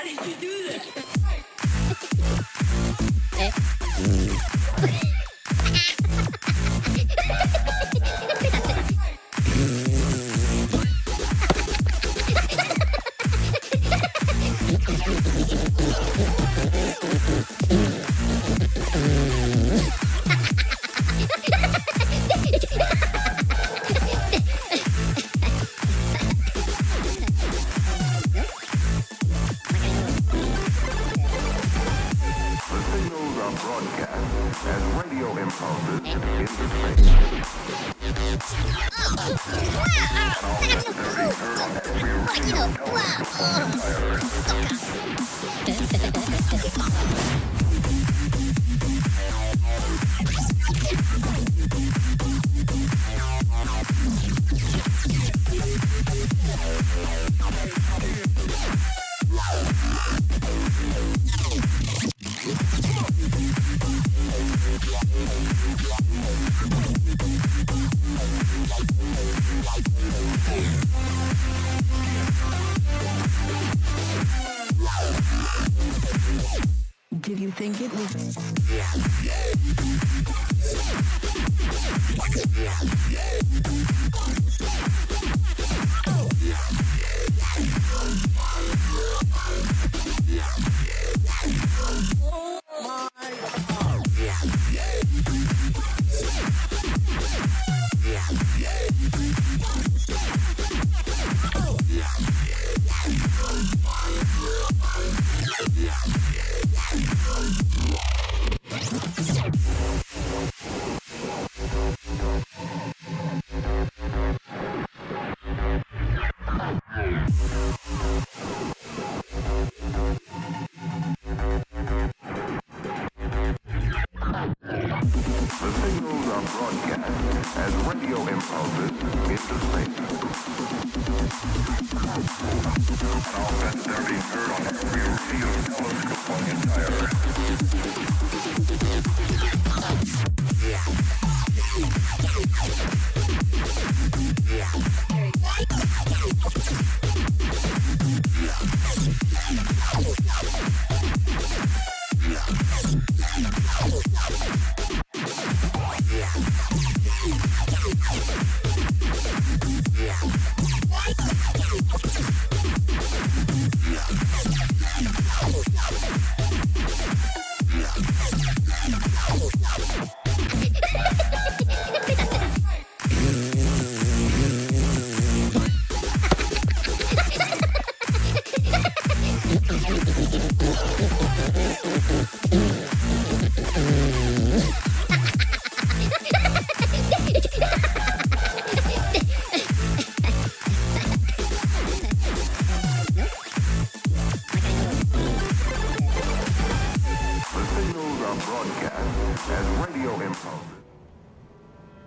did you do that? Did you think it was...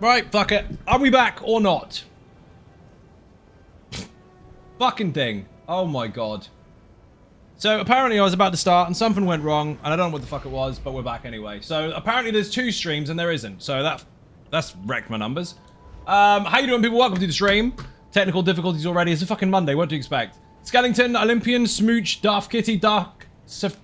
Right, fuck it. Are we back or not? Fucking thing. Oh my god. So apparently I was about to start and something went wrong and I don't know what the fuck it was, but we're back anyway. So apparently there's 2 streams and there isn't. So that's wrecked my numbers. How you doing, people? Welcome to the stream. Technical difficulties already. It's a fucking Monday. What do you expect? Skellington, Olympian, Smooch, Darth Kitty, Dark...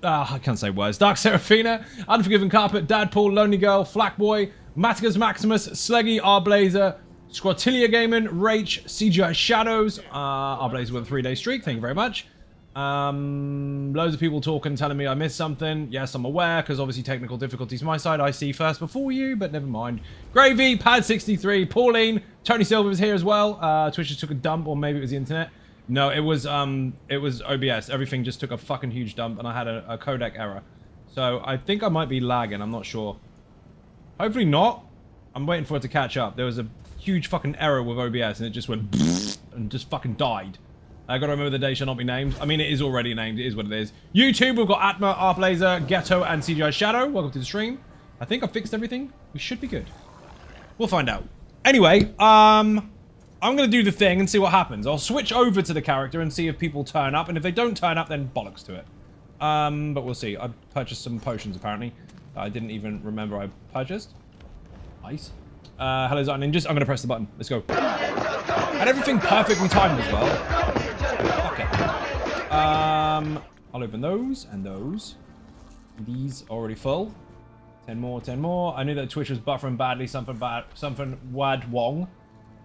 I can't say words. Dark Seraphina, Unforgiven Carpet, Dadpool, Lonely Girl, Flackboy, Maticus Maximus, Sleggy, Arblazer, Squatilia Gaming, Rach, CGI Shadows, Arblazer with a 3-day streak, thank you very much. Loads of people talking, telling me I missed something. Yes, I'm aware, because obviously technical difficulties my side. I see first before you, but never mind. Gravy, Pad63, Pauline, Tony Silver was here as well. Twitch just took a dump, or maybe it was the internet. No, it was OBS. Everything just took a fucking huge dump, and I had a codec error. So I think I might be lagging, I'm not sure. Hopefully not. I'm waiting for it to catch up. There was a huge fucking error with OBS and it just went and just fucking died. I gotta remember the day shall not be named. I mean, it is already named. It is what it is. YouTube, we've got Atma, Arblazer, Ghetto, and CGI Shadow. Welcome to the stream. I think I fixed everything. We should be good. We'll find out. Anyway, I'm gonna do the thing and see what happens. I'll switch over to the character and see if people turn up. And if they don't turn up, then bollocks to it. But we'll see. I purchased some potions, apparently. I didn't even remember I purchased. Nice. Hello, Zot Ninjas. I'm going to press the button. Let's go. And everything perfectly timed as well. Okay. I'll open those and those. These already full. 10 more, 10 more. I knew that Twitch was buffering badly. Something wad wong.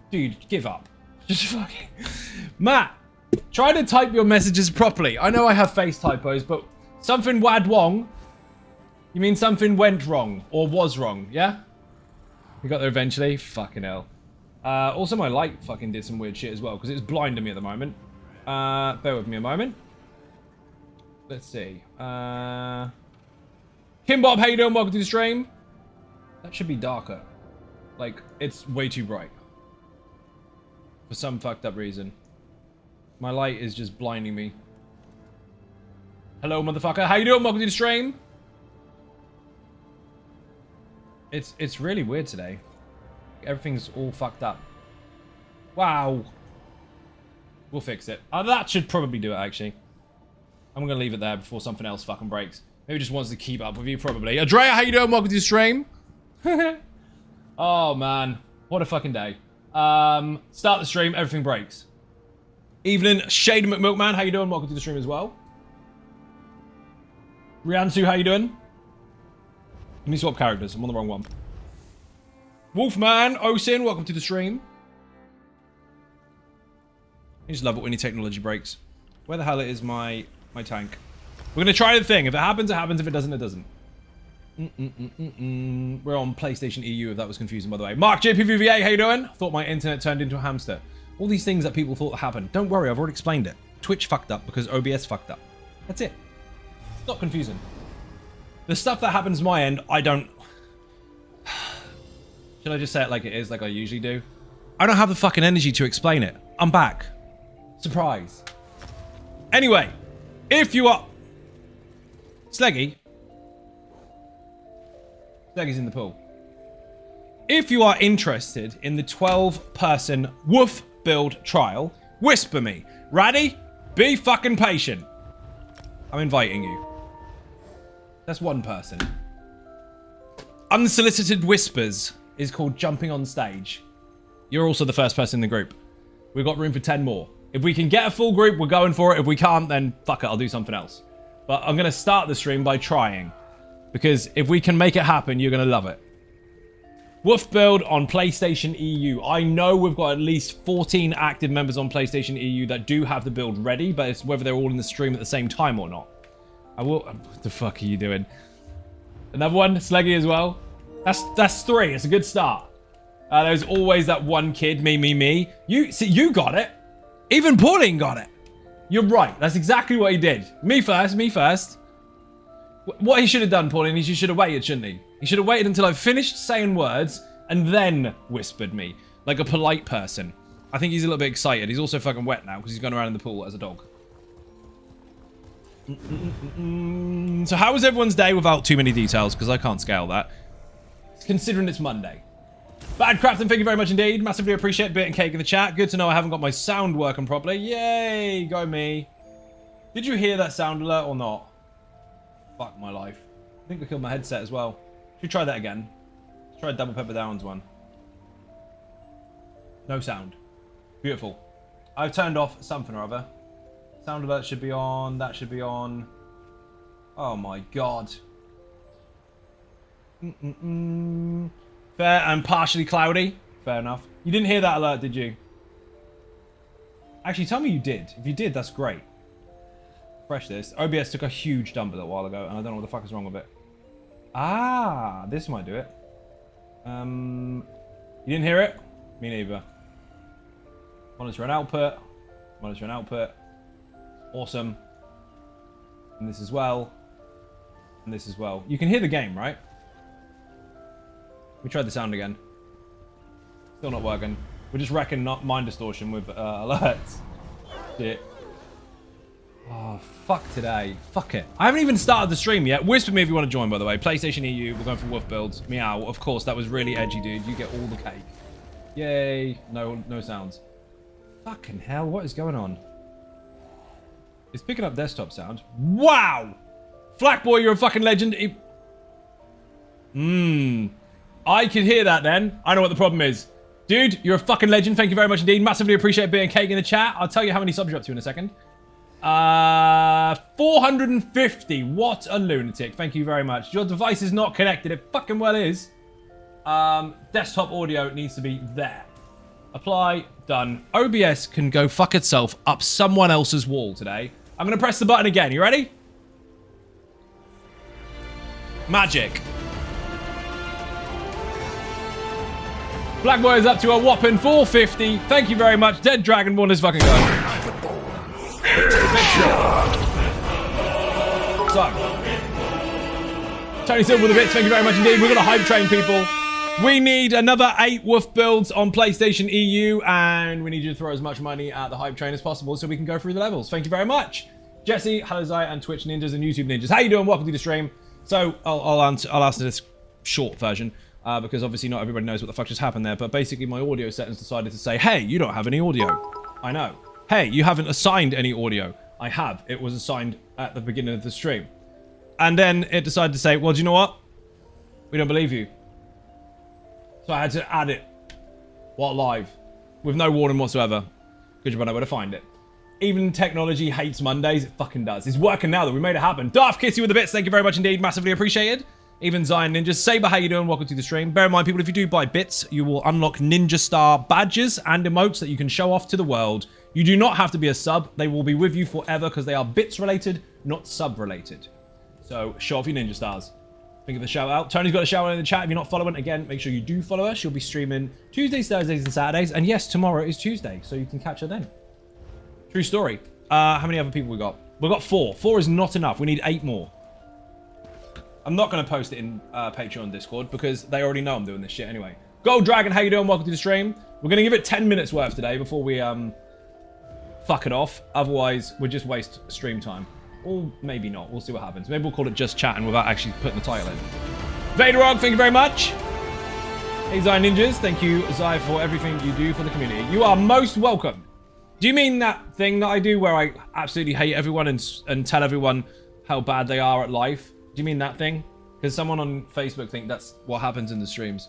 Dude, give up. Just fucking... Matt, try to type your messages properly. I know I have face typos, but something wad wong. You mean something went wrong or was wrong, yeah? We got there eventually. Fucking hell. Also, my light fucking did some weird shit as well because it's blinding me at the moment. Bear with me a moment. Let's see. Kim Bob, how you doing? Welcome to the stream. That should be darker. Like, it's way too bright. For some fucked up reason. My light is just blinding me. Hello, motherfucker. How you doing? Welcome to the stream. It's really weird today. Everything's all fucked up. Wow. We'll fix it. That should probably do it, actually. I'm gonna leave it there before something else fucking breaks. Maybe just wants to keep up with you, probably. Andrea, how you doing? Welcome to the stream. Oh, man. What a fucking day. Start the stream, everything breaks. Evening, Shade McMilkman, how you doing? Welcome to the stream as well. Riansu, how you doing? Let me swap characters. I'm on the wrong one. Wolfman, Osin, welcome to the stream. I just love it when your technology breaks. Where the hell is my tank? We're going to try the thing. If it happens, it happens. If it doesn't, it doesn't. We're on PlayStation EU, if that was confusing, by the way. Mark JPVVA, how you doing? Thought my internet turned into a hamster. All these things that people thought happened. Don't worry, I've already explained it. Twitch fucked up because OBS fucked up. That's it. It's not confusing. The stuff that happens my end, I don't... Should I just say it like it is, like I usually do? I don't have the fucking energy to explain it. I'm back. Surprise. Anyway, if you are... Sleggy? Sleggy's in the pool. If you are interested in the 12-person woof build trial, whisper me. Ready? Be fucking patient. I'm inviting you. That's one person. Unsolicited whispers is called jumping on stage. You're also the first person in the group. We've got room for 10 more. If we can get a full group, we're going for it. If we can't, then fuck it, I'll do something else. But I'm going to start the stream by trying. Because if we can make it happen, you're going to love it. Woof build on PlayStation EU. I know we've got at least 14 active members on PlayStation EU that do have the build ready, but it's whether they're all in the stream at the same time or not. I will... What the fuck are you doing? Another one? Sleggy as well? That's 3. It's a good start. There's always that one kid, me. You got it. Even Pauline got it. You're right. That's exactly what he did. Me first. What he should have done, Pauline, is you should have waited, shouldn't he? He should have waited until I finished saying words and then whispered me. Like a polite person. I think he's a little bit excited. He's also fucking wet now because he's going around in the pool as a dog. So how was everyone's day without too many details? Because I can't scale that. Considering it's Monday. Bad Crafton, thank you very much indeed. Massively appreciate Bit and Cake in the chat. Good to know I haven't got my sound working properly. Yay, go me. Did you hear that sound alert or not? Fuck my life. I think I killed my headset as well. Should we try that again? Let's try Double Pepper Downs one. No sound. Beautiful. I've turned off something or other. Sound alert should be on. That should be on. Oh my god. Fair and partially cloudy. Fair enough. You didn't hear that alert, did you? Actually, tell me you did. If you did, that's great. Refresh this. OBS took a huge dump a little while ago, and I don't know what the fuck is wrong with it. Ah, this might do it. You didn't hear it? Me neither. Monitor and output. Monitor and output. Awesome. And this as well. And this as well. You can hear the game, right? We tried the sound again. Still not working. We're just wrecking mind distortion with alerts. Shit. Oh, fuck today. Fuck it. I haven't even started the stream yet. Whisper me if you want to join, by the way. PlayStation EU. We're going for wolf builds. Meow. Of course, that was really edgy, dude. You get all the cake. Yay. No sounds. Fucking hell. What is going on? It's picking up desktop sound. Wow. Flackboy, you're a fucking legend. I can hear that then. I know what the problem is. Dude, you're a fucking legend. Thank you very much indeed. Massively appreciate being Cake in the chat. I'll tell you how many subs you're up to in a second. 450. What a lunatic. Thank you very much. Your device is not connected. It fucking well is. Desktop audio needs to be there. Apply. Done. OBS can go fuck itself up someone else's wall today. I'm going to press the button again. You ready? Magic. Black Boy is up to a whopping 450. Thank you very much. Dead Dragonborn is fucking going. So, Tony Silver with the bits. Thank you very much indeed. We're going to hype train people. We need another 8 wolf builds on PlayStation EU, and we need you to throw as much money at the hype train as possible so we can go through the levels. Thank you very much. Jesse, Hello Zai, and Twitch Ninjas and YouTube Ninjas. How you doing? Welcome to the stream. So, I'll answer this short version. Because obviously not everybody knows what the fuck just happened there, but basically my audio settings decided to say, hey, you don't have any audio. I know. Hey, you haven't assigned any audio. I have. It was assigned at the beginning of the stream. And then it decided to say, well, do you know what? We don't believe you. So I had to add it while live with no warning whatsoever because you won't know where to find it. Even technology hates Mondays. It fucking does. It's working now that we made it happen. Darth Kitty with the bits. Thank you very much indeed. Massively appreciated. Even Zion Ninjas. Saber, how you doing? Welcome to the stream. Bear in mind, people, if you do buy bits, you will unlock Ninja Star badges and emotes that you can show off to the world. You do not have to be a sub. They will be with you forever because they are bits related, not sub related. So show off your Ninja Stars. Think of the shout out. Tony's got a shout out in the chat. If you're not following, again, make sure you do follow her. She'll be streaming Tuesdays, Thursdays, and Saturdays. And yes, tomorrow is Tuesday, so you can catch her then. True story. How many other people we got? We've got 4. 4 is not enough. We need 8 more. I'm not going to post it in Patreon Discord because they already know I'm doing this shit anyway. Gold Dragon, how you doing? Welcome to the stream. We're going to give it 10 minutes worth today before we fuck it off. Otherwise, we'll just waste stream time. Or maybe not. We'll see what happens. Maybe we'll call it just chatting without actually putting the title in. Vaderog, thank you very much. Hey, Zai Ninjas. Thank you, Zai, for everything you do for the community. You are most welcome. Do you mean that thing that I do where I absolutely hate everyone and tell everyone how bad they are at life? Do you mean that thing? Because someone on Facebook think that's what happens in the streams.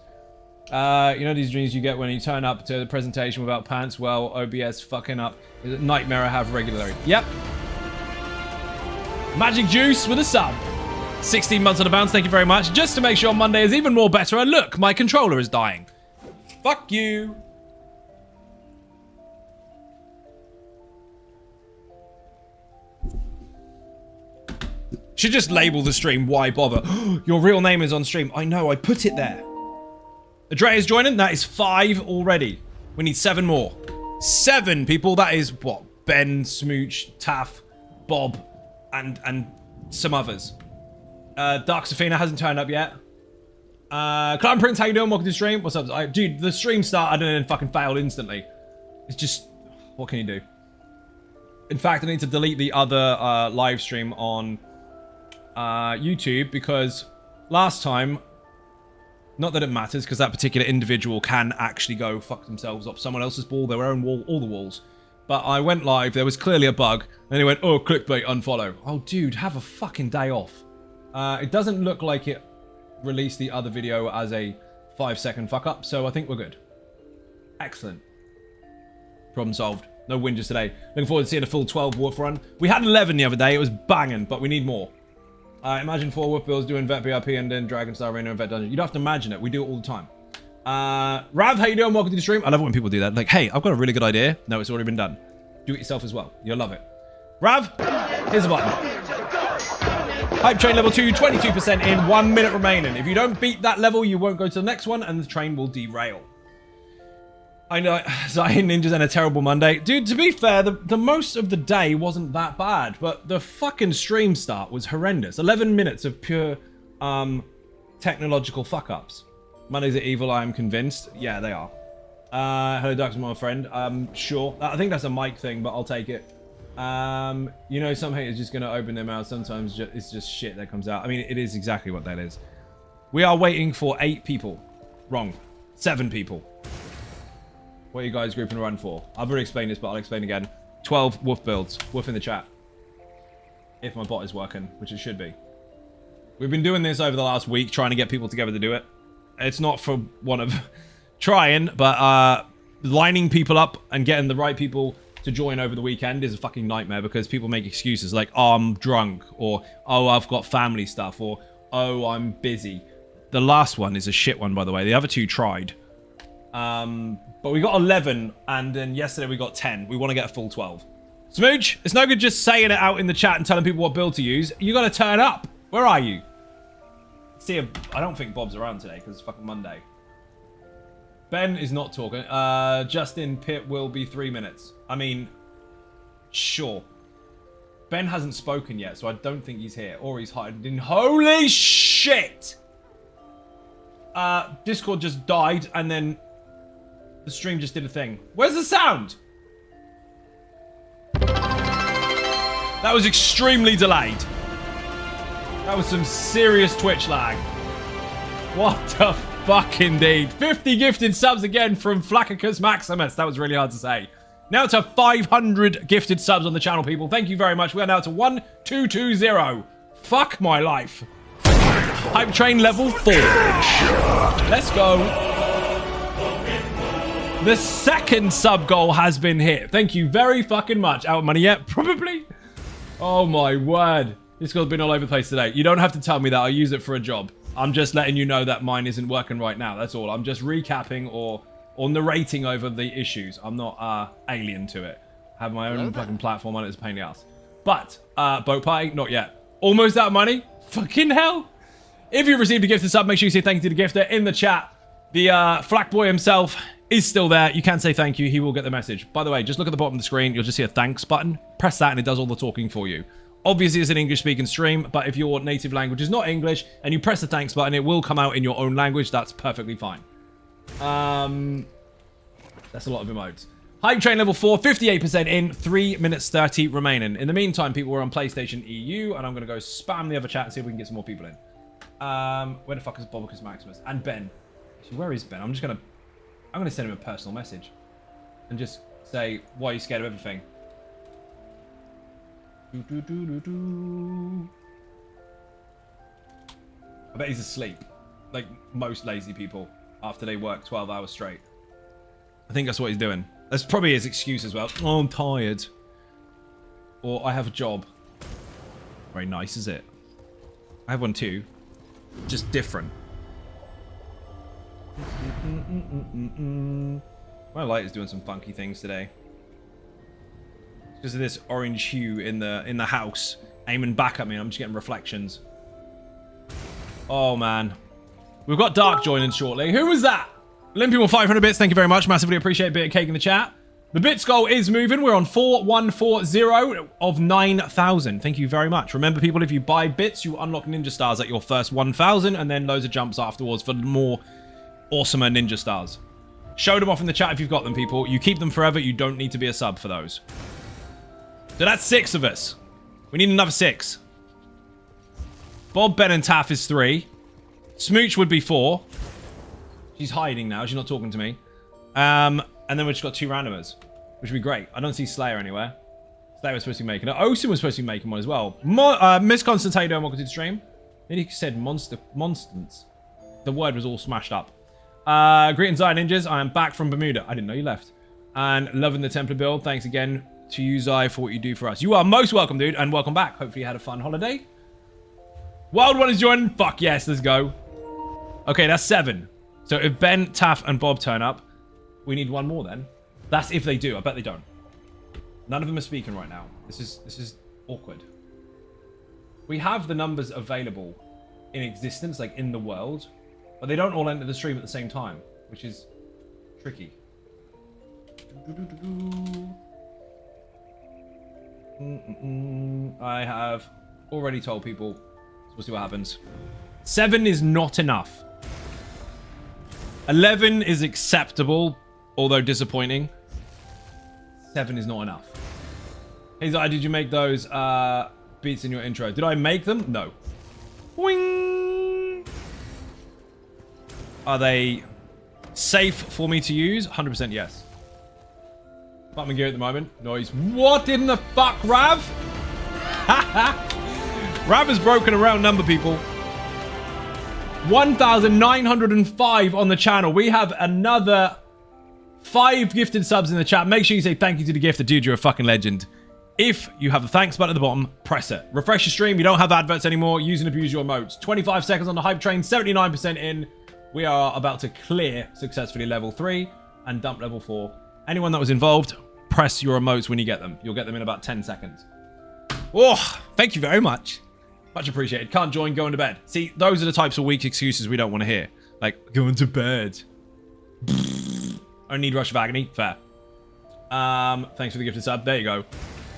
You know these dreams you get when you turn up to the presentation without pants? Well, OBS fucking up is a nightmare I have regularly. Yep. Magic Juice with a sub. 16 months on the bounce, thank you very much. Just to make sure Monday is even more better. And look, my controller is dying. Fuck you. Should just label the stream, why bother? Your real name is on stream. I know, I put it there. Andrea's joining, that is 5 already. We need 7 more. 7 people, that is what? Ben, Smooch, Taff, Bob, and some others. Dark Safina hasn't turned up yet. Clown Prince, how you doing? Welcome to the stream. What's up? Dude, the stream started and then fucking failed instantly. It's just, what can you do? In fact, I need to delete the other live stream on YouTube because last time, not that it matters because that particular individual can actually go fuck themselves up someone else's ball, their own wall, all the walls. But I went live, there was clearly a bug, and he went, oh, clickbait, unfollow. Oh, dude, have a fucking day off. It doesn't look like it released the other video as a 5-second fuck up, so I think we're good. Excellent. Problem solved. No whinges today. Looking forward to seeing a full 12 wolf run. We had 11 the other day, it was banging, but we need more. Imagine 4 wolf builds doing vet BRP and then Dragon Star Arena and vet dungeon. You don't have to imagine it, we do it all the time. Rav, how you doing? Welcome to the stream. I love it when people do that. Like, hey, I've got a really good idea. No, it's already been done. Do it yourself as well. You'll love it. Rav, here's a button. Hype train level 2, 22% in, 1 minute remaining. If you don't beat that level, you won't go to the next one and the train will derail. I know, Zion Ninjas and a terrible Monday. Dude, to be fair, the most of the day wasn't that bad, but the fucking stream start was horrendous. 11 minutes of pure technological fuck-ups. Mondays are evil, I am convinced. Yeah, they are. Hello, Ducks, my friend. Sure. I think that's a mic thing, but I'll take it. You know, some haters just going to open their mouth. Sometimes it's just shit that comes out. I mean, it is exactly what that is. We are waiting for 8 people. Wrong. 7 people. What are you guys grouping a run for? I've already explained this, but I'll explain again. 12 wolf builds. Wolf in the chat. If my bot is working, which it should be. We've been doing this over the last week, trying to get people together to do it. It's not for one of trying, but lining people up and getting the right people to join over the weekend is a fucking nightmare because people make excuses like, oh, I'm drunk, or oh, I've got family stuff, or oh, I'm busy. The last one is a shit one, by the way. The other two tried. But we got 11, and then yesterday we got 10. We want to get a full 12. Smooch, it's no good just saying it out in the chat and telling people what build to use. You got to turn up. Where are you? See, I don't think Bob's around today because it's fucking Monday. Ben is not talking. Justin Pitt will be 3 minutes. I mean, sure. Ben hasn't spoken yet, so I don't think he's here. Or he's hiding. Holy shit! Discord just died, and then the stream just did a thing. Where's the sound? That was extremely delayed. That was some serious Twitch lag. What the fuck indeed. 50 gifted subs again from Flaccicus Maximus. That was really hard to say. Now to 500 gifted subs on the channel, people. Thank you very much. We are now to 1220. Fuck my life. Hype train level 4. Let's go. The second sub goal has been hit. Thank you very fucking much. Out of money yet? Probably. Oh my word. This guy's been all over the place today. You don't have to tell me that. I use it for a job. I'm just letting you know that mine isn't working right now. That's all. I'm just recapping or narrating over the issues. I'm not alien to it. I have my own fucking platform on it. It's a pain in the ass. But, boat party? Not yet. Almost out of money? Fucking hell. If you received a gifted sub, make sure you say thank you to the gifter in the chat. The Flack boy himself is still there. You can say thank you. He will get the message. By the way, just look at the bottom of the screen. You'll just see a thanks button. Press that and it does all the talking for you. Obviously, it's an English-speaking stream, but if your native language is not English and you press the thanks button, it will come out in your own language. That's perfectly fine. That's a lot of emotes. Hype train level 4, 58% in, 3 minutes 30 remaining. In the meantime, people were on PlayStation EU, and I'm going to go spam the other chat and see if we can get some more people in. Where the fuck is Bobicus Maximus? And Ben. Actually, where is Ben? I'm going to send him a personal message and just say, why are you scared of everything? I bet he's asleep, like most lazy people after they work 12 hours straight. I think that's what he's doing. That's probably his excuse as well. Oh, I'm tired. Or I have a job. Very nice, is it? I have one too. Just different. My light is doing some funky things today. Because of this orange hue in the house aiming back at me, I'm just getting reflections. Oh man, we've got Dark joining shortly. Who was that? Olympian with 500 bits. Thank you very much. Massively appreciate a bit of cake in the chat. The bits goal is moving. We're on 4140 of 9,000. Thank you very much. Remember, people, if you buy bits, you unlock ninja stars at your first 1,000, and then loads of jumps afterwards for more awesomer ninja stars. Show them off in the chat if you've got them, people. You keep them forever. You don't need to be a sub for those. So that's 6 of us. We need another 6. Bob, Ben, and Taff is 3. Smooch would be 4. She's hiding now. She's not talking to me. And then we've just got 2 randomers, which would be great. I don't see Slayer anywhere. Slayer was supposed to be making it. Ocean was supposed to be making one as well. Miss Constantado, welcome to the stream. Then he said monstance. The word was all smashed up. Greetings, Zai Ninjas. I am back from Bermuda. I didn't know you left. And loving the Templar build. Thanks again to you, Zai, for what you do for us. You are most welcome, dude, and welcome back. Hopefully you had a fun holiday. Wild One is joining. Fuck yes, let's go. Okay, that's 7. So if Ben, Taff, and Bob turn up, we need 1 more then. That's if they do. I bet they don't. None of them are speaking right now. This is awkward. We have the numbers available in existence, like in the world, but they don't all enter the stream at the same time, which is tricky. I have already told people, so we'll see what happens. 7 is not enough. 11 is acceptable, although disappointing. 7 is not enough. Hey, Zai, did you make those beats in your intro? Did I make them? No. Boing! Are they safe for me to use? 100% yes. Button gear at the moment. Noise. What in the fuck, Rav? Rav has broken a round number, people. 1,905 on the channel. We have another 5 gifted subs in the chat. Make sure you say thank you to the gifter. Dude, you're a fucking legend. If you have the thanks button at the bottom, press it. Refresh your stream. You don't have adverts anymore. Use and abuse your emotes. 25 seconds on the hype train. 79% in. We are about to clear successfully level 3 and dump level 4. Anyone that was involved, press your emotes when you get them. You'll get them in about 10 seconds. Oh, thank you very much. Much appreciated. Can't join, going to bed. See, those are the types of weak excuses we don't want to hear. Like, going to bed. I need Rush of Agony. Fair. Thanks for the gifted sub. There you go.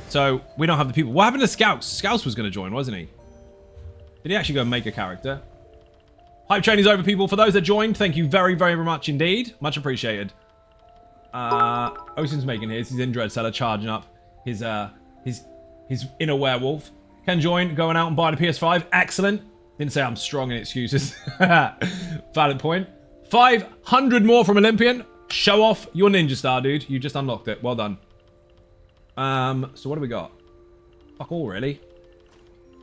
So, we don't have the people. What happened to Scouts? Scouts was going to join, wasn't he? Did he actually go and make a character? Hype train is over, people. For those that joined, thank you very, very much indeed. Much appreciated. Ocean's making his. He's in Dread Cellar, charging up his inner werewolf. Can join, going out and buy the PS5. Excellent. Didn't say I'm strong in excuses. Valid point. 500 more from Olympian. Show off your ninja star, dude. You just unlocked it. Well done. So what do we got? Fuck all, really.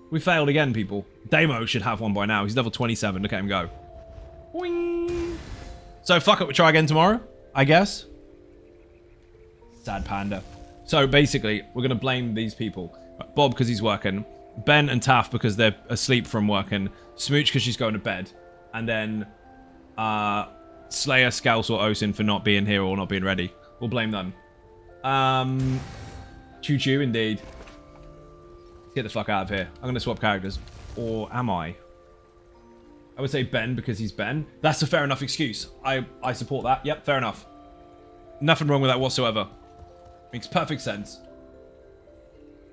We failed again, people. Damo should have one by now. He's level 27. Look at him go. Boing. So fuck it. We'll try again tomorrow, I guess. Sad panda. So basically, we're going to blame these people. Bob because he's working. Ben and Taff because they're asleep from working. Smooch because she's going to bed. And then Slayer, Scouse, or Osin for not being here or not being ready. We'll blame them. Choo choo, indeed. Let's get the fuck out of here. I'm going to swap characters. Or am I? I would say Ben because he's Ben. That's a fair enough excuse. I support that. Yep, fair enough. Nothing wrong with that whatsoever. Makes perfect sense.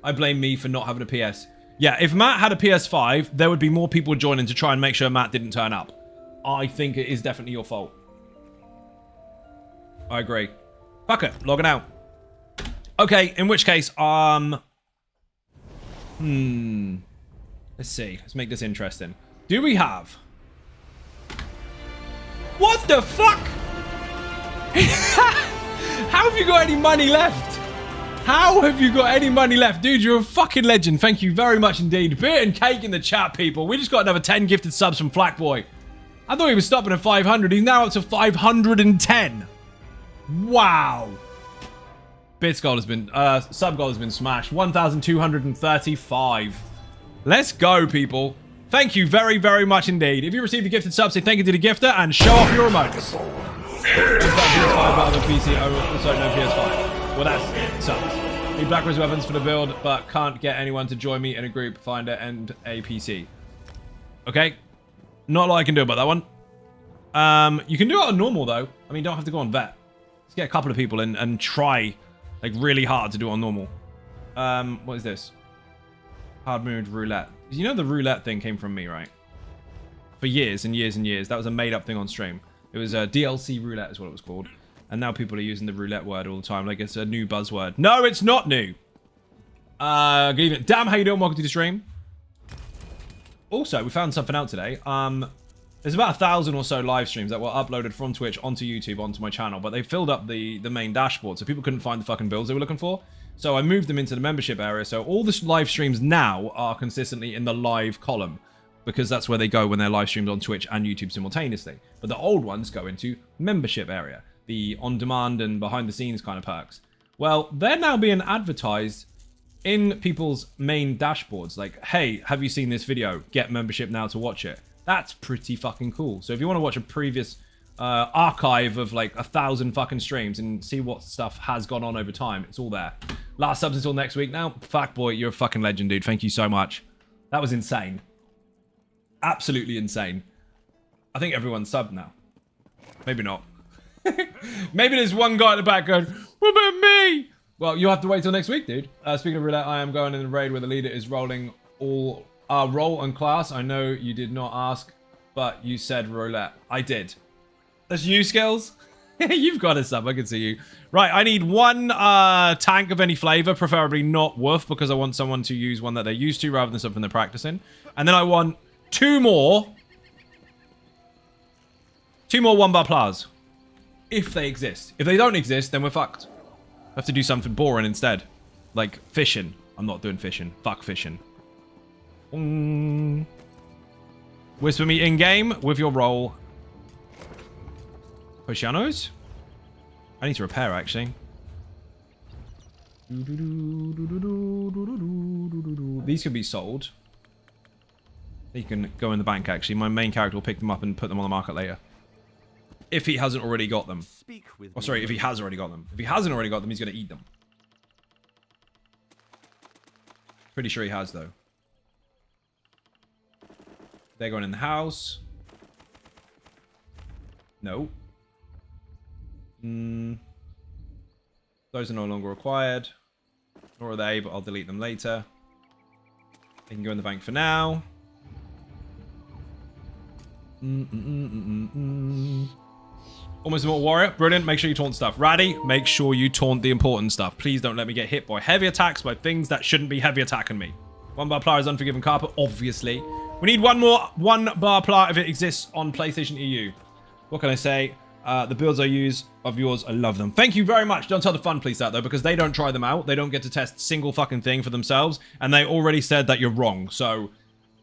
I blame me for not having a PS. Yeah, if Matt had a PS5, there would be more people joining to try and make sure Matt didn't turn up. I think it is definitely your fault. I agree. Fuck it. Logging out. Okay, in which case, let's see. Let's make this interesting. Do we have... What the fuck? How have you got any money left? How have you got any money left? Dude, you're a fucking legend. Thank you very much indeed. Beer and cake in the chat, people. We just got another 10 gifted subs from Flackboy. I thought he was stopping at 500. He's now up to 510. Wow. Bits goal has been, sub goal has been smashed. 1,235. Let's go, people. Thank you very, very much indeed. If you received a gifted sub, say thank you to the gifter and show off your emotes. PS5 but other PC, also no PS5. Well, that sucks. Need backwards weapons for the build, but can't get anyone to join me in a group, finder, and a PC. Okay. Not a lot I can do about that one. You can do it on normal, though. I mean, you don't have to go on vet. Let's get a couple of people in and try, like, really hard to do it on normal. What is this? Hard moved roulette. You know the roulette thing came from me, right? For years and years and years. That was a made-up thing on stream. It was DLC roulette is what it was called. And now people are using the roulette word all the time. Like it's a new buzzword. No, it's not new. Good evening. Damn, how you doing? Welcome to the stream. Also, we found something out today. There's about 1,000 or so live streams that were uploaded from Twitch onto YouTube, onto my channel. But they filled up the main dashboard. So people couldn't find the fucking builds they were looking for. So I moved them into the membership area. So all the live streams now are consistently in the live column. Because that's where they go when they're live streamed on Twitch and YouTube simultaneously. But the old ones go into membership area. The on-demand and behind-the-scenes kind of perks. Well, they're now being advertised in people's main dashboards. Like, hey, have you seen this video? Get membership now to watch it. That's pretty fucking cool. So if you want to watch a previous archive of like 1,000 fucking streams and see what stuff has gone on over time, it's all there. Last subs until next week now. Fuck boy, you're a fucking legend, dude. Thank you so much. That was insane. Absolutely insane. I think everyone's subbed now. Maybe not. Maybe there's one guy in the back going, what about me? Well, you'll have to wait till next week, dude. Speaking of roulette, I am going in a raid where the leader is rolling all role and class. I know you did not ask, but you said roulette. I did. That's you, Skills. You've got a sub. I can see you. Right, I need one tank of any flavor, preferably not Wolf, because I want someone to use one that they're used to rather than something they're practicing. And then I want two more 1-bar plas. If they exist. If they don't exist, then we're fucked. I have to do something boring instead. Like fishing. I'm not doing fishing. Fuck fishing. Whisper me in-game with your role. Poshanos? I need to repair, actually. These can be sold. They can go in the bank, actually. My main character will pick them up and put them on the market later. If he hasn't already got them. Oh, sorry, if he has already got them. If he hasn't already got them, he's going to eat them. Pretty sure he has, though. They're going in the house. No. Those are no longer required. Nor are they, but I'll delete them later. They can go in the bank for now. Almost Immortal Warrior. Brilliant. Make sure you taunt stuff. Raddy, make sure you taunt the important stuff. Please don't let me get hit by heavy attacks by things that shouldn't be heavy attacking me. One bar player is Unforgiven Carpet, obviously. We need one bar player if it exists on PlayStation EU. What can I say? The builds I use of yours, I love them. Thank you very much. Don't tell the fun police that, though, because they don't try them out. They don't get to test single fucking thing for themselves, and they already said that you're wrong. So,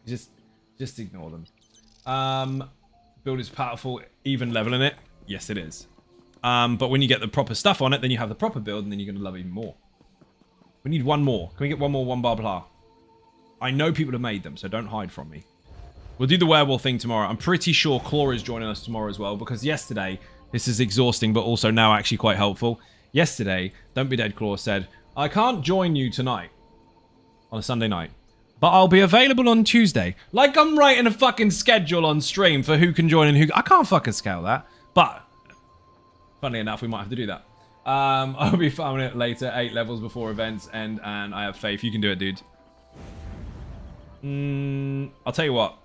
just ignore them. Build is powerful, even leveling it. Yes, it is. But when you get the proper stuff on it, then you have the proper build, and then you're going to love it even more. We need one more. Can we get one more one-bar blah? I know people have made them, so don't hide from me. We'll do the werewolf thing tomorrow. I'm pretty sure Claw is joining us tomorrow as well, because yesterday, this is exhausting, but also now actually quite helpful. Yesterday, Don't Be Dead Claw said, I can't join you tonight on a Sunday night, but I'll be available on Tuesday. Like I'm writing a fucking schedule on stream for who can join and who... I can't fucking scale that. But, funnily enough, we might have to do that. I'll be farming it later, 8 levels before events end, and I have faith. You can do it, dude. I'll tell you what.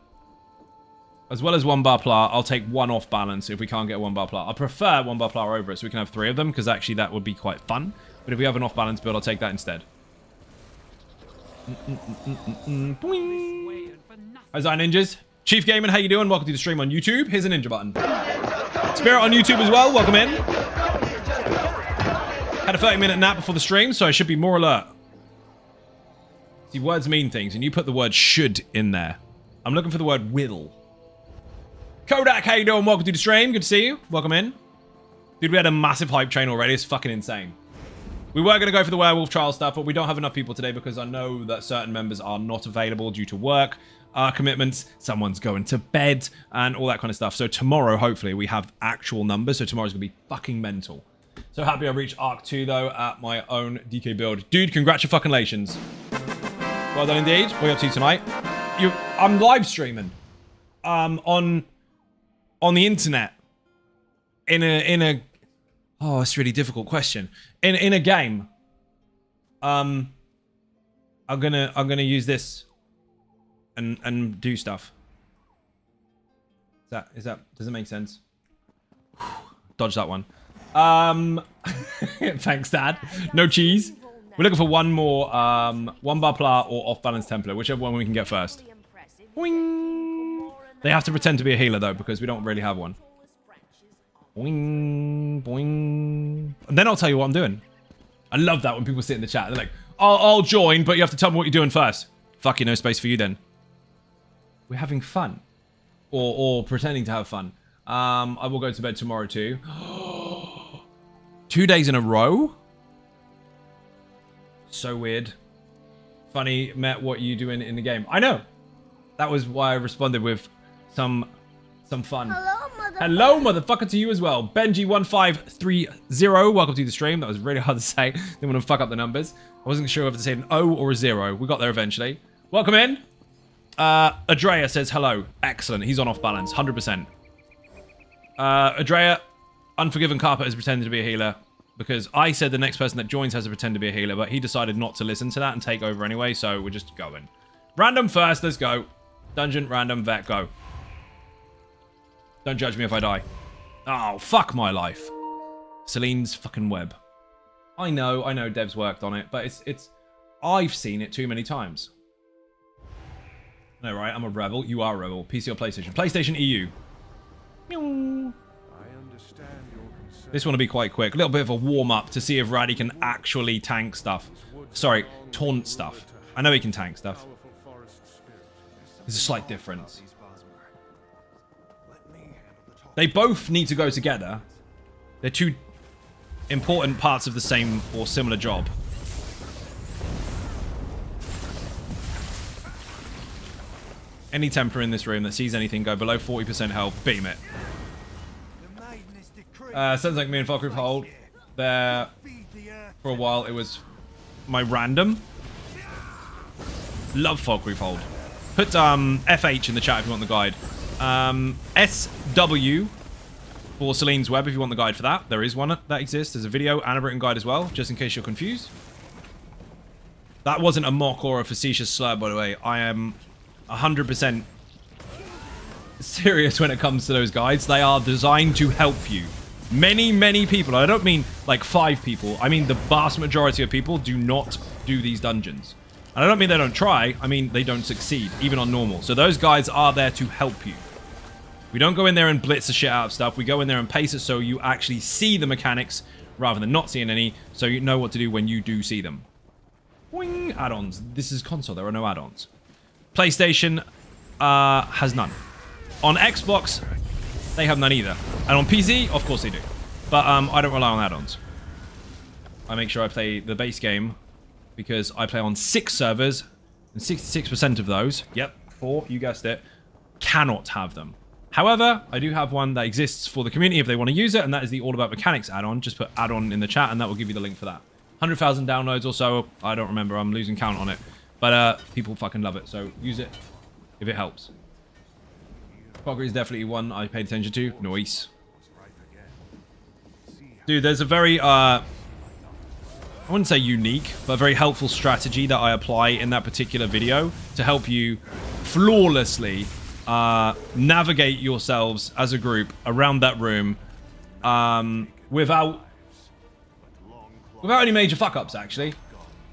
As well as one bar plar, I'll take one off balance if we can't get one bar plar. I prefer one bar plar over it so we can have 3 of them, because actually that would be quite fun. But if we have an off balance build, I'll take that instead. Boing. How's our ninjas? Chief Gaming, how you doing? Welcome to the stream on YouTube. Here's a ninja button. Spirit on YouTube as well. Welcome in. Had a 30-minute nap before the stream, so I should be more alert. See, words mean things, and you put the word should in there. I'm looking for the word will. Kodak, how you doing? Welcome to the stream. Good to see you. Welcome in. Dude, we had a massive hype train already. It's fucking insane. We were going to go for the werewolf trial stuff, but we don't have enough people today because I know that certain members are not available due to work commitments. Someone's going to bed and all that kind of stuff. So tomorrow, hopefully, we have actual numbers. So tomorrow's going to be fucking mental. So happy I reached Arc 2, though, at my own DK build. Dude, congratulations. Well done indeed. What are you up to tonight? I'm live streaming on the internet in a oh, it's a really difficult question. In a game. I'm gonna use this and do stuff. Is that does it make sense? Dodge that one. Thanks, Dad. No cheese. We're looking for one more one bar plar or off balance Templar, whichever one we can get first. Boing. They have to pretend to be a healer though, because we don't really have one. Boing, boing. And then I'll tell you what I'm doing. I love that when people sit in the chat. They're like, I'll join, but you have to tell me what you're doing first. Fuck you, no space for you then. We're having fun. Or pretending to have fun. I will go to bed tomorrow too. 2 days in a row? So weird. Funny, met what you doing in the game. I know. That was why I responded with some fun. Hello, motherfucker, to you as well. Benji1530, welcome to the stream. That was really hard to say. Didn't want to fuck up the numbers. I wasn't sure whether to say an O or a 0. We got there eventually. Welcome in. Adrea says hello. Excellent. He's on off balance, 100%. Adrea, Unforgiven Carpet is pretending to be a healer because I said the next person that joins has to pretend to be a healer, but he decided not to listen to that and take over anyway, so we're just going. Random first, let's go. Dungeon, random, vet, go. Don't judge me if I die. Oh, fuck my life. Selene's fucking web. I know devs worked on it, but it's I've seen it too many times. No, right, I'm a rebel. You are a rebel. PC or PlayStation? PlayStation EU. This one will be quite quick. A little bit of a warm-up to see if Raddy can actually tank stuff. Sorry, taunt stuff. I know he can tank stuff. There's a slight difference. They both need to go together. They're two important parts of the same or similar job. Any Templar in this room that sees anything go below 40% health, beam it. Sounds like me and Falkreath Hold there for a while. It was my random. Love Falkreath Hold. Put FH in the chat if you want the guide. SW for Selene's web if you want the guide for that. There is one that exists. There's a video and a written guide as well, just in case you're confused. That wasn't a mock or a facetious slur, by the way. I am 100% serious when it comes to those guides. They are designed to help you. Many people, I don't mean like 5 people, I mean the vast majority of people do not do these dungeons. And I don't mean they don't try, I mean they don't succeed, even on normal. So those guides are there to help you. We don't go in there and blitz the shit out of stuff. We go in there and pace it so you actually see the mechanics rather than not seeing any, so you know what to do when you do see them. Boing! Add-ons. This is console, there are no add-ons. PlayStation has none. On Xbox, they have none either. And on PC, of course they do. But I don't rely on add-ons. I make sure I play the base game because I play on 6 servers, and 66% of those, yep, 4, you guessed it, cannot have them. However, I do have one that exists for the community if they want to use it, and that is the All About Mechanics add-on. Just put add-on in the chat, and that will give you the link for that. 100,000 downloads or so. I don't remember. I'm losing count on it. But people fucking love it, so use it if it helps. Falkreath is definitely one I paid attention to. Nice. Dude, there's a very, I wouldn't say unique, but very helpful strategy that I apply in that particular video to help you flawlessly navigate yourselves as a group around that room without any major fuck-ups, actually.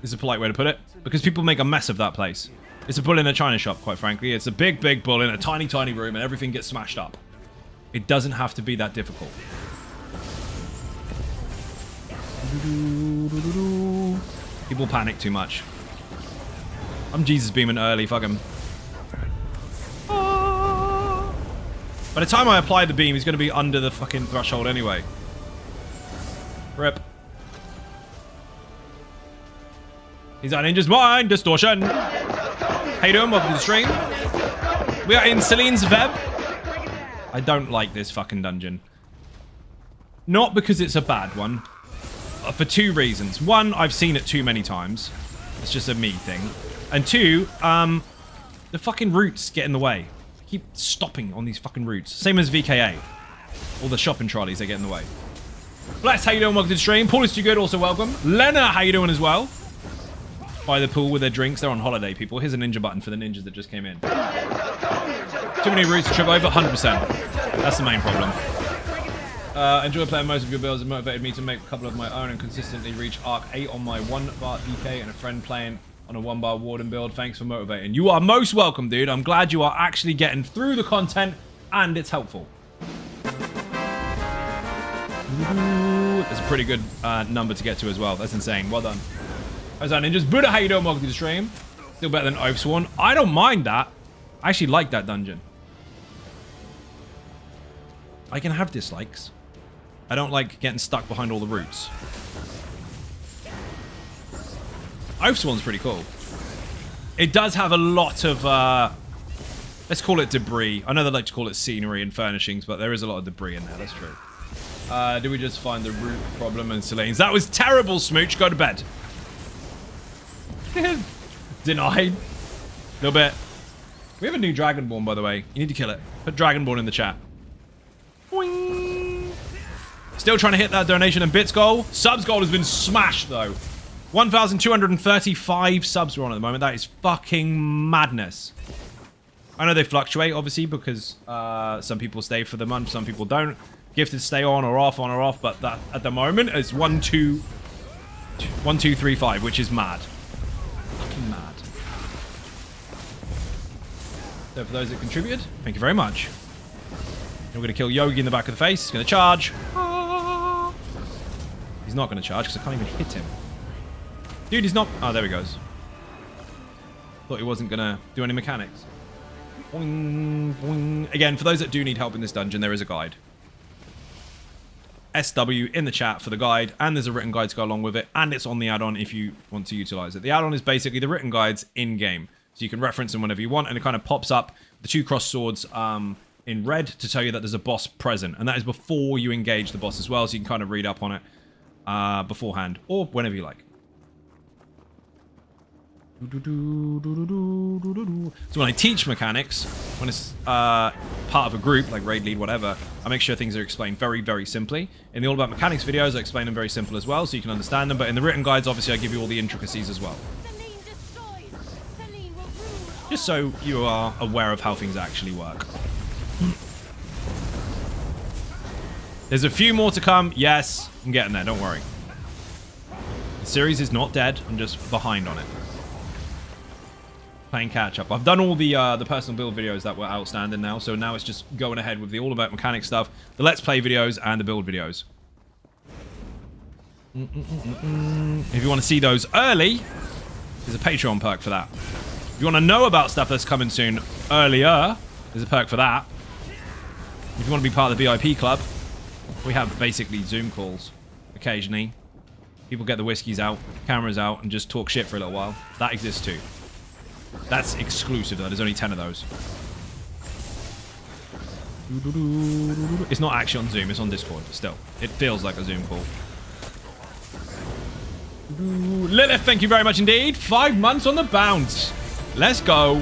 Is a polite way to put it. Because people make a mess of that place. It's a bull in a china shop, quite frankly. It's a big bull in a tiny room and everything gets smashed up. It doesn't have to be that difficult. People panic too much. I'm Jesus beaming early, fuck him. By the time I apply the beam, he's going to be under the fucking threshold anyway. Rip. He's on Ninja's mind. Distortion. How you doing? Welcome to the stream. We are in Selene's web. I don't like this fucking dungeon. Not because it's a bad one. For 2 reasons. 1, I've seen it too many times. It's just a me thing. And 2, the fucking roots get in the way. I keep stopping on these fucking routes. Same as VKA. All the shopping trolleys, they get in the way. Bless, how you doing? Welcome to the stream. Paul is too good, also welcome. Lena, how you doing as well? By the pool with their drinks. They're on holiday, people. Here's a ninja button for the ninjas that just came in. Too many routes to trip over? 100%. That's the main problem. Enjoy playing most of your builds. It motivated me to make a couple of my own and consistently reach Arc 8 on my 1-bar DK and a friend playing on a 1-bar Warden build. Thanks for motivating. You are most welcome, dude. I'm glad you are actually getting through the content and it's helpful. That's a pretty good number to get to as well. That's insane. Well done. How's that, ninjas? Buddha, how you doing? Welcome to the stream. Still better than Oathsworn. I don't mind that. I actually like that dungeon. I can have dislikes. I don't like getting stuck behind all the roots. Oathsworn's pretty cool. It does have a lot of, let's call it debris. I know they like to call it scenery and furnishings, but there is a lot of debris in there. That's true. Did we just find the root problem in Selene's? That was terrible, Smooch. Go to bed. Denied. A little bit. We have a new Dragonborn, by the way. You need to kill it. Put Dragonborn in the chat. Boing. Still trying to hit that donation and bits goal. Subs goal has been smashed, though. 1,235 subs we're on at the moment. That is fucking madness. I know they fluctuate, obviously, because some people stay for the month, some people don't. Gifted stay on or off, but that at the moment is 1, 2, 3, 5, which is mad. Fucking mad. So for those that contributed, thank you very much. We're going to kill Yogi in the back of the face. He's going to charge. He's not going to charge because I can't even hit him. Dude, he's not... Oh, there he goes. Thought he wasn't going to do any mechanics. Boing, boing. Again, for those that do need help in this dungeon, there is a guide. SW in the chat for the guide, and there's a written guide to go along with it, and it's on the add-on if you want to utilize it. The add-on is basically the written guides in-game, so you can reference them whenever you want, and it kind of pops up the 2 crossed swords in red to tell you that there's a boss present, and that is before you engage the boss as well, so you can kind of read up on it beforehand, or whenever you like. So when I teach mechanics, when it's part of a group, like raid lead, whatever, I make sure things are explained very, very simply. In the All About Mechanics videos, I explain them very simple as well, so you can understand them. But in the written guides, obviously, I give you all the intricacies as well. Just so you are aware of how things actually work. There's a few more to come. Yes, I'm getting there, don't worry. The series is not dead, I'm just behind on it. Playing catch up. I've done all the personal build videos that were outstanding now, so now it's just going ahead with the All About Mechanics stuff, the Let's Play videos, and the build videos. If you want to see those early, there's a Patreon perk for that. If you want to know about stuff that's coming soon earlier, there's a perk for that. If you want to be part of the VIP club, we have basically Zoom calls occasionally. People get the whiskeys out, cameras out, and just talk shit for a little while. That exists too. That's exclusive though, there's only 10 of those. It's not actually on Zoom, it's on Discord, but still. It feels like a Zoom call. Lilith, thank you very much indeed. 5 months on the bounce. Let's go.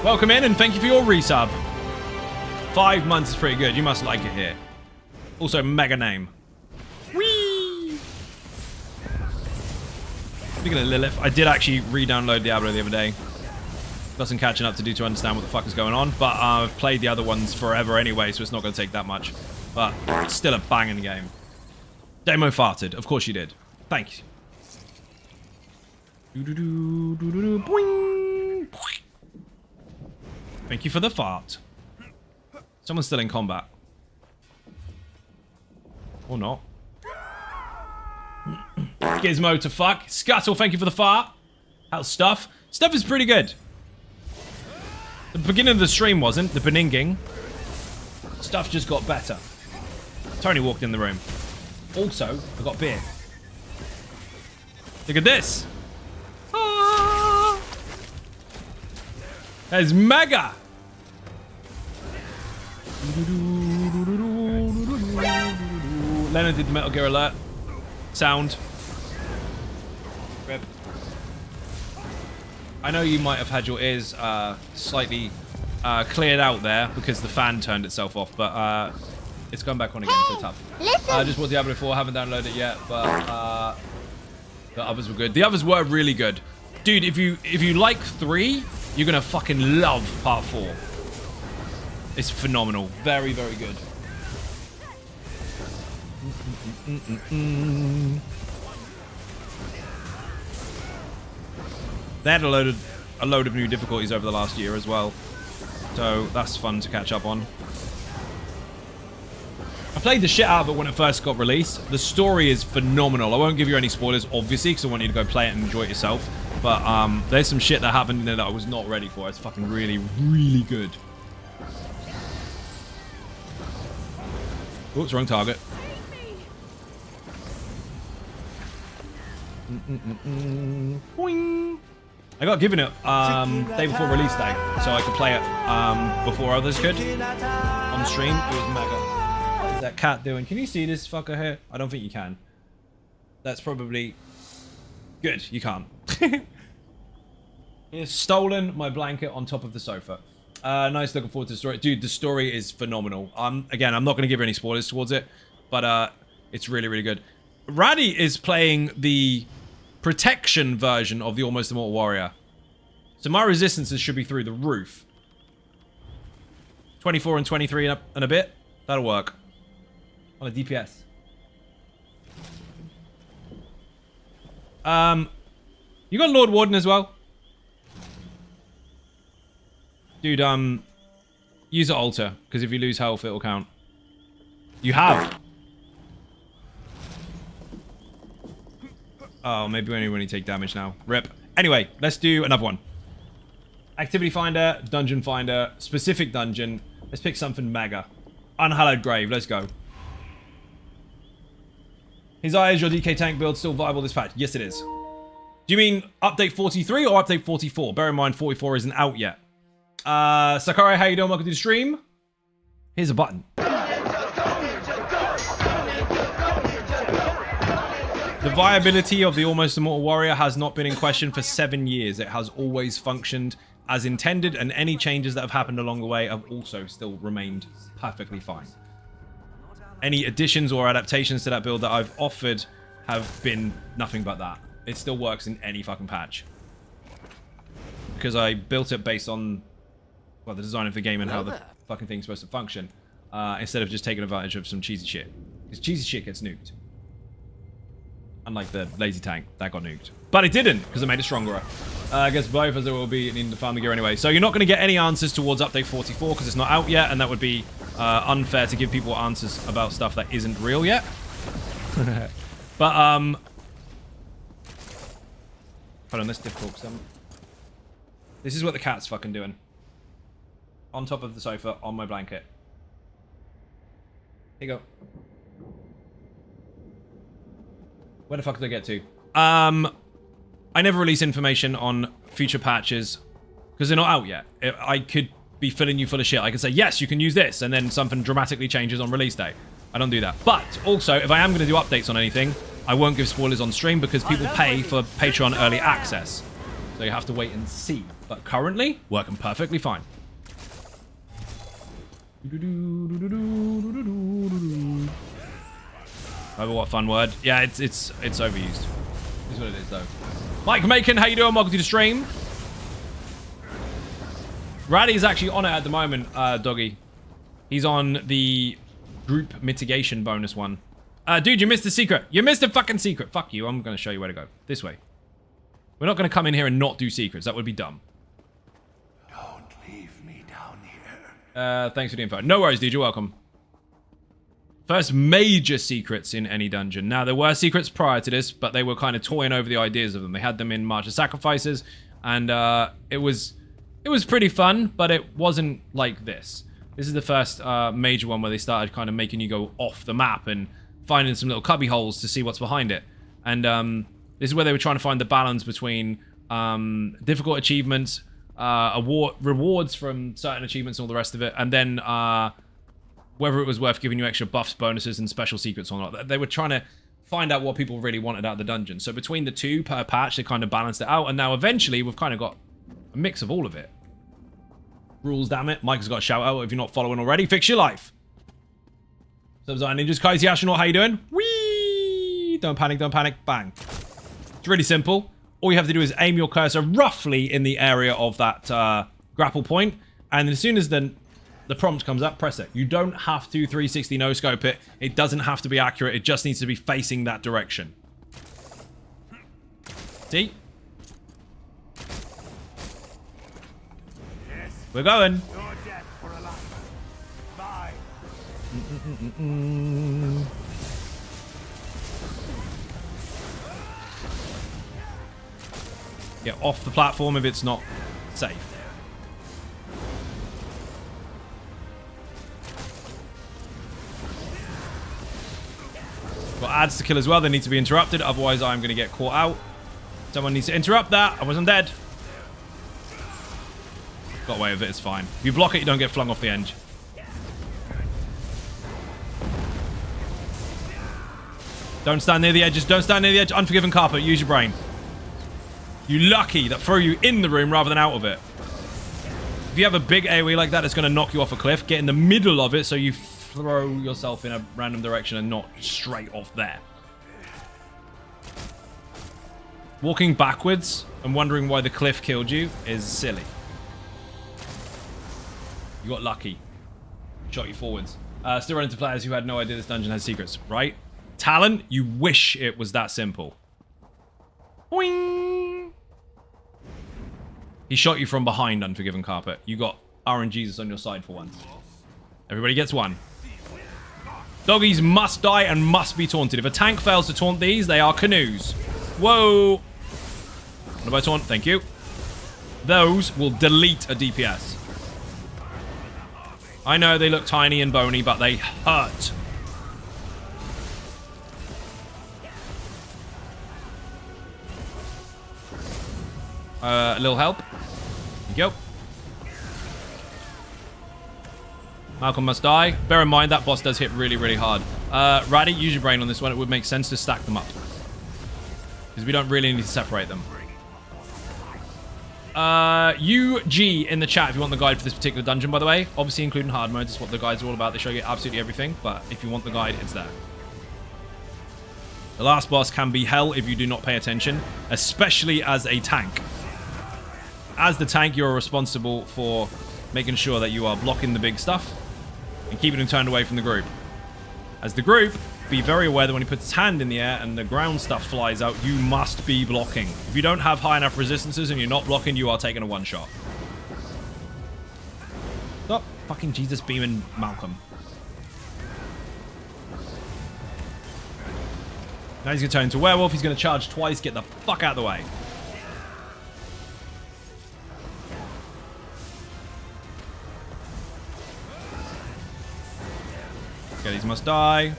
Welcome in and thank you for your resub. 5 months is pretty good, you must like it here. Also, mega name. Whee! Speaking of Lilith, I did actually re-download Diablo the other day. Got some catching up to do to understand what the fuck is going on, but I've played the other ones forever anyway, so it's not going to take that much. But it's still a banging game. Demo farted. Of course you did. Thank you. Boing. Thank you for the fart. Someone's still in combat. Or not. Gizmo to fuck. Scuttle, thank you for the fart. How's stuff? Stuff is pretty good. The beginning of the stream wasn't. The beninging. Stuff just got better. Tony walked in the room. Also, I got beer. Look at this. Ah! There's mega. Leonard did the Metal Gear Alert sound. Rip. I know you might have had your ears slightly cleared out there because the fan turned itself off, but it's going back on again, so tough. Just bought Diablo 4, haven't downloaded it yet, but the others were good. The others were really good. Dude, if you like 3, you're gonna fucking love part 4. It's phenomenal. Very, very good. They had a load of new difficulties over the last year as well, so that's fun to catch up on. I played the shit out of it when it first got released. The story is phenomenal. I won't give you any spoilers, obviously, because I want you to go play it and enjoy it yourself. But there's some shit that happened in there that I was not ready for. It's fucking really, really good. Oops, wrong target. Boing. I got given it day before release day, so I could play it before others could on stream. It was mega. What is that cat doing? Can you see this fucker here? I don't think you can. That's probably good. You can't. He has stolen my blanket on top of the sofa. Nice, looking forward to the story. Dude, the story is phenomenal. Again, I'm not going to give you any spoilers towards it, but it's really, really good. Raddy is playing the protection version of the Almost Immortal Warrior. So my resistances should be through the roof. 24 and 23 and a bit. That'll work. On a DPS. You got Lord Warden as well? Dude, use an altar, because if you lose health, it'll count. You have. Oh, maybe only when you take damage now. Rip. Anyway, let's do another one. Activity Finder, Dungeon Finder, specific dungeon. Let's pick something mega. Unhallowed Grave, let's go. His eye, is your DK tank build still viable this patch? Yes, it is. Do you mean update 43 or update 44? Bear in mind, 44 isn't out yet. Sakurai, how you doing? Welcome to the stream. Here's a button. The viability of the Almost Immortal Warrior has not been in question for 7 years. It has always functioned as intended, and any changes that have happened along the way have also still remained perfectly fine. Any additions or adaptations to that build that I've offered have been nothing but that. It still works in any fucking patch. Because I built it based on, well, the design of the game and how the fucking thing's supposed to function, instead of just taking advantage of some cheesy shit. Because cheesy shit gets nuked. Unlike the lazy tank, that got nuked. But it didn't, because I made it stronger. I guess both, as there will be in the farming gear anyway. So you're not going to get any answers towards update 44, because it's not out yet, and that would be unfair to give people answers about stuff that isn't real yet. But, hold on, that's difficult. This is what the cat's fucking doing. On top of the sofa, on my blanket. Here you go. Where the fuck did I get to? I never release information on future patches because they're not out yet. I could be filling you full of shit. I could say, yes, you can use this, and then something dramatically changes on release day. I don't do that. But also, if I am going to do updates on anything, I won't give spoilers on stream because people pay for Patreon early access. So you have to wait and see. But currently, working perfectly fine. Oh, what a fun word. Yeah, it's overused. Is what it is, though. Mike Macon, how you doing? Welcome to the stream. Raddy's actually on it at the moment, Doggy. He's on the group mitigation bonus one. Dude, you missed the secret. You missed the fucking secret. Fuck you. I'm going to show you where to go. This way. We're not going to come in here and not do secrets. That would be dumb. Don't leave me down here. Thanks for the info. No worries, dude. You're welcome. First major secrets in any dungeon. Now, there were secrets prior to this, but they were kind of toying over the ideas of them. They had them in March of Sacrifices, and it was pretty fun, but it wasn't like this. This is the first major one where they started kind of making you go off the map and finding some little cubby holes to see what's behind it. And this is where they were trying to find the balance between difficult achievements, rewards from certain achievements and all the rest of it, and then whether it was worth giving you extra buffs, bonuses, and special secrets or not. They were trying to find out what people really wanted out of the dungeon. So between the two per patch, they kind of balanced it out, and now eventually we've kind of got a mix of all of it. Rules, damn it. Mike has got a shout out if you're not following already. Fix your life. Subs on Ninjas. Kaisi Astronaut, how you doing? Whee! Don't panic, bang. It's really simple. All you have to do is aim your cursor roughly in the area of that grapple point, and as soon as the prompt comes up, press it. You don't have to 360 no-scope it. It doesn't have to be accurate. It just needs to be facing that direction. See? We're going. Get off the platform if it's not safe. Got ads to kill as well. They need to be interrupted. Otherwise, I'm going to get caught out. Someone needs to interrupt that. I wasn't dead. Got away with it. It's fine. If you block it, you don't get flung off the edge. Don't stand near the edges. Don't stand near the edge. Unforgiven carpet. Use your brain. You lucky that throw you in the room rather than out of it. If you have a big AoE like that, it's going to knock you off a cliff. Get in the middle of it so you throw yourself in a random direction and not straight off there. Walking backwards and wondering why the cliff killed you is silly. You got lucky. Shot you forwards. Still running to players who had no idea this dungeon has secrets, right? Talent, you wish it was that simple. Boing! He shot you from behind, Unforgiven Carpet. You got RNGesus on your side for once. Everybody gets one. Doggies must die and must be taunted. If a tank fails to taunt these, they are canoes. Whoa! What about taunt? Thank you. Those will delete a DPS. I know they look tiny and bony, but they hurt. A little help. There you go. Malcolm must die. Bear in mind, that boss does hit really, really hard. Raddy, use your brain on this one. It would make sense to stack them up. Because we don't really need to separate them. UG in the chat if you want the guide for this particular dungeon, by the way. Obviously, including hard modes. It's what the guides are all about. They show you absolutely everything. But if you want the guide, it's there. The last boss can be hell if you do not pay attention. Especially as a tank. As the tank, you're responsible for making sure that you are blocking the big stuff. And keeping him turned away from the group. As the group, be very aware that when he puts his hand in the air and the ground stuff flies out, you must be blocking. If you don't have high enough resistances and you're not blocking, you are taking a one-shot. Stop fucking Jesus beaming Malcolm. Now he's going to turn into a werewolf. He's going to charge twice. Get the fuck out of the way. Okay, these must die.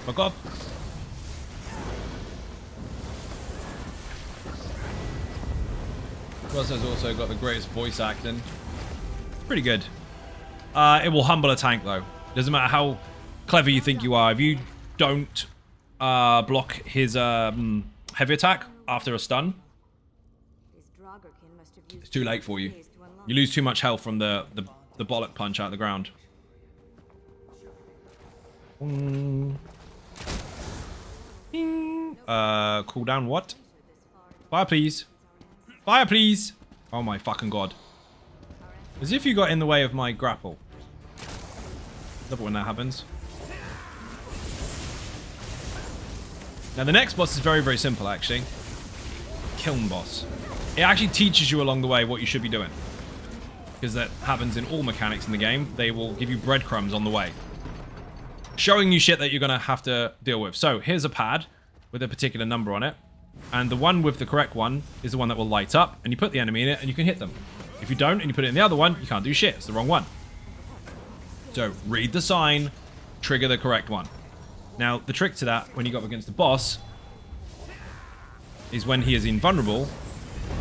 Fuck off. Plus has also got the greatest voice acting. Pretty good. It will humble a tank though. Doesn't matter how clever you think you are. If you don't block his heavy attack after a stun, it's too late for you. You lose too much health from the bollock punch out of the ground. Cooldown what? Fire please. Fire please. Oh my fucking god. As if you got in the way of my grapple. Love it when that happens. Now the next boss is very, very simple actually. Kiln boss. It actually teaches you along the way what you should be doing. Because that happens in all mechanics in the game. They will give you breadcrumbs on the way. Showing you shit that you're going to have to deal with. So here's a pad with a particular number on it. And the one with the correct one is the one that will light up. And you put the enemy in it and you can hit them. If you don't and you put it in the other one, you can't do shit. It's the wrong one. So read the sign, trigger the correct one. Now the trick to that when you go up against the boss is when he is invulnerable,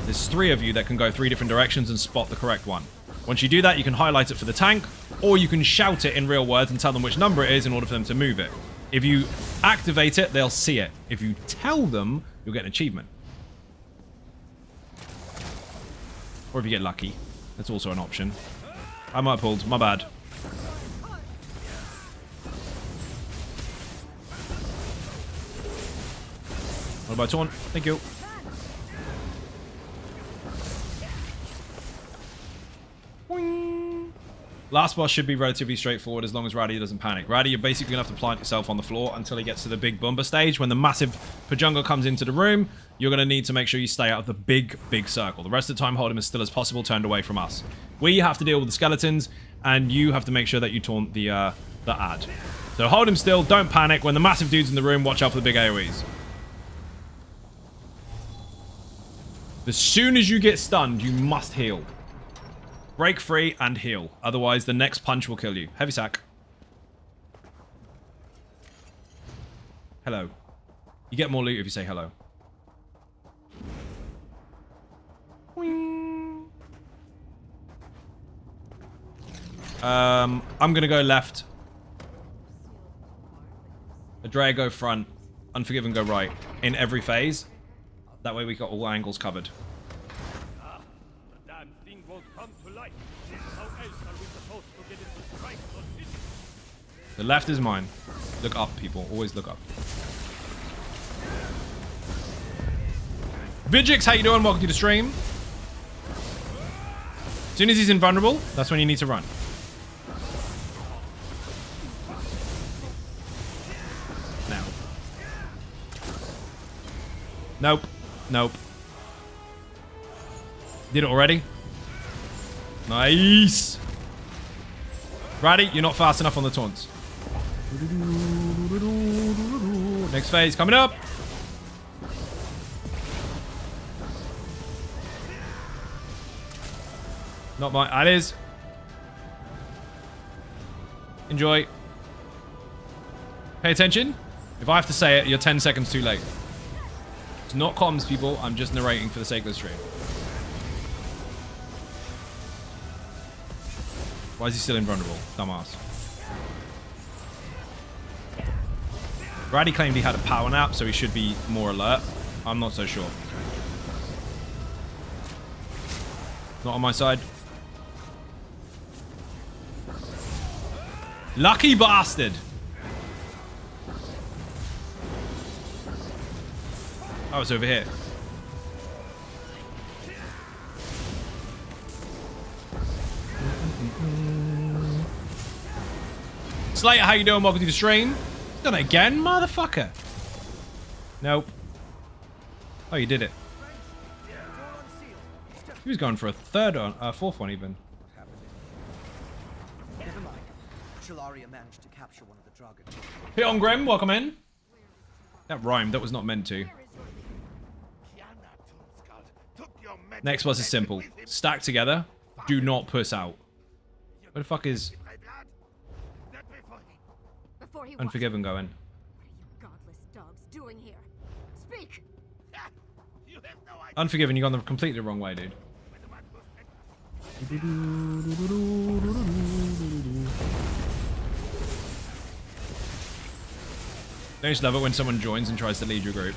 there's 3 of you that can go 3 different directions and spot the correct one. Once you do that, you can highlight it for the tank, or you can shout it in real words and tell them which number it is in order for them to move it. If you activate it, they'll see it. If you tell them, you'll get an achievement. Or if you get lucky. That's also an option. I might have pulled. My bad. What about taunt? Thank you. Last boss should be relatively straightforward as long as Raddy doesn't panic. Raddy, you're basically going to have to plant yourself on the floor until he gets to the big Bumba stage. When the massive Pajunga comes into the room, you're going to need to make sure you stay out of the big, big circle. The rest of the time, hold him as still as possible, turned away from us. We have to deal with the skeletons, and you have to make sure that you taunt the ad. So hold him still, don't panic. When the massive dude's in the room, watch out for the big AoEs. As soon as you get stunned, you must heal. Break free and heal. Otherwise, the next punch will kill you. Heavy sack. Hello. You get more loot if you say hello. I'm going to go left. Adrea go front. Unforgiven go right. In every phase. That way we got all angles covered. The left is mine. Look up, people. Always look up. Vigix, how you doing? Welcome to the stream. As soon as he's invulnerable, that's when you need to run. Now. Nope. Nope. Did it already? Nice. Raddy, you're not fast enough on the taunts. Next phase coming up. Not mine. That is. Enjoy. Pay attention. If I have to say it, you're 10 seconds too late. It's not comms, people. I'm just narrating for the sake of the stream. Why is he still invulnerable? Dumbass. Brady claimed he had a power nap, so he should be more alert. I'm not so sure. Not on my side. Lucky bastard. Oh, it's over here. Slater, how you doing? Welcome to the stream. Done it again, motherfucker. Nope. Oh, you did it. He was going for a fourth one even. Never mind. Shalaria managed to capture one of the dragons. Hit on Grim, welcome in. That rhymed. That was not meant to. Next boss is simple. Stack together. Do not puss out. Where the fuck is Unforgiven going? What are you godless dogs doing here? Speak. Unforgiven, you gone the completely wrong way, dude. Don't you just love it when someone joins and tries to lead your group?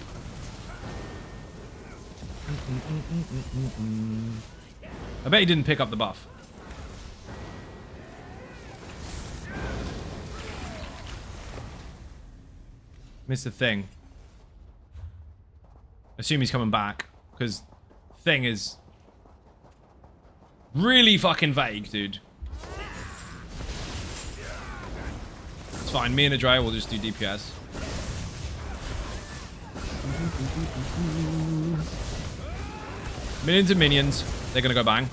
I bet he didn't pick up the buff. Missed the thing. Assume he's coming back, because thing is really fucking vague, dude. It's fine. Me and Adria will just do DPS. Millions of minions. They're gonna go bang.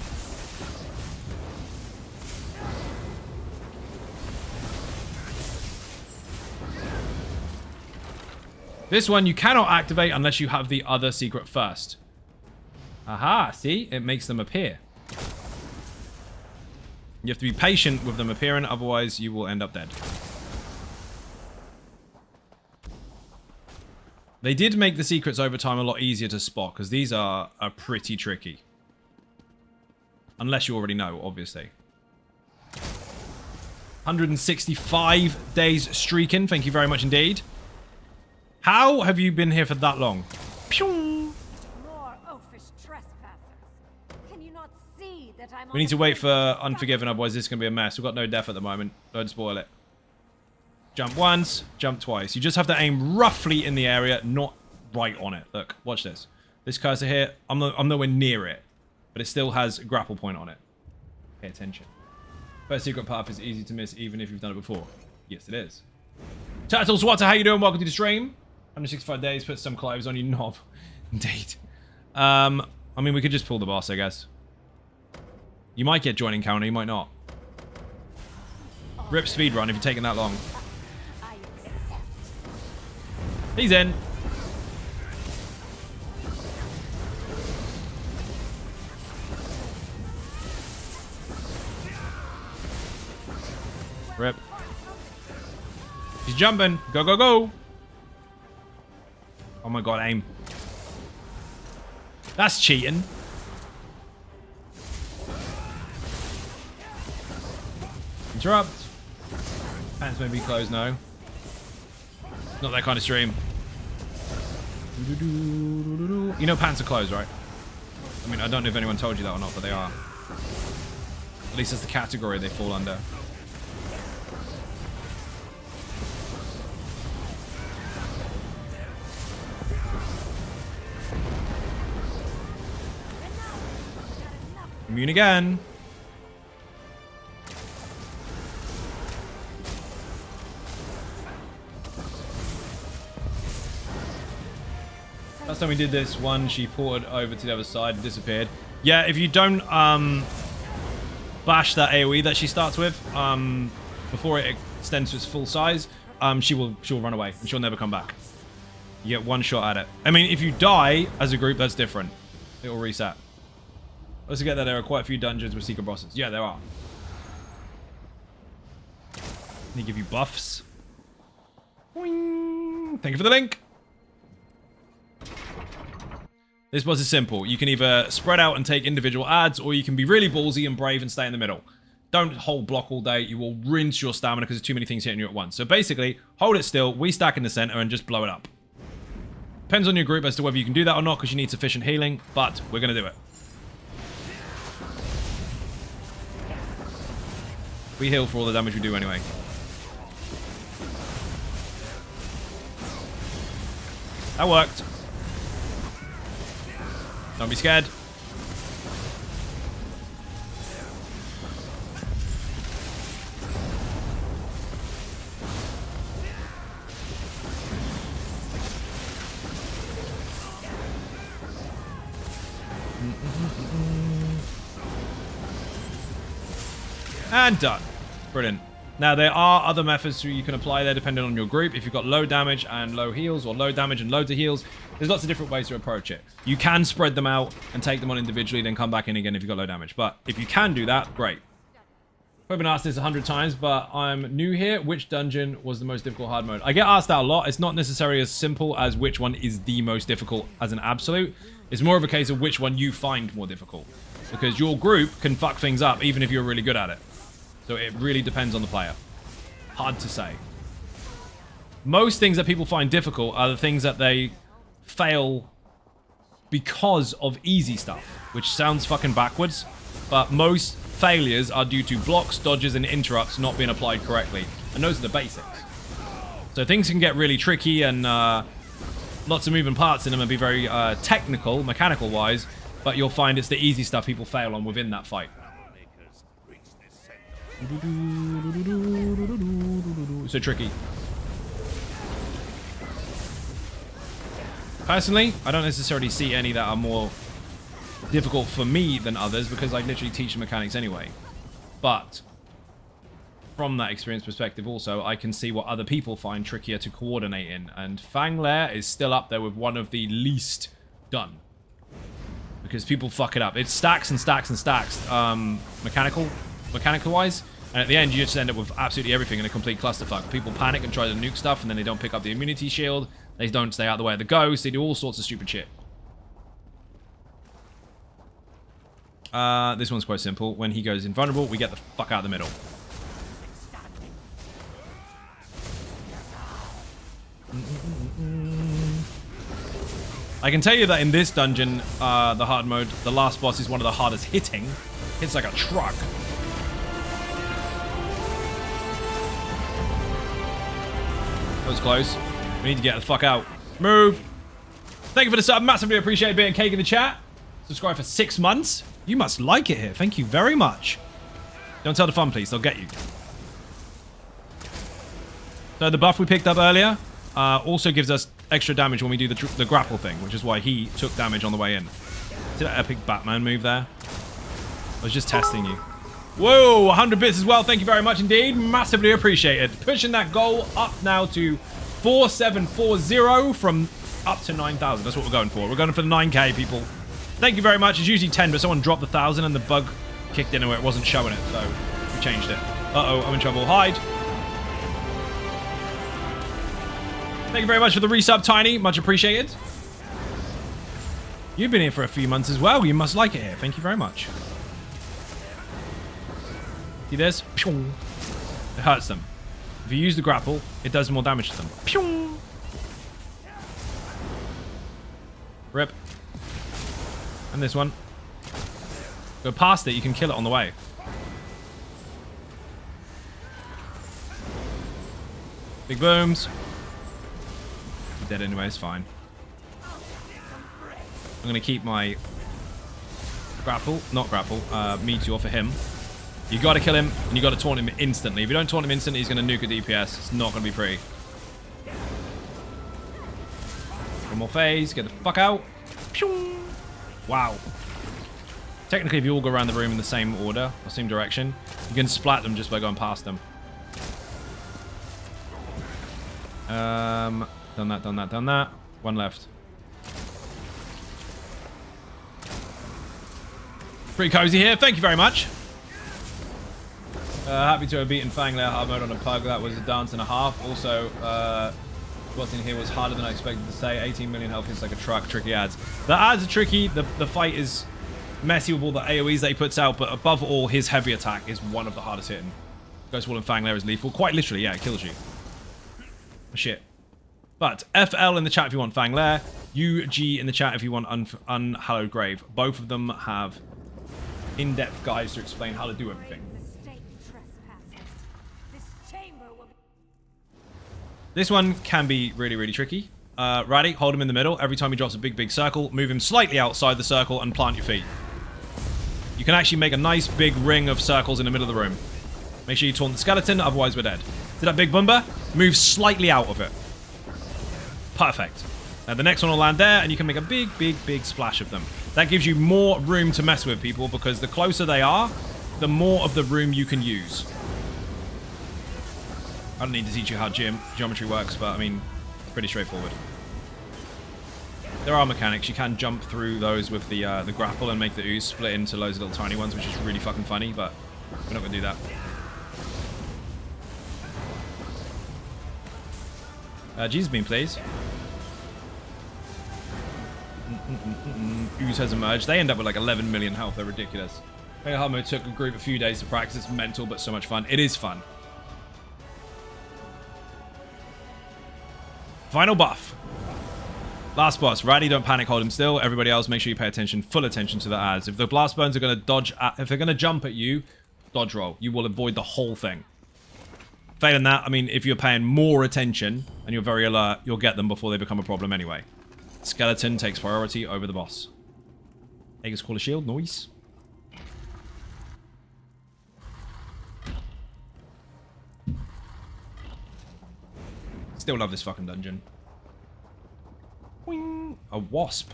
This one you cannot activate unless you have the other secret first. Aha, see? It makes them appear. You have to be patient with them appearing, otherwise you will end up dead. They did make the secrets over time a lot easier to spot, because these are pretty tricky. Unless you already know, obviously. 165 days streaking. Thank you very much indeed. How have you been here for that long? Pew! More oafish trespassers. Can you not see that I'm We need to wait for Unforgiven, otherwise this is going to be a mess. We've got no death at the moment. Don't spoil it. Jump once, jump twice. You just have to aim roughly in the area, not right on it. Look, watch this. This cursor here, I'm nowhere near it, but it still has a grapple point on it. Pay attention. First secret path is easy to miss even if you've done it before. Yes, it is. Turtles, Water, how you doing? Welcome to the stream. 165 days, put some clothes on you knob. Indeed. I mean, we could just pull the boss, I guess. You might get joining counter, you might not. Rip speedrun if you're taking that long. He's in. Rip. He's jumping. Go, go, go. Oh my god, aim. That's cheating. Interrupt. Pants may be closed now. Not that kind of stream. You know pants are closed, right? I mean, I don't know if anyone told you that or not, but they are. At least it's the category they fall under. Immune again. Last time we did this one, she ported over to the other side and disappeared. Yeah, if you don't bash that AoE that she starts with before it extends to its full size, she'll run away and she'll never come back. You get one shot at it. I mean, if you die as a group, that's different. It will reset. Let's forget that there are quite a few dungeons with secret bosses. Yeah, there are. They give you buffs. Boing. Thank you for the link. This boss is simple. You can either spread out and take individual adds, or you can be really ballsy and brave and stay in the middle. Don't hold block all day. You will rinse your stamina because there's too many things hitting you at once. So basically, hold it still, we stack in the center, and just blow it up. Depends on your group as to whether you can do that or not, because you need sufficient healing, but we're going to do it. We heal for all the damage we do anyway. That worked. Don't be scared. And done. Brilliant. Now, there are other methods you can apply there depending on your group. If you've got low damage and low heals, or low damage and loads of heals, there's lots of different ways to approach it. You can spread them out and take them on individually, then come back in again if you've got low damage. But if you can do that, great. I've been asked this 100 times, but I'm new here. Which dungeon was the most difficult hard mode? I get asked that a lot. It's not necessarily as simple as which one is the most difficult as an absolute. It's more of a case of which one you find more difficult. Because your group can fuck things up even if you're really good at it. So it really depends on the player. Hard to say. Most things that people find difficult are the things that they fail because of easy stuff, which sounds fucking backwards, but most failures are due to blocks, dodges, and interrupts not being applied correctly, and those are the basics. So things can get really tricky and lots of moving parts in them and be very technical, mechanical-wise, but you'll find it's the easy stuff people fail on within that fight. So tricky. Personally, I don't necessarily see any that are more difficult for me than others because I literally teach the mechanics anyway. But from that experience perspective also, I can see what other people find trickier to coordinate in. And Fang Lair is still up there with one of the least done. Because people fuck it up. It stacks and stacks and stacks mechanical-wise. And at the end, you just end up with absolutely everything in a complete clusterfuck. People panic and try to nuke stuff, and then they don't pick up the immunity shield. They don't stay out of the way of the ghost. They do all sorts of stupid shit. This one's quite simple. When he goes invulnerable, we get the fuck out of the middle. I can tell you that in this dungeon, the hard mode, the last boss is one of the hardest hitting. Hits like a truck. That was close. We need to get the fuck out. Move. Thank you for the sub. Massively appreciate being cake in the chat. Subscribe for 6 months. You must like it here. Thank you very much. Don't tell the fun, please. They'll get you. So the buff we picked up earlier also gives us extra damage when we do the grapple thing, which is why he took damage on the way in. See that epic Batman move there? I was just testing you. Whoa, 100 bits as well. Thank you very much indeed. Massively appreciated. Pushing that goal up now to 4740 from up to 9,000. That's what we're going for. We're going for the 9K, people. Thank you very much. It's usually 10, but someone dropped the 1,000 and the bug kicked in where it wasn't showing it, so we changed it. Uh-oh, I'm in trouble. Hide. Thank you very much for the resub, Tiny. Much appreciated. You've been here for a few months as well. You must like it here. Thank you very much. See this? It hurts them. If you use the grapple, it does more damage to them. Rip. And this one. Go past it, you can kill it on the way. Big booms. You're dead anyway, it's fine. I'm going to keep my meteor for him. You got to kill him, and you got to taunt him instantly. If you don't taunt him instantly, he's going to nuke a DPS. It's not going to be pretty. One more phase. Get the fuck out. Wow. Technically, if you all go around the room in the same order, or same direction, you can splat them just by going past them. Done that, done that, done that. One left. Pretty cozy here. Thank you very much. Happy to have beaten Fanglair hard mode on a pug. That was a dance and a half. Also, what's in here was harder than I expected to say. 18 million health is like a truck. Tricky ads. The ads are tricky. The fight is messy with all the AoEs that he puts out, but above all, his heavy attack is one of the hardest hitting. Ghost Wall and Fanglair is lethal. Quite literally, yeah, it kills you. Shit. But FL in the chat if you want Fanglair. UG in the chat if you want Unhallowed Grave. Both of them have in-depth guides to explain how to do everything. This one can be really, really tricky. Raddy, hold him in the middle. Every time he drops a big circle, move him slightly outside the circle and plant your feet. You can actually make a nice big ring of circles in the middle of the room. Make sure you taunt the skeleton, otherwise we're dead. See that big bumper? Move slightly out of it. Perfect. Now the next one will land there, and you can make a big splash of them. That gives you more room to mess with, people, because the closer they are, the more of the room you can use. I don't need to teach you how geometry works, but I mean, it's pretty straightforward. There are mechanics. You can jump through those with the grapple and make the ooze split into loads of little tiny ones, which is really fucking funny, but we're not going to do that. Jesus beam, please. Ooze has emerged. They end up with like 11 million health. They're ridiculous. Mega Hard Mode took a group a few days to practice. It's mental, but so much fun. It is fun. Final buff. Last boss. Raddy, don't panic, hold him still. Everybody else, make sure you pay attention, full attention to the ads. If the blast burns are going to dodge, if they're going to jump at you, dodge roll. You will avoid the whole thing. Failing that, I mean, if you're paying more attention and you're very alert, you'll get them before they become a problem anyway. Skeleton takes priority over the boss. Aegis call a shield, noise. Still love this fucking dungeon. Boing. A wasp.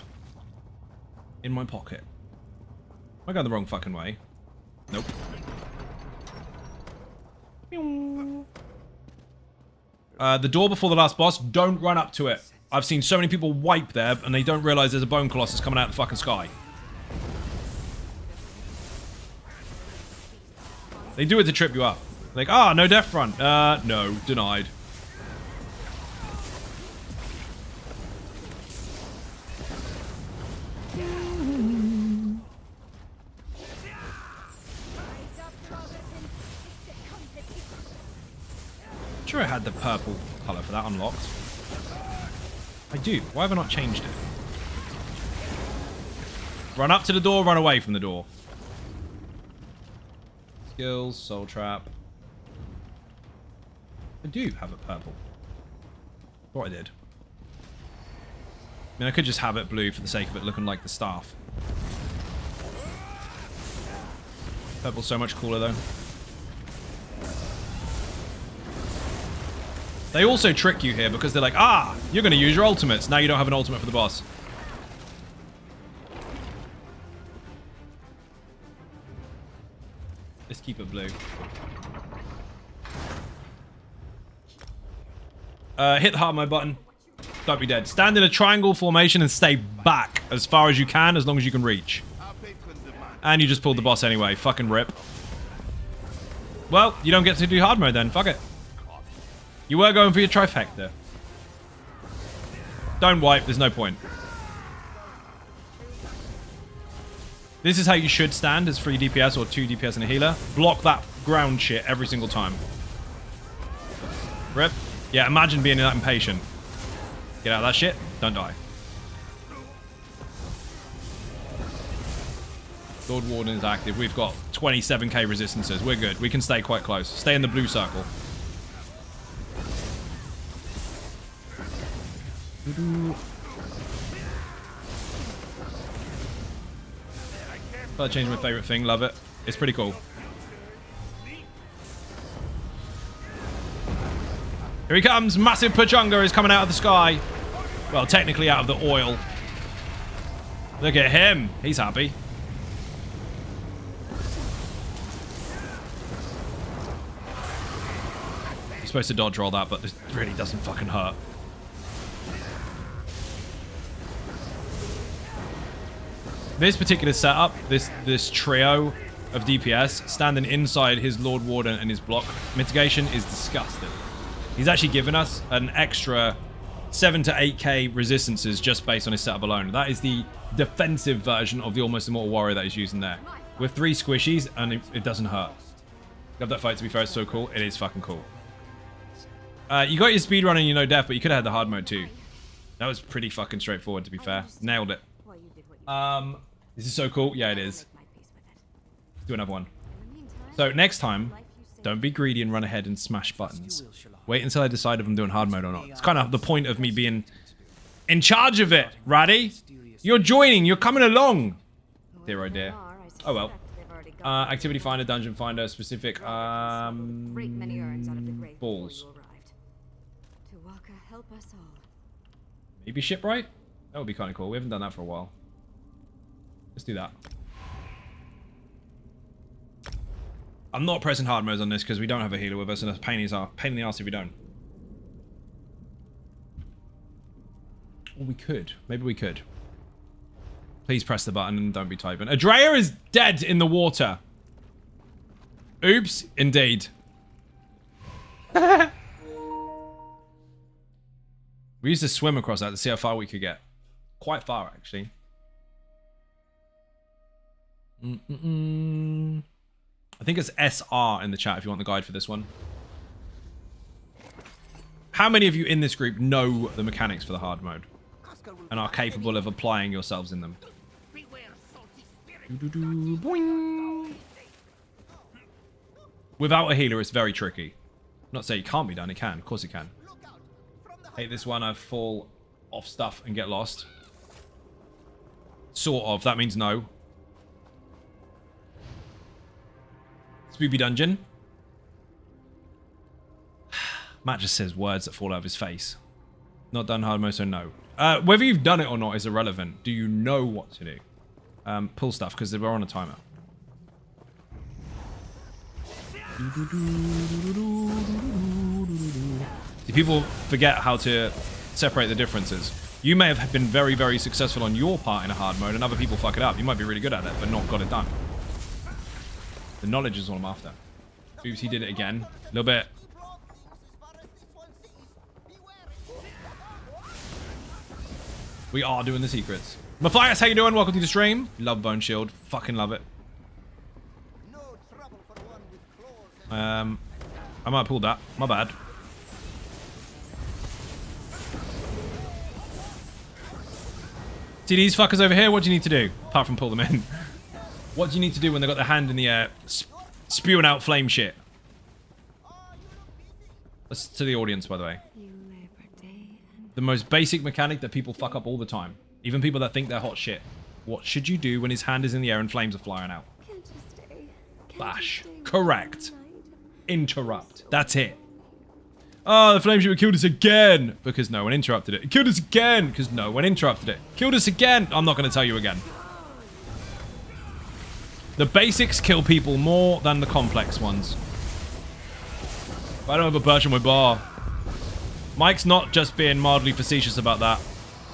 In my pocket. Am I going the wrong fucking way? Nope. The door before the last boss, don't run up to it. I've seen so many people wipe there and they don't realize there's a bone colossus coming out of the fucking sky. They do it to trip you up. Like, ah, no death front. No, denied. I'm sure I had the purple colour for that unlocked. I do. Why have I not changed it? Run up to the door, run away from the door. Skills, soul trap. I do have it purple. Thought I did. I mean, I could just have it blue for the sake of it looking like the staff. Purple's so much cooler though. They also trick you here because they're like, ah, you're going to use your ultimates. Now you don't have an ultimate for the boss. Let's keep it blue. Hit the hard mode button. Don't be dead. Stand in a triangle formation and stay back as far as you can, as long as you can reach. And you just pulled the boss anyway. Fucking rip. Well, you don't get to do hard mode then. Fuck it. You were going for your trifecta. Don't wipe, there's no point. This is how you should stand as 3 DPS or 2 DPS and a healer. Block that ground shit every single time. Rip. Yeah, imagine being that impatient. Get out of that shit, don't die. Lord Warden is active. We've got 27k resistances. We're good. We can stay quite close. Stay in the blue circle. That changed my favorite thing. Love it. It's pretty cool. Here he comes. Massive Pachunga is coming out of the sky. Well, technically out of the oil. Look at him. He's happy. You're supposed to dodge roll that, but it really doesn't fucking hurt. This particular setup, this trio of DPS standing inside his Lord Warden and his block mitigation is disgusting. He's actually given us an extra 7 to 8k resistances just based on his setup alone. That is the defensive version of the Almost Immortal Warrior that he's using there. With 3 squishies, and it doesn't hurt. Love that fight, to be fair. It's so cool. It is fucking cool. You got your speedrun and your no death, but you could have had the hard mode too. That was pretty fucking straightforward, to be fair. Nailed it. This is so cool. Yeah, it is. Let's do another one. So next time, don't be greedy and run ahead and smash buttons. Wait until I decide if I'm doing hard mode or not. It's kind of the point of me being in charge of it, Raddy. You're joining. You're coming along. Dear, oh dear. Oh well. Activity finder, dungeon finder, specific balls. Maybe Shipwright? That would be kind of cool. We haven't done that for a while. Let's do that. I'm not pressing hard modes on this because we don't have a healer with us, and it's a pain in the ass if we don't. Or we could. Maybe we could. Please press the button and don't be typing. Adrea is dead in the water. Oops, indeed. We used to swim across that to see how far we could get. Quite far, actually. I think it's SR in the chat if you want the guide for this one. How many of you in this group know the mechanics for the hard mode and are capable of applying yourselves in them? Boing. Without a healer, it's very tricky. Not say it can't be done, it can. Of course it can. Hate this one, I fall off stuff and get lost. Sort of, that means no. Spoopy dungeon. Matt just says words that fall out of his face. Not done hard mode, so no. Whether you've done it or not is irrelevant. Do you know what to do? Pull stuff, because we're on a timer. See, people forget how to separate the differences. You may have been very, very successful on your part in a hard mode, and other people fuck it up. You might be really good at it, but not got it done. The knowledge is all I'm after. Oops, he did it again. A little bit. We are doing the secrets. Matthias, how you doing? Welcome to the stream. Love Bone Shield. Fucking love it. I might have pulled that. My bad. See these fuckers over here? What do you need to do? Apart from pull them in. What do you need to do when they've got their hand in the air spewing out flame shit? That's to the audience, by the way. The most basic mechanic that people fuck up all the time. Even people that think they're hot shit. What should you do when his hand is in the air and flames are flying out? Bash. Correct. Interrupt. That's it. Oh, the flame shooter killed us again. Because no one interrupted it. It killed us again. Because no one interrupted it. Killed us again. I'm not going to tell you again. The basics kill people more than the complex ones. I don't have a birch on my bar. Mike's not just being mildly facetious about that.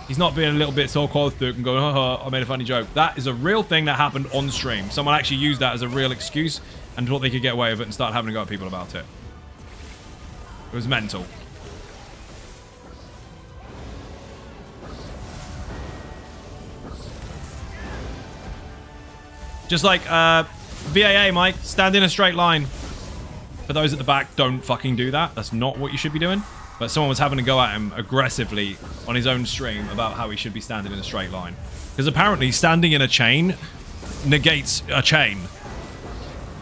He's not being a little bit sarcastic and going, haha, I made a funny joke. That is a real thing that happened on stream. Someone actually used that as a real excuse and thought they could get away with it and start having to go at people about it. It was mental. Just like VAA, Mike, stand in a straight line. For those at the back, don't fucking do that. That's not what you should be doing. But someone was having to go at him aggressively on his own stream about how he should be standing in a straight line. Because apparently standing in a chain negates a chain.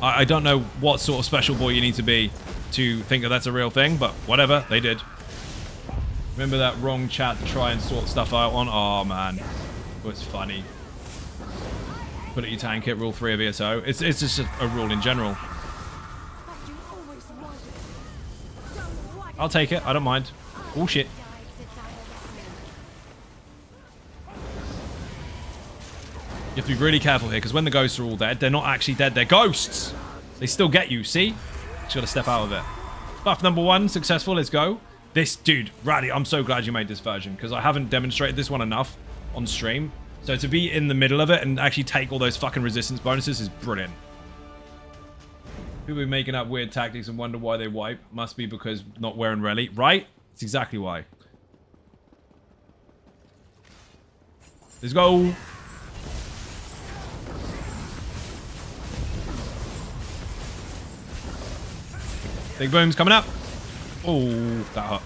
I don't know what sort of special boy you need to be to think that that's a real thing, but whatever, they did. Remember that wrong chat to try and sort stuff out on? Oh man, it was funny. Put it your tank hit, rule 3 of ESO. It's just a rule in general. I'll take it, I don't mind. Oh shit. You have to be really careful here, because when the ghosts are all dead, they're not actually dead, they're ghosts! They still get you, see? Just gotta step out of it. Buff number 1, successful, let's go. This, dude, Raddy, I'm so glad you made this version, because I haven't demonstrated this one enough on stream. So to be in the middle of it and actually take all those fucking resistance bonuses is brilliant. People be making up weird tactics and wonder why they wipe. Must be because not wearing rally. Right? It's exactly why. Let's go. Big boom's coming up. Oh, that hurt.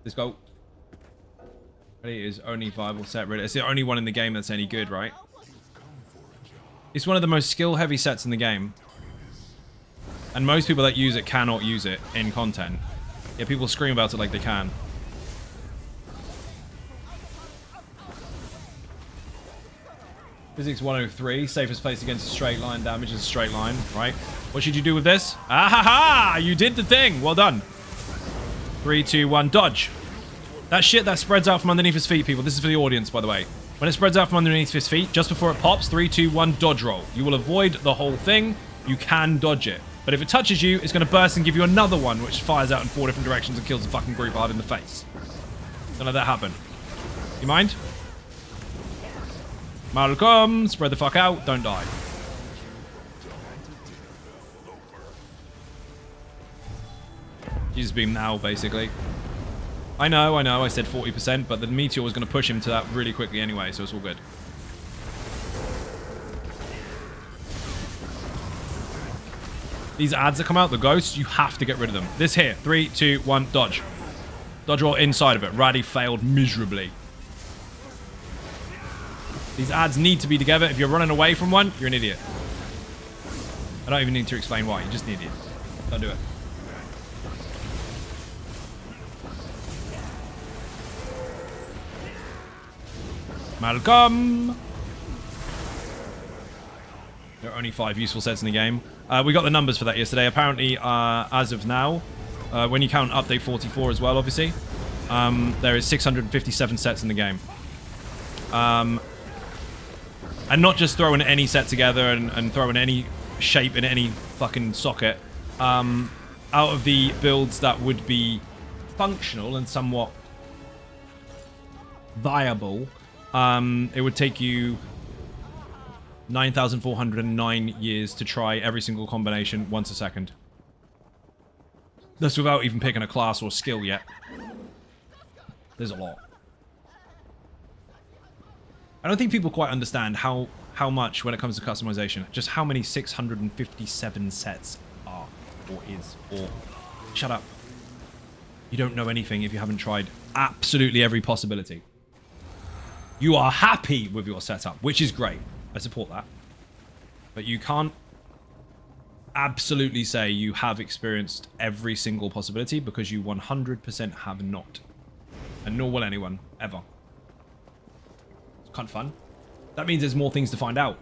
Let's go. Ready is only viable set. Ready. It's the only one in the game that's any good, right? It's one of the most skill-heavy sets in the game. And most people that use it cannot use it in content. Yeah, people scream about it like they can. Physics 103, safest place against a straight line. Damage is a straight line, right? What should you do with this? Ah ha ha! You did the thing! Well done. 3, 2, 1, dodge. That shit that spreads out from underneath his feet, people. This is for the audience, by the way. When it spreads out from underneath his feet, just before it pops, 3, 2, 1, dodge roll. You will avoid the whole thing. You can dodge it. But if it touches you, it's going to burst and give you another one, which fires out in 4 different directions and kills the fucking group hard in the face. Don't let that happen. You mind? Malcolm, spread the fuck out. Don't die. Jesus beam now, basically. I know, I said 40%, but the meteor was going to push him to that really quickly anyway, so it's all good. These ads that come out, the ghosts, you have to get rid of them. This here, 3, 2, 1, dodge. Dodge roll inside of it. Raddy failed miserably. These ads need to be together. If you're running away from one, you're an idiot. I don't even need to explain why. You're just an idiot. Don't do it. Malcolm! There are only 5 useful sets in the game. We got the numbers for that yesterday. Apparently, as of now, when you count update 44 as well, obviously, there is 657 sets in the game. And not just throwing any set together and throwing any shape in any fucking socket. Out of the builds that would be functional and somewhat viable, it would take you 9,409 years to try every single combination once a second. That's without even picking a class or skill yet. There's a lot. I don't think people quite understand how much, when it comes to customization, just how many 657 sets are, or is, or... Shut up. You don't know anything if you haven't tried absolutely every possibility. You are happy with your setup, which is great. I support that. But you can't absolutely say you have experienced every single possibility, because you 100% have not. And nor will anyone, ever. It's kind of fun. That means there's more things to find out.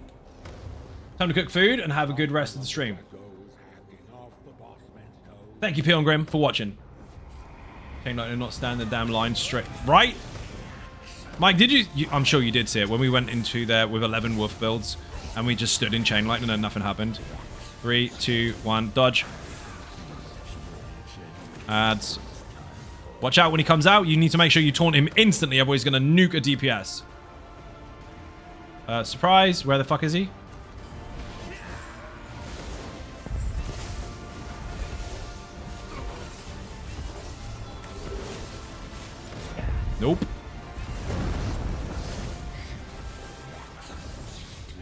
Time to cook food and have a good rest of the stream. Thank you, Pilgrim, for watching. Can't not stand the damn line straight. Right? Mike, did you... I'm sure you did see it when we went into there with 11 wolf builds and we just stood in chain lightning and nothing happened. 3, 2, 1, dodge. Ads. Watch out when he comes out. You need to make sure you taunt him instantly, otherwise he's going to nuke a DPS. Surprise. Where the fuck is he? Nope.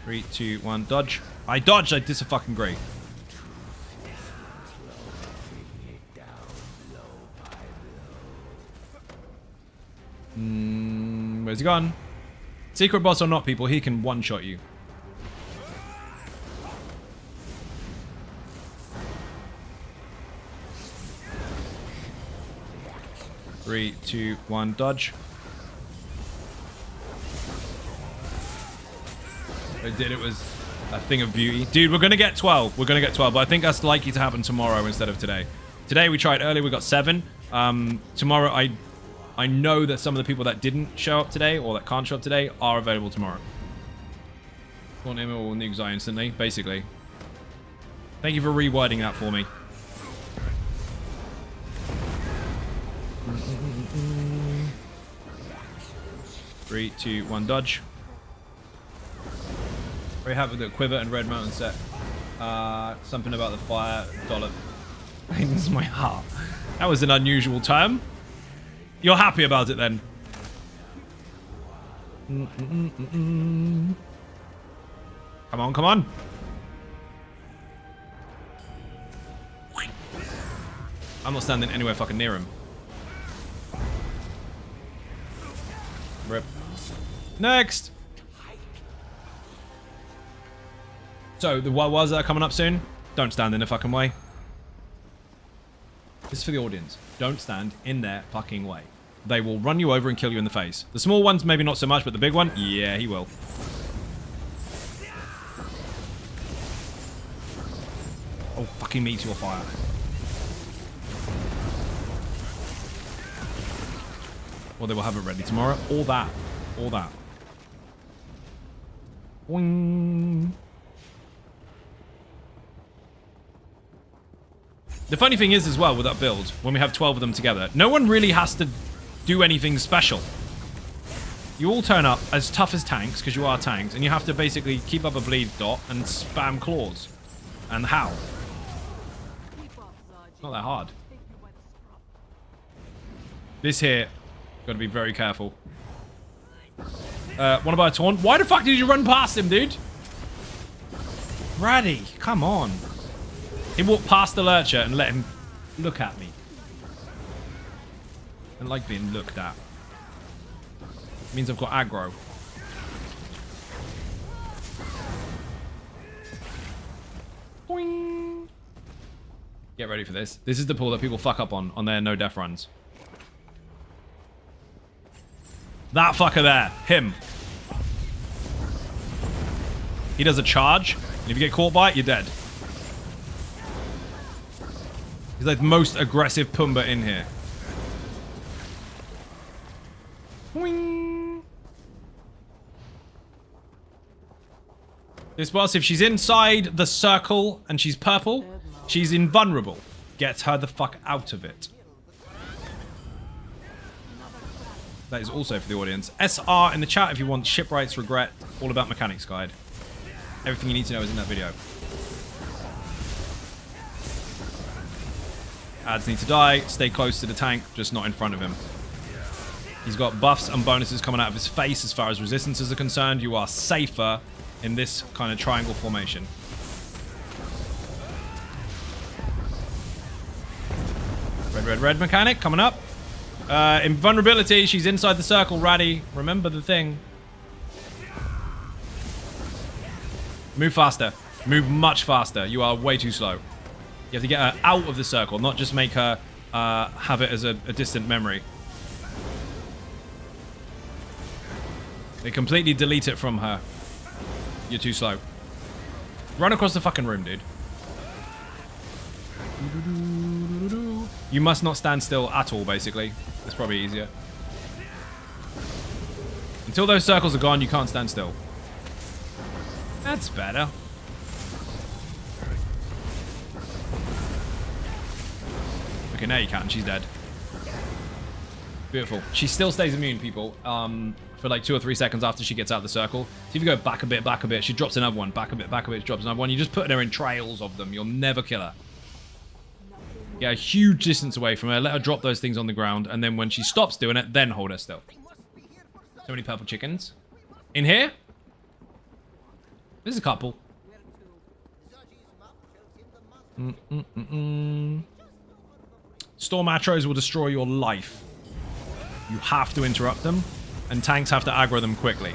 3, 2, 1, dodge. I dodged. I did so fucking great. Where's he gone? Secret boss or not, people, he can one-shot you. Three, 2, 1, dodge. I did. It was a thing of beauty. Dude, we're going to get 12. We're going to get 12, but I think that's likely to happen tomorrow instead of today. Today we tried early. We got 7. Tomorrow I know that some of the people that didn't show up today or that can't show up today are available tomorrow. Spawn him or nukes I instantly, basically. Thank you for rewording that for me. 3, 2, 1, dodge. Very happy with the quiver and red mountain set. Something about the fire dollar. Pains my heart. That was an unusual term. You're happy about it then? Come on, come on. I'm not standing anywhere fucking near him. Rip. Next. So, the was that are coming up soon? Don't stand in the fucking way. This is for the audience. Don't stand in their fucking way. They will run you over and kill you in the face. The small ones, maybe not so much, but the big one, yeah, he will. Oh, fucking meteor fire. Or they will have it ready tomorrow. All that. All that. Boing. The funny thing is as well with that build, when we have 12 of them together, no one really has to do anything special. You all turn up as tough as tanks, because you are tanks, and you have to basically keep up a bleed dot and spam claws. And howl. Not that hard. This here, gotta be very careful. What about a taunt? Why the fuck did you run past him, dude? Brady, come on. He walked past the lurcher and let him look at me. I don't like being looked at. It means I've got aggro. Boing. Get ready for this. This is the pool that people fuck up on their no death runs. That fucker there. Him. He does a charge. And if you get caught by it, you're dead. He's like the most aggressive Pumbaa in here. Boing. This boss, if she's inside the circle and she's purple, she's invulnerable. Get her the fuck out of it. That is also for the audience. SR in the chat if you want Shipwright's Regret, all about mechanics guide. Everything you need to know is in that video. Ads need to die. Stay close to the tank, just not in front of him. He's got buffs and bonuses coming out of his face as far as resistances are concerned. You are safer in this kind of triangle formation. Red mechanic coming up. Invulnerability, she's inside the circle, Ratty. Remember the thing. Move faster. Move much faster. You are way too slow. You have to get her out of the circle, not just make her have it as a distant memory. They completely delete it from her. You're too slow. Run across the fucking room, dude. You must not stand still at all, basically. It's probably easier. Until those circles are gone, you can't stand still. That's better. Okay, now you can. She's dead. Beautiful. She still stays immune, people, for like 2 or 3 seconds after she gets out of the circle. So if you go back a bit, she drops another one. Back a bit, she drops another one. You're just putting her in trails of them. You'll never kill her. Get a huge distance away from her. Let her drop those things on the ground. And then when she stops doing it, then hold her still. So many purple chickens. In here? There's a couple. Storm Atros will destroy your life. You have to interrupt them. And tanks have to aggro them quickly.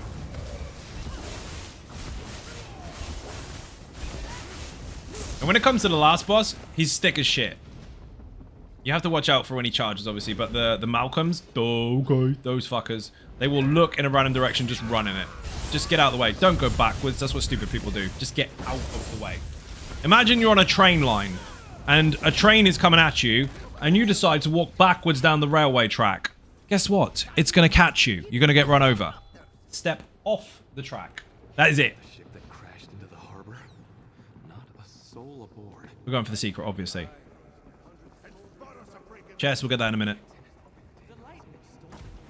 And when it comes to the last boss, he's thick as shit. You have to watch out for when he charges, obviously, but the Malcolms, okay, those fuckers, they will look in a random direction, just run in it. Just get out of the way. Don't go backwards. That's what stupid people do. Just get out of the way. Imagine you're on a train line, and a train is coming at you, and you decide to walk backwards down the railway track. Guess what? It's going to catch you. You're going to get run over. Step off the track. That is it. We're going for the secret, obviously. Chest, we'll get that in a minute.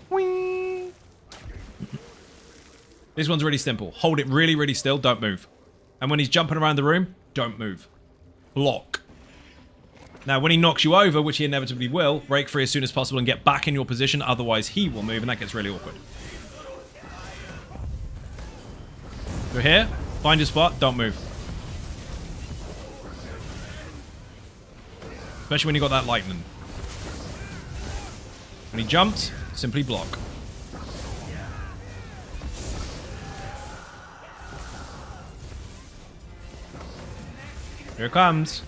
Whee! This one's really simple. Hold it really, really still. Don't move. And when he's jumping around the room, don't move. Block. Now, when he knocks you over, which he inevitably will, break free as soon as possible and get back in your position. Otherwise, he will move, and that gets really awkward. You're here. Find your spot. Don't move. Especially when you got that lightning. When he jumps, simply block. Here it comes.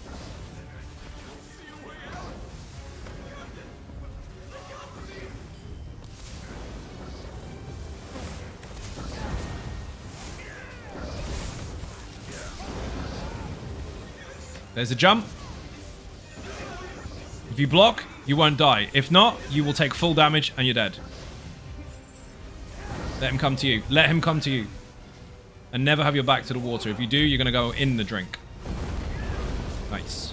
There's a jump. If you block, you won't die. If not, you will take full damage and you're dead. Let him come to you. Let him come to you. And never have your back to the water. If you do, you're going to go in the drink. Nice.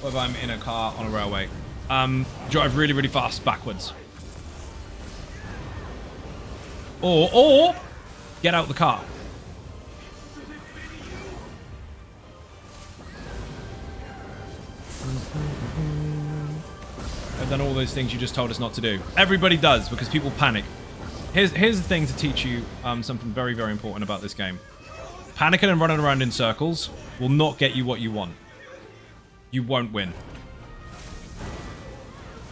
What if I'm in a car on a railway? Drive really, really fast backwards. Or get out the car. I've done all those things you just told us not to do. Everybody does, because people panic. Here's the thing to teach you something very, very important about this game. Panicking and running around in circles will not get you what you want. You won't win.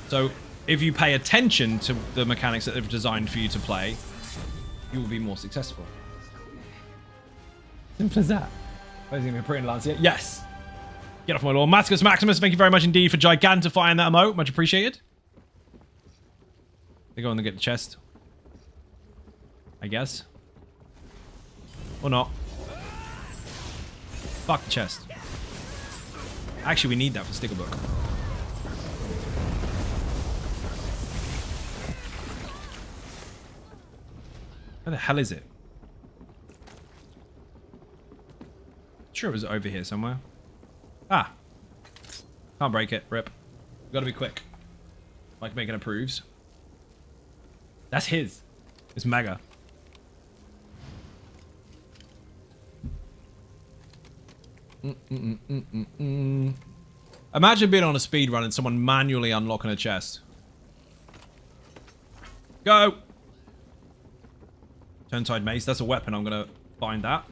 So, if you pay attention to the mechanics that they've designed for you to play, you will be more successful. Simple as that. Is he going to be pretty lance yet? Yes! Get off my lawn. Maticus Maximus, thank you very much indeed for gigantifying that emote. Much appreciated. They go and get the chest. I guess. Or not. Fuck the chest. Actually, we need that for sticker book. Where the hell is it? Sure it was over here somewhere. Ah. Can't break it. Rip. Gotta be quick. Like making approves. That's his. It's mega. Imagine being on a speed run and someone manually unlocking a chest. Go! Turntide mace. That's a weapon. I'm gonna find that.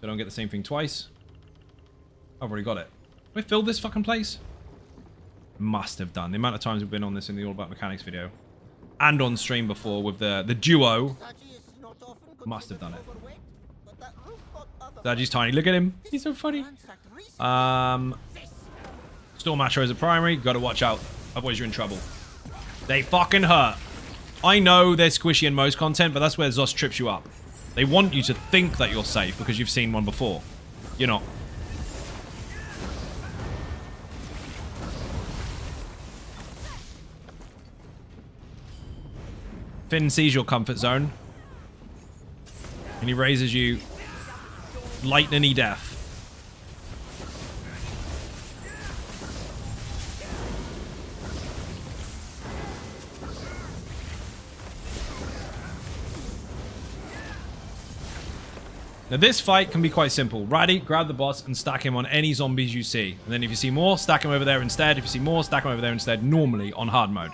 So I don't get the same thing twice. I've already got it. Have I filled this fucking place? Must have done. The amount of times we've been on this in the All About Mechanics video. And on stream before with the duo. Must have done it. Zadji's tiny. Look at him. He's so funny. Storm Matcher as a primary. Gotta watch out. Otherwise you're in trouble. They fucking hurt. I know they're squishy in most content, but that's where Zos trips you up. They want you to think that you're safe because you've seen one before. You're not. Finn sees your comfort zone. And he raises you lightning-y death. Now this fight can be quite simple. Ratty, grab the boss and stack him on any zombies you see. And then if you see more, stack him over there instead. If you see more, stack him over there instead, normally on hard mode.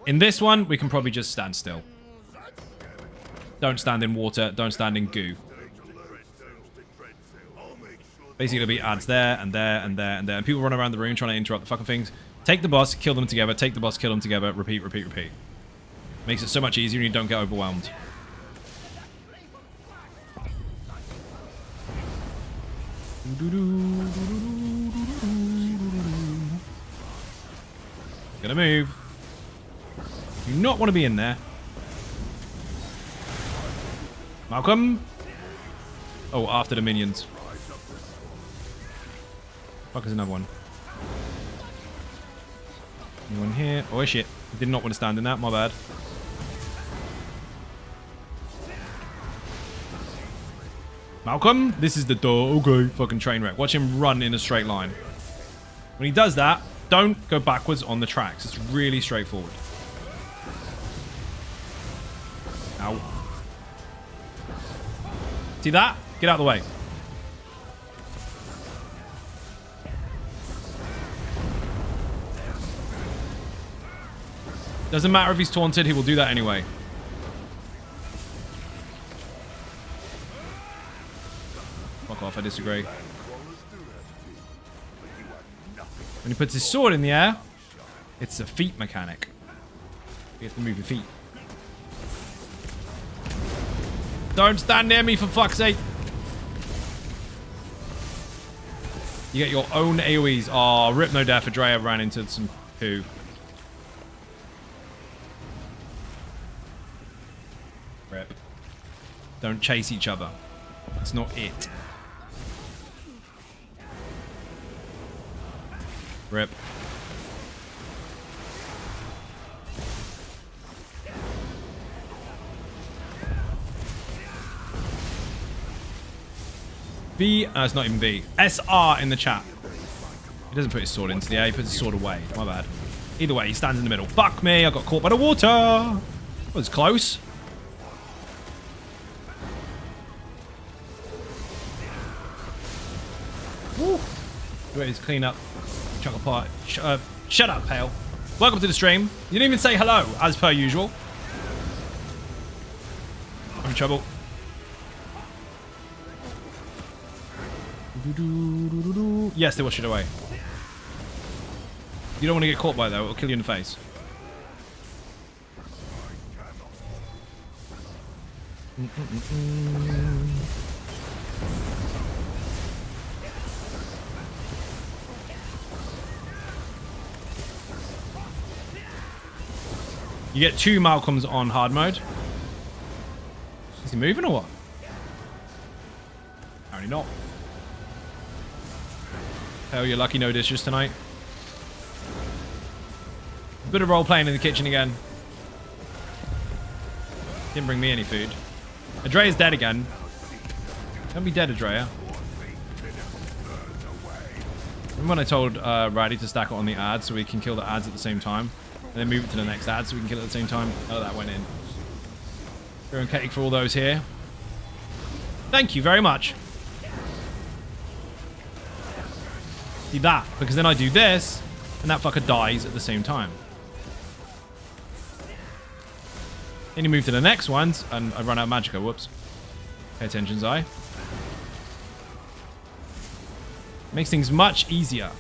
In this one, we can probably just stand still. Don't stand in water, don't stand in goo. Basically, it'll be ads there, and there, and there, and there. And people run around the room trying to interrupt the fucking things. Take the boss, kill them together. Take the boss, kill them together. Repeat, repeat, repeat. Makes it so much easier and you don't get overwhelmed. Gonna move. You do not want to be in there. Malcolm. Oh, after the minions. Fuck, there's another one. Anyone here? Oh shit. Did not want to stand in that, my bad. Malcolm, this is the door. Okay. Fucking train wreck. Watch him run in a straight line. When he does that, don't go backwards on the tracks. It's really straightforward. Ow. See that? Get out of the way. Doesn't matter if he's taunted, he will do that anyway. Fuck off, I disagree. When he puts his sword in the air, it's a feet mechanic. You have to move your feet. Don't stand near me, for fuck's sake. You get your own AoEs. Oh, rip no death. Drea ran into some poo. Rip. Don't chase each other. That's not it. Rip. B, it's not even B. SR in the chat. He doesn't put his sword into the air, he puts his sword away. My bad. Either way, he stands in the middle. Fuck me, I got caught by the water. That was close. Woo. Wait, it's clean up. Chuck apart. Shut up, Pale. Welcome to the stream. You didn't even say hello, as per usual. I'm in trouble. Yes, they wash it away. You don't want to get caught by it, though. It'll kill you in the face. You get 2 Malcolms on hard mode. Is he moving or what? Apparently not. Hell, you're lucky no dishes tonight. Bit of role playing in the kitchen again. Didn't bring me any food. Adrea's dead again. Don't be dead, Adrea. Remember when I told Raddy to stack it on the ad so we can kill the ads at the same time? And then move it to the next ad so we can kill it at the same time? Oh, that went in. Growing cake for all those here. Thank you very much. See that? Because then I do this, and that fucker dies at the same time. Then you move to the next ones, and I run out of magicka. Whoops. Pay attention, Zai. Makes things much easier.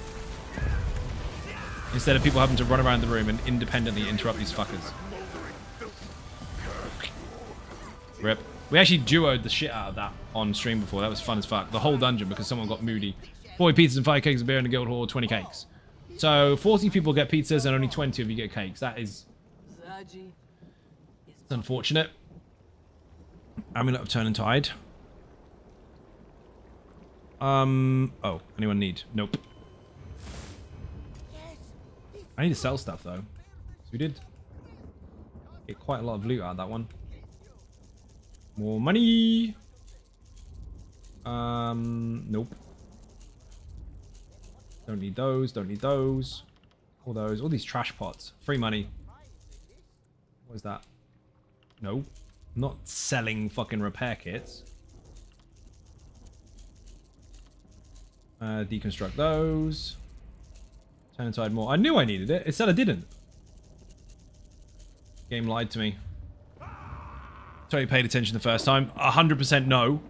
Instead of people having to run around the room and independently interrupt these fuckers. Rip. We actually duoed the shit out of that on stream before. That was fun as fuck. The whole dungeon because someone got moody. 40 pizzas and 5 cakes of beer in the guild hall, 20 cakes. So 40 people get pizzas and only 20 of you get cakes. That is... It's unfortunate. Amulet of Turning Tide. Oh, anyone need? Nope. I need to sell stuff though. So we did get quite a lot of loot out of that one. More money. Nope. Don't need those. Don't need those. All those. All these trash pots. Free money. What is that? No. I'm not selling fucking repair kits. Deconstruct those. Turn inside more. I knew I needed it. It said I didn't. Game lied to me. Totally paid attention the first time. 100% no.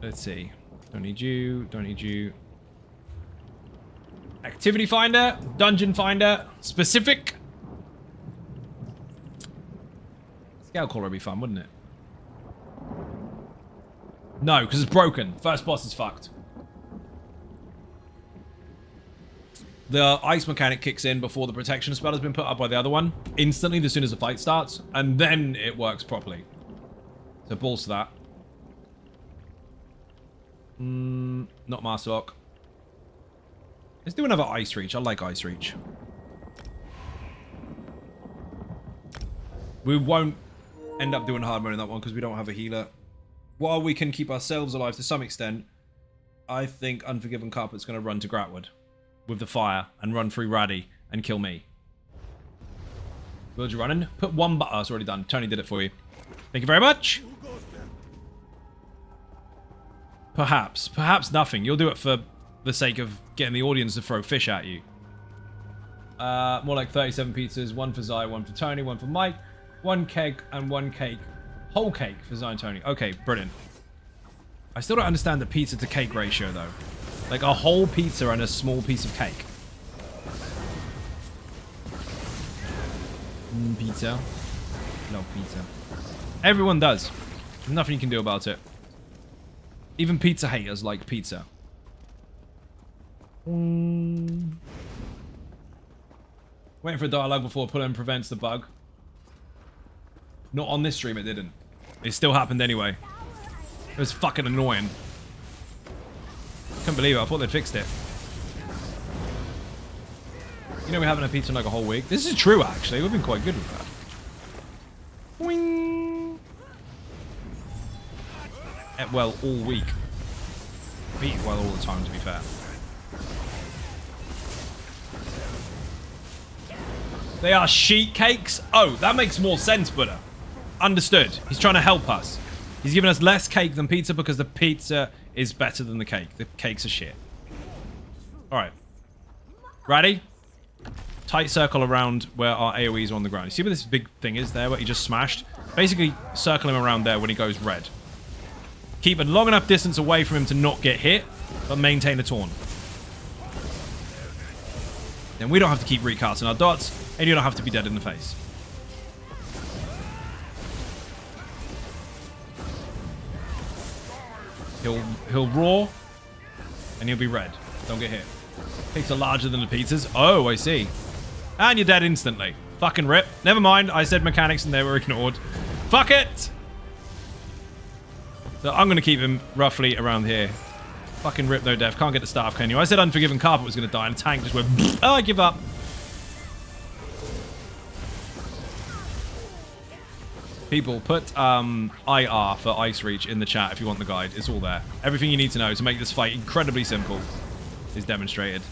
Let's see. Don't need you. Don't need you. Activity finder. Dungeon finder. Specific. Scale Caller would be fun, wouldn't it? No, because it's broken. First boss is fucked. The ice mechanic kicks in before the protection spell has been put up by the other one. Instantly, as soon as the fight starts. And then it works properly. So balls to that. Not Master Lock. Let's do another Icereach. I like Icereach. We won't end up doing hard mode in that one because we don't have a healer. While we can keep ourselves alive to some extent, I think Unforgiven Carpet's going to run to Gratwood with the fire and run through Raddy and kill me. Will you running? Put one button. Oh, it's already done. Tony did it for you. Thank you very much. Perhaps. Perhaps nothing. You'll do it for the sake of getting the audience to throw fish at you. More like 37 pizzas. One for Zai, one for Tony, one for Mike. One keg and one cake. Whole cake for Zai and Tony. Okay, brilliant. I still don't understand the pizza to cake ratio, though. Like a whole pizza and a small piece of cake. Pizza. No pizza. Everyone does. There's nothing you can do about it. Even pizza haters like pizza. Waiting for a dialogue before pulling prevents the bug. Not on this stream, it didn't. It still happened anyway. It was fucking annoying. Couldn't believe it. I thought they'd fixed it. You know we haven't had pizza in like a whole week. This is true, actually. We've been quite good with that. Boing. Well, all week. We eat well all the time, to be fair. They are sheet cakes? Oh, that makes more sense, Buddha. Understood. He's trying to help us. He's giving us less cake than pizza because the pizza is better than the cake. The cakes are shit. Alright. Ready? Tight circle around where our AoEs are on the ground. You see where this big thing is there, what he just smashed? Basically, circle him around there when he goes red. Keep a long enough distance away from him to not get hit, but maintain a taunt. Then we don't have to keep recasting our dots, and you don't have to be dead in the face. He'll roar, and he'll be red. Don't get hit. Pigs are larger than the pizzas. Oh, I see. And you're dead instantly. Fucking rip. Never mind, I said mechanics and they were ignored. Fuck it! So I'm going to keep him roughly around here. Fucking rip, no death. Can't get the staff, can you? I said Unforgiven Carpet was going to die, and the tank just went... Oh, I give up. People, put IR for Icereach in the chat if you want the guide. It's all there. Everything you need to know to make this fight incredibly simple is demonstrated.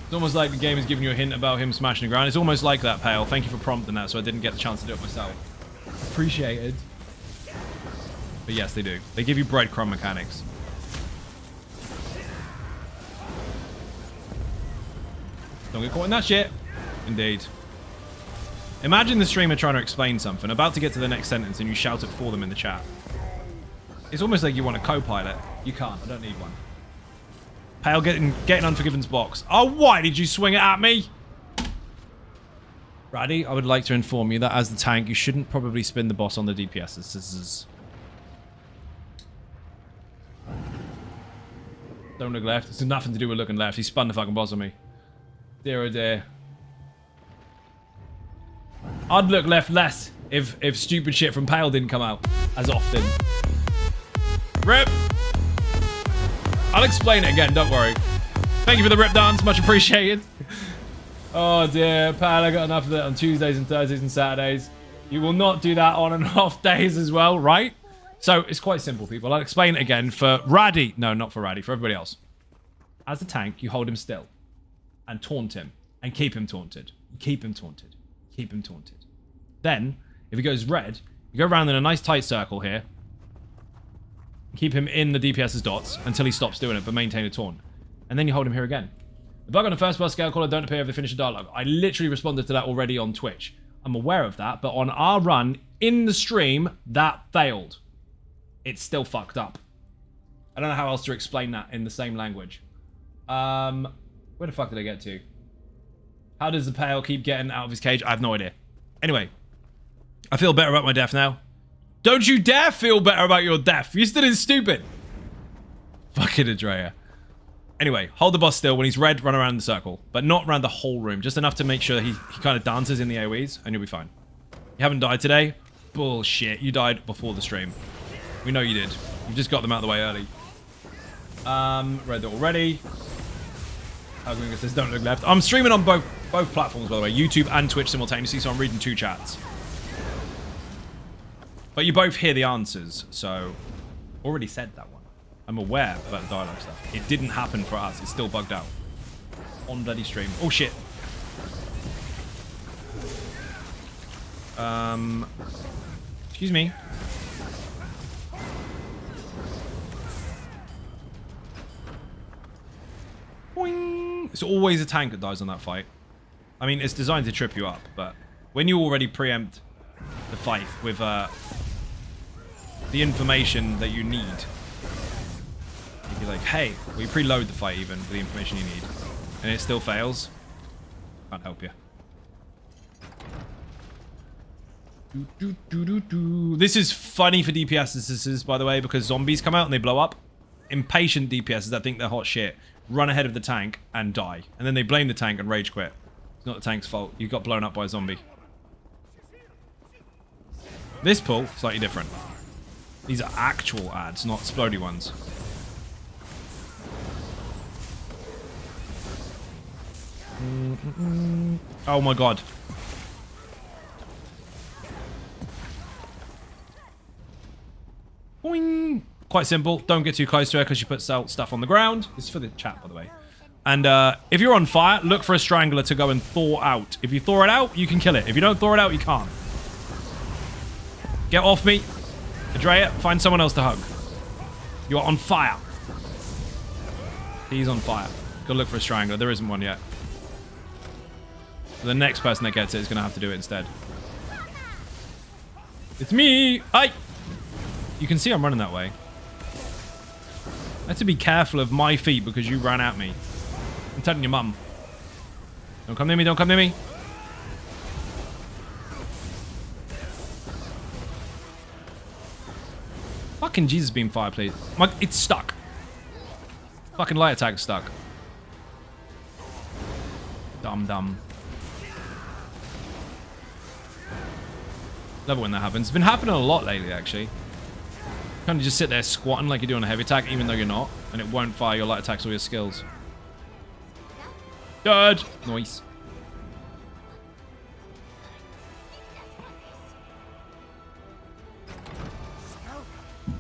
It's almost like the game is giving you a hint about him smashing the ground. It's almost like that, Pale. Thank you for prompting that so I didn't get the chance to do it myself. Appreciated. But yes, they do. They give you breadcrumb mechanics. Don't get caught in that shit. Indeed. Imagine the streamer trying to explain something, about to get to the next sentence, and you shout it for them in the chat. It's almost like you want a co-pilot. You can't. I don't need one. Pale, getting Unforgiven's box. Oh, why did you swing it at me? Raddy, I would like to inform you that as the tank, you shouldn't probably spin the boss on the DPS. This is... Don't look left. It's nothing to do with looking left. He spun the fucking boss on me. Dear oh dear. I'd look left less if stupid shit from Pale didn't come out as often. Rip! I'll explain it again, don't worry. Thank you for the rip dance, much appreciated. Oh dear, Pale, I got enough of it on Tuesdays and Thursdays and Saturdays. You will not do that on and off days as well, right? So, it's quite simple, people. I'll explain it again for Raddy. No, not for Raddy, for everybody else. As a tank, you hold him still. And taunt him. And keep him taunted. Keep him taunted. Keep him taunted. Then, if he goes red, you go around in a nice tight circle here. Keep him in the DPS's dots until he stops doing it, but maintain a taunt. And then you hold him here again. The bug on the first bus scale caller don't appear if they finish a dialogue. I literally responded to that already on Twitch. I'm aware of that, but on our run, in the stream, that failed. It's still fucked up. I don't know how else to explain that in the same language. Where the fuck did I get to? How does the Pale keep getting out of his cage? I have no idea. Anyway, I feel better about my death now. Don't you dare feel better about your death. You still is stupid. Fucking Andrea. Anyway, hold the boss still. When he's red, run around the circle. But not around the whole room. Just enough to make sure he kind of dances in the AoEs, and you'll be fine. You haven't died today? Bullshit. You died before the stream. We know you did. You've just got them out of the way early. Red already. Alguinga says, don't look left. I'm streaming on both platforms, by the way. YouTube and Twitch simultaneously, so I'm reading 2 chats. But you both hear the answers, so... Already said that one. I'm aware about the dialogue stuff. It didn't happen for us. It's still bugged out. On bloody stream. Oh, shit. Excuse me. Boing. It's always a tank that dies on that fight. I mean, it's designed to trip you up, but when you already preempt the fight with the information that you need, you're like, hey, we preload the fight even with the information you need, and it still fails. Can't help you. This is funny for DPSs, by the way, because zombies come out and they blow up. Impatient DPSs that think they're hot shit run ahead of the tank and die, and then they blame the tank and rage quit. It's not the tank's fault. You got blown up by a zombie. This pull, slightly different. These are actual ads, not explodey ones. Oh my god. Boing. Quite simple. Don't get too close to her because she puts out stuff on the ground. This is for the chat, by the way. And if you're on fire, look for a strangler to go and thaw out. If you thaw it out, you can kill it. If you don't thaw it out, you can't. Get off me. Adrea, find someone else to hug. You're on fire. He's on fire. Go look for a strangler. There isn't one yet. The next person that gets it is going to have to do it instead. It's me. Hi. You can see I'm running that way. I have to be careful of my feet because you ran at me. I'm telling your mum. Don't come near me. Don't come near me. Fucking Jesus beam fire, please. It's stuck. Fucking light attack's stuck. Dumb. Love it when that happens. It's been happening a lot lately, actually. Kind of just sit there squatting like you're doing a heavy attack, even though you're not, and it won't fire your light attacks or your skills. Good. Nice.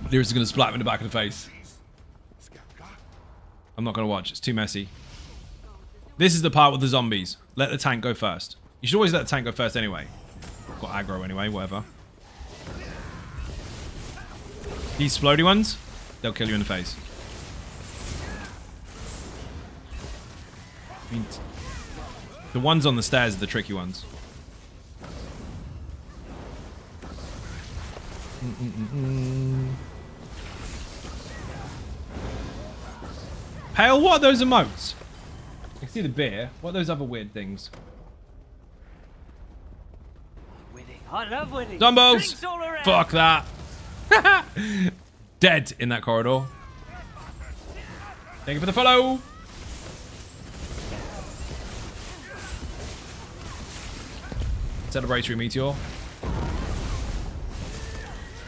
Lyris is going to splat him in the back of the face. I'm not going to watch. It's too messy. This is the part with the zombies. Let the tank go first. You should always let the tank go first anyway. Got aggro anyway, whatever. These explodey ones, they'll kill you in the face. I mean, the ones on the stairs are the tricky ones. Pale, what are those emotes? I can see the beer. What are those other weird things? Winning. I love winning. Dumbos! Fuck that. Dead in that corridor. Thank you for the follow. Celebratory meteor.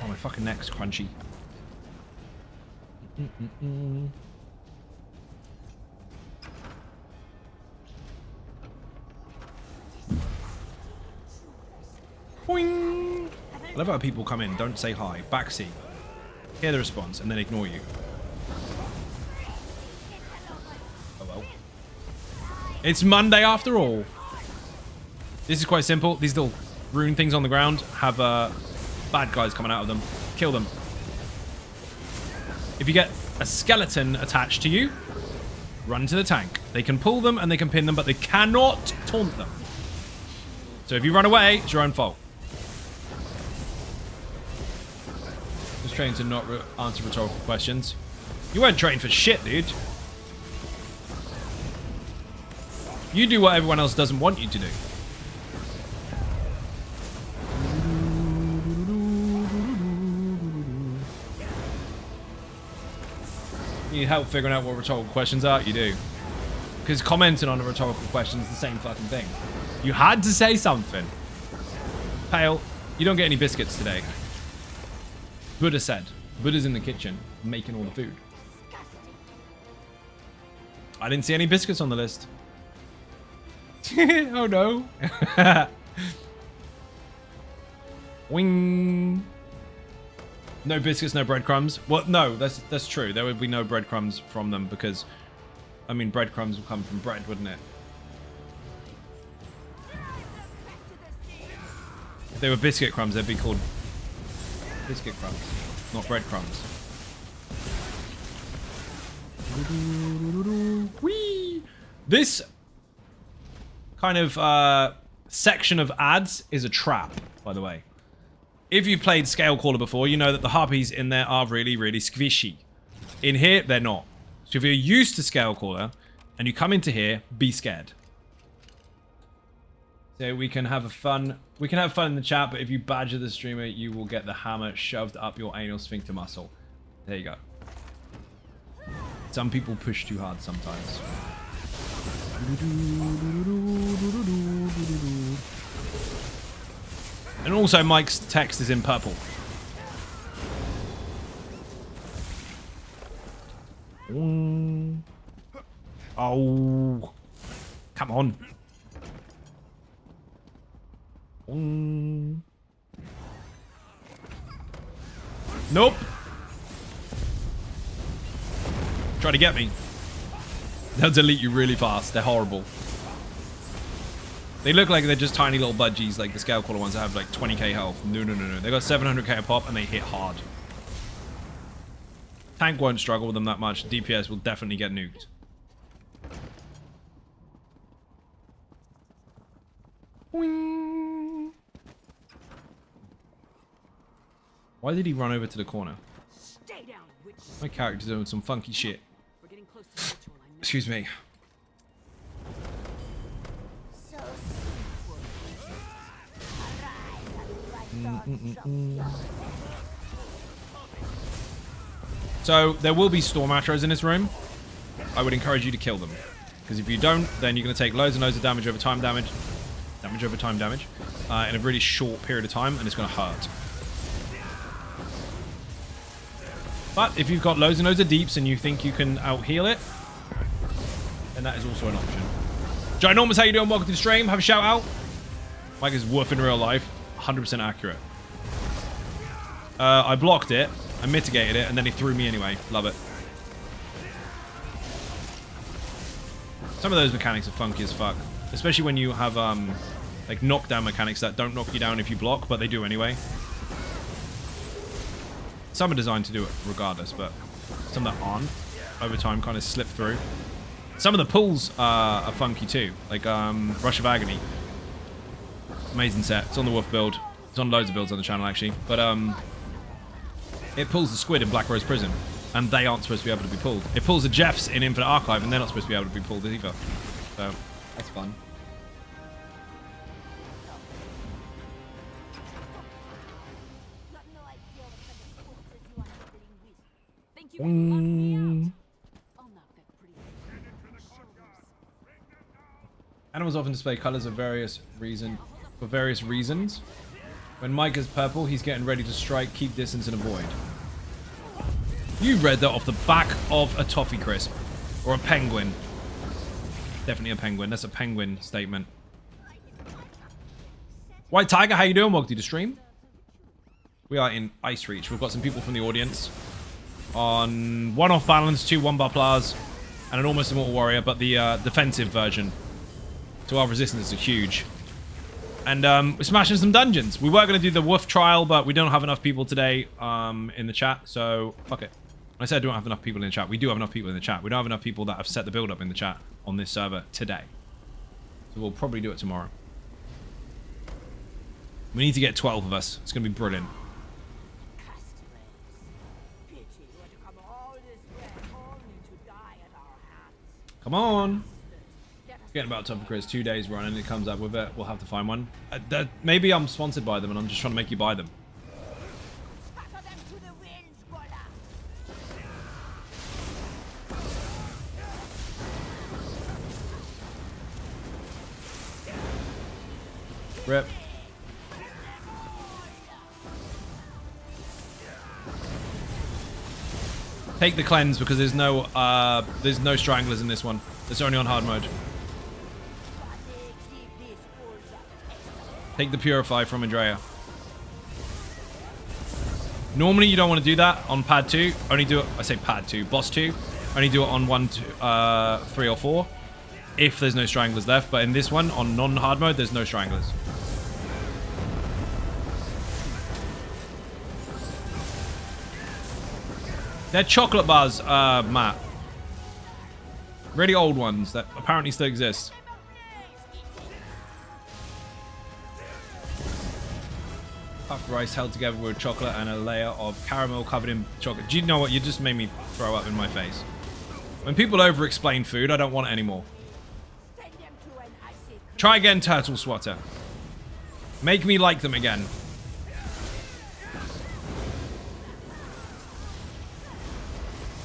Oh, my fucking neck's crunchy. Boing. I love how people come in, don't say hi, backseat, hear the response, and then ignore you. Oh well. It's Monday after all. This is quite simple. These little rune things on the ground have bad guys coming out of them. Kill them. If you get a skeleton attached to you, run to the tank. They can pull them and they can pin them, but they cannot taunt them. So if you run away, it's your own fault. Just trained to not answer rhetorical questions. You weren't trained for shit, dude. You do what everyone else doesn't want you to do. You need help figuring out what rhetorical questions are? You do. Because commenting on a rhetorical question is the same fucking thing. You had to say something. Pale, you don't get any biscuits today. Buddha said. Buddha's in the kitchen making all the food. I didn't see any biscuits on the list. Oh no. Wing. No biscuits, no breadcrumbs. Well, no, that's true. There would be no breadcrumbs from them because, I mean, breadcrumbs would come from bread, wouldn't it? If they were biscuit crumbs, they'd be called biscuit crumbs, not breadcrumbs. Whee! This kind of section of ads is a trap, by the way. If you've played Scalecaller before, you know that the harpies in there are really, really squishy. In here, they're not. So if you're used to Scalecaller and you come into here, be scared. So we can have fun in the chat, but if you badger the streamer, you will get the hammer shoved up your anal sphincter muscle. There you go. Some people push too hard sometimes. And also Mike's text is in purple. Oh. Come on. Nope. Try to get me. They'll delete you really fast. They're horrible. They look like they're just tiny little budgies, like the Scalecaller ones that have like 20k health. No. They got 700k a pop and they hit hard. Tank won't struggle with them that much. DPS will definitely get nuked. Wing. Why did he run over to the corner? Stay down, witch. My character's doing some funky shit. We're getting close to the ritual, I know. Excuse me. So simple. So there will be storm arrows in this room. I would encourage you to kill them, because if you don't, then you're going to take loads and loads of damage over time damage, in a really short period of time, and it's going to hurt. But if you've got loads and loads of deeps and you think you can out-heal it, then that is also an option. Ginormous, how you doing? Welcome to the stream. Have a shout out. Mike is woof in real life. 100% accurate. I blocked it. I mitigated it, and then he threw me anyway. Love it. Some of those mechanics are funky as fuck. Especially when you have, like, knockdown mechanics that don't knock you down if you block, but they do anyway. Some are designed to do it regardless, but some that aren't, over time, kind of slip through. Some of the pulls are funky too, like Rush of Agony. Amazing set. It's on the Wolf build. It's on loads of builds on the channel, actually. But it pulls the squid in Black Rose Prison, and they aren't supposed to be able to be pulled. It pulls the Jeffs in Infinite Archive, and they're not supposed to be able to be pulled either. So, that's fun. Animals often display colors of various reasons. When Mike is purple, he's getting ready to strike, keep distance, and avoid. You read that off the back of a toffee crisp. Or a penguin. Definitely a penguin. That's a penguin statement. White Tiger, how you doing? Welcome to the stream. We are in Icereach. We've got some people from the audience. On 1 off balance, 2 1-bar plas, and an almost immortal warrior, but the defensive version. So our resistance is huge. And we're smashing some dungeons. We were going to do the Wolf trial, but we don't have enough people today in the chat, so fuck it. When I said I don't have enough people in the chat, we do have enough people in the chat. We don't have enough people that have set the build up in the chat on this server today. So we'll probably do it tomorrow. We need to get 12 of us. It's going to be brilliant. Come on. Getting about Tough Chris 2 days running. It comes up with it. We'll have to find one. Maybe I'm sponsored by them and I'm just trying to make you buy them. Rip. Take the cleanse because there's no stranglers in this one. It's only on hard mode. Take the Purify from Andrea. Normally you don't want to do that on pad 2. Only do it, I say pad 2, boss 2. Only do it on 1, 2, 3 or 4. If there's no stranglers left. But in this one, on non-hard mode, there's no stranglers. They're chocolate bars, Matt. Really old ones that apparently still exist. Puffed rice held together with chocolate and a layer of caramel covered in chocolate. Do you know what? You just made me throw up in my face. When people over-explain food, I don't want it anymore. Try again, Turtle Swatter. Make me like them again.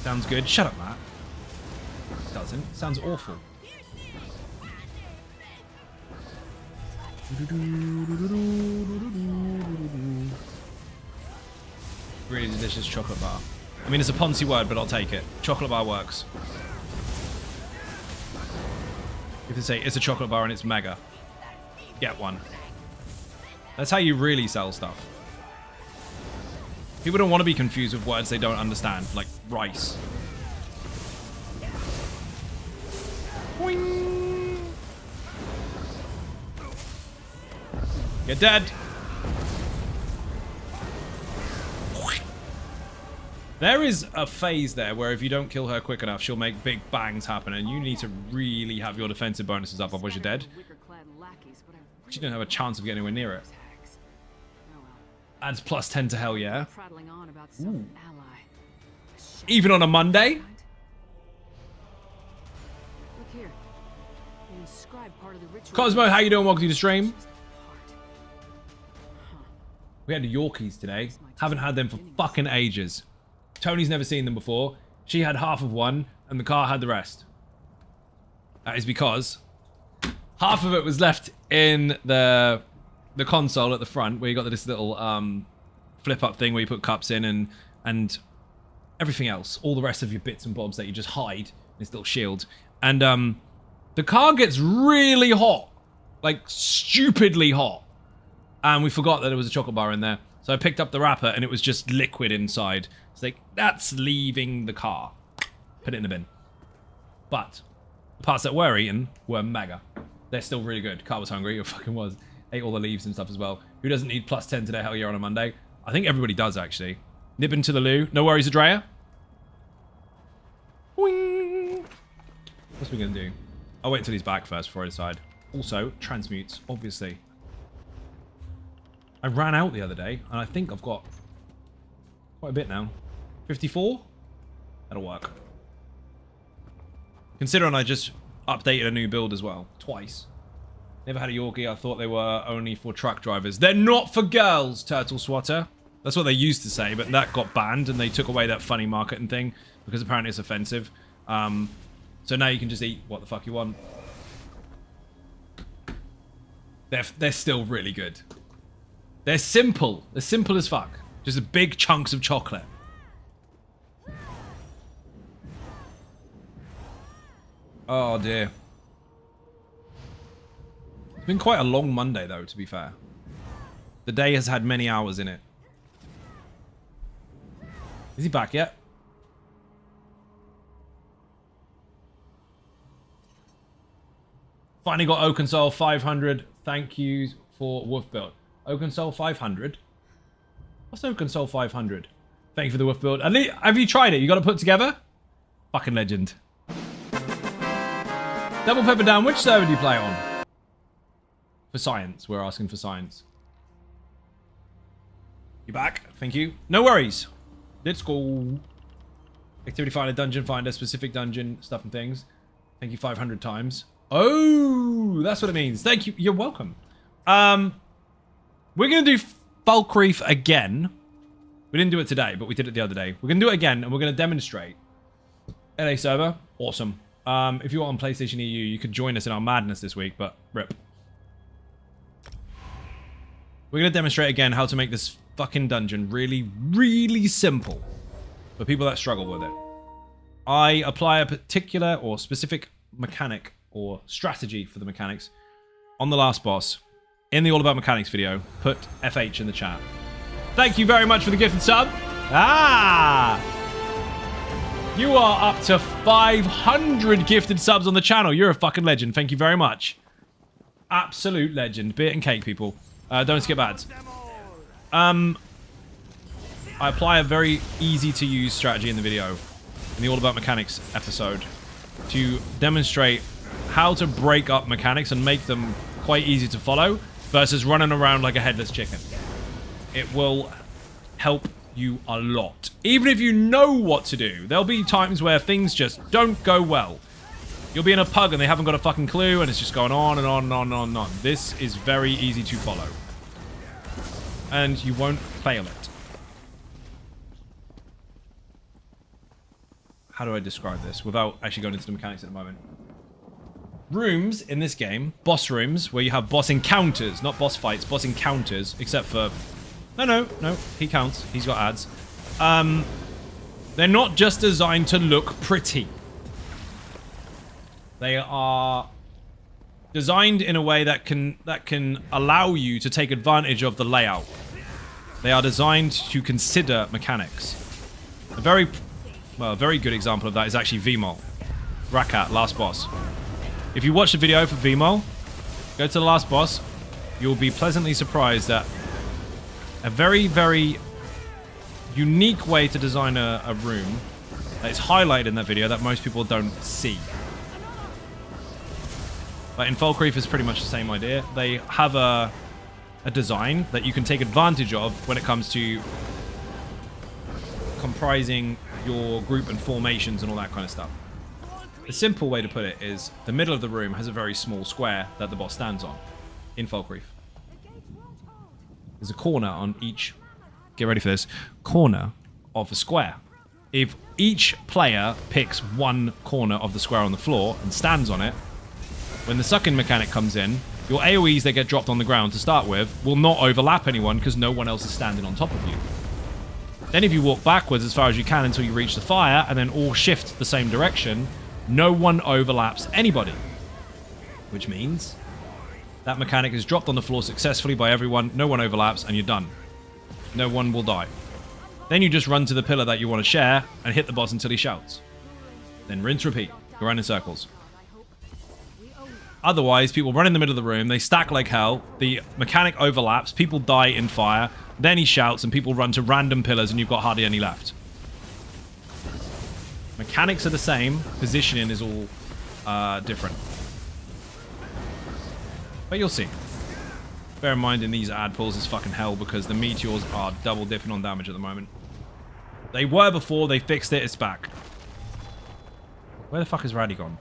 Sounds good. Shut up, Matt. It doesn't. Sounds awful. Really delicious chocolate bar. I mean, it's a Ponzi word, but I'll take it. Chocolate bar works. You can say it's a chocolate bar and it's mega. Get one. That's how you really sell stuff. People don't want to be confused with words they don't understand, like rice. Boing. You're dead. There is a phase there where if you don't kill her quick enough, she'll make big bangs happen, and you need to really have your defensive bonuses up, otherwise you're dead. She didn't have a chance of getting anywhere near it. Adds plus 10 to hell, yeah. Ooh. Even on a Monday? Cosmo, how you doing? Welcome to the stream. We had the Yorkies today. Haven't had them for fucking ages. Tony's never seen them before. She had half of one, and the car had the rest. That is because half of it was left in the console at the front, where you got this little flip-up thing where you put cups in and everything else. All the rest of your bits and bobs that you just hide in this little shield. And the car gets really hot. Like, stupidly hot. And we forgot that there was a chocolate bar in there. So I picked up the wrapper, and it was just liquid inside. It's like, that's leaving the car. Put it in the bin. But the parts that were eaten were mega. They're still really good. Car was hungry. It fucking was. Ate all the leaves and stuff as well. Who doesn't need plus 10 today? Hell yeah, on a Monday. I think everybody does, actually. Nip into the loo. No worries, Adrea. Boing. What's we going to do? I'll wait till he's back first before I decide. Also, transmutes, obviously. I ran out the other day, and I think I've got quite a bit now. 54? That'll work. Considering I just updated a new build as well. Twice. Never had a Yorkie. I thought they were only for truck drivers. They're not for girls, Turtle Swatter. That's what they used to say, but that got banned, and they took away that funny marketing thing, because apparently it's offensive. So now you can just eat what the fuck you want. They're still really good. They're simple. They're simple as fuck. Just big chunks of chocolate. Oh dear. It's been quite a long Monday though, to be fair. The day has had many hours in it. Is he back yet? Finally got Oakensole 500. Thank you for Wolf Build. Oakensole 500? What's Oakensole 500? Thank you for the Wolf Build. Have you tried it? You got it put together? Fucking legend. Double Pepper Down, which server do you play on? For science. We're asking for science. You back? Thank you. No worries. Let's go. Activity Finder, Dungeon Finder, specific dungeon, stuff and things. Thank you 500 times. Oh, that's what it means. Thank you. You're welcome. We're going to do Falkreath again. We didn't do it today, but we did it the other day. We're going to do it again, and we're going to demonstrate. LA server. Awesome. If you're on PlayStation EU, you could join us in our madness this week, but rip. We're going to demonstrate again how to make this fucking dungeon really, really simple for people that struggle with it. I apply a particular or specific mechanic or strategy for the mechanics on the last boss in the All About Mechanics video, put FH in the chat. Thank you very much for the gifted sub. You are up to 500 gifted subs on the channel. You're a fucking legend. Thank you very much. Absolute legend. Beer and cake, people. Don't skip ads. I apply a very easy to use strategy in the video, in the All About Mechanics episode, to demonstrate how to break up mechanics and make them quite easy to follow versus running around like a headless chicken. It will help you a lot. Even if you know what to do, there'll be times where things just don't go well. You'll be in a pub and they haven't got a fucking clue and it's just going on and on and on and on and on. This is very easy to follow. And you won't fail it. How do I describe this without actually going into the mechanics at the moment? Rooms in this game, boss rooms, where you have boss encounters, not boss fights, boss encounters, except for... No, he counts. He's got ads. They're not just designed to look pretty. They are designed in a way that can allow you to take advantage of the layout. They are designed to consider mechanics. A very good example of that is actually Vmol. Rakat, last boss. If you watch the video for Vmol, go to the last boss, you'll be pleasantly surprised that a very, very unique way to design a room that is highlighted in that video that most people don't see. But in Falkreath it's pretty much the same idea. They have a design that you can take advantage of when it comes to comprising your group and formations and all that kind of stuff. The simple way to put it is the middle of the room has a very small square that the boss stands on in Falkreath. There's a corner on each, get ready for this, corner of a square. If each player picks one corner of the square on the floor and stands on it, when the sucking mechanic comes in, your AoEs that get dropped on the ground to start with will not overlap anyone because no one else is standing on top of you. Then if you walk backwards as far as you can until you reach the fire and then all shift the same direction, no one overlaps anybody. Which means that mechanic is dropped on the floor successfully by everyone, no one overlaps, and you're done. No one will die. Then you just run to the pillar that you want to share and hit the boss until he shouts. Then rinse, repeat. Go around in circles. Otherwise, people run in the middle of the room, they stack like hell, the mechanic overlaps, people die in fire, then he shouts and people run to random pillars and you've got hardly any left. Mechanics are the same, positioning is all different. But you'll see. Bear in mind in these ad pulls is fucking hell because the meteors are double dipping on damage at the moment. They were before, they fixed it, it's back. Where the fuck is Raddy gone?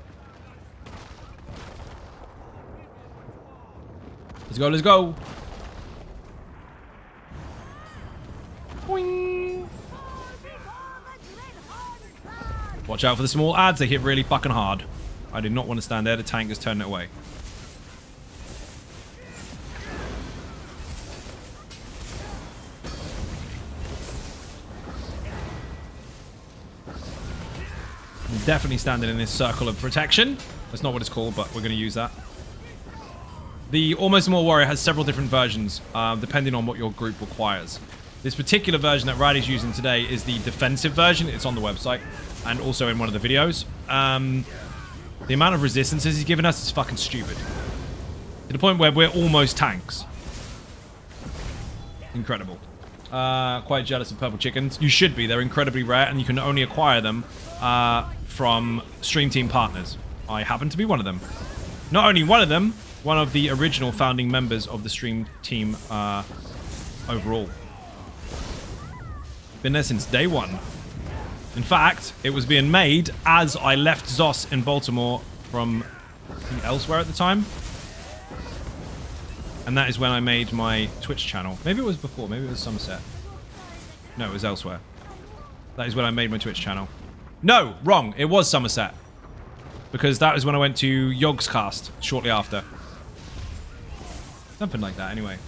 Let's go, let's go. Boing. Watch out for the small ads, they hit really fucking hard. I did not want to stand there, the tank is turning it away. I'm definitely standing in this circle of protection. That's not what it's called, but we're going to use that. The Almost Immortal Warrior has several different versions, depending on what your group requires. This particular version that Raddy's using today is the defensive version. It's on the website, and also in one of the videos. The amount of resistances he's given us is fucking stupid. To the point where we're almost tanks. Incredible. Quite jealous of purple chickens. You should be. They're incredibly rare, and you can only acquire them from Stream Team partners. I happen to be one of them. Not only one of them, one of the original founding members of the Stream Team overall. Been there since day one. In fact, it was being made as I left Zos in Baltimore from elsewhere at the time. And that is when I made my Twitch channel. Maybe it was before, maybe it was Somerset. No, it was elsewhere. That is when I made my Twitch channel. No, wrong, it was Somerset. Because that was when I went to Yogscast shortly after. Something like that, anyway.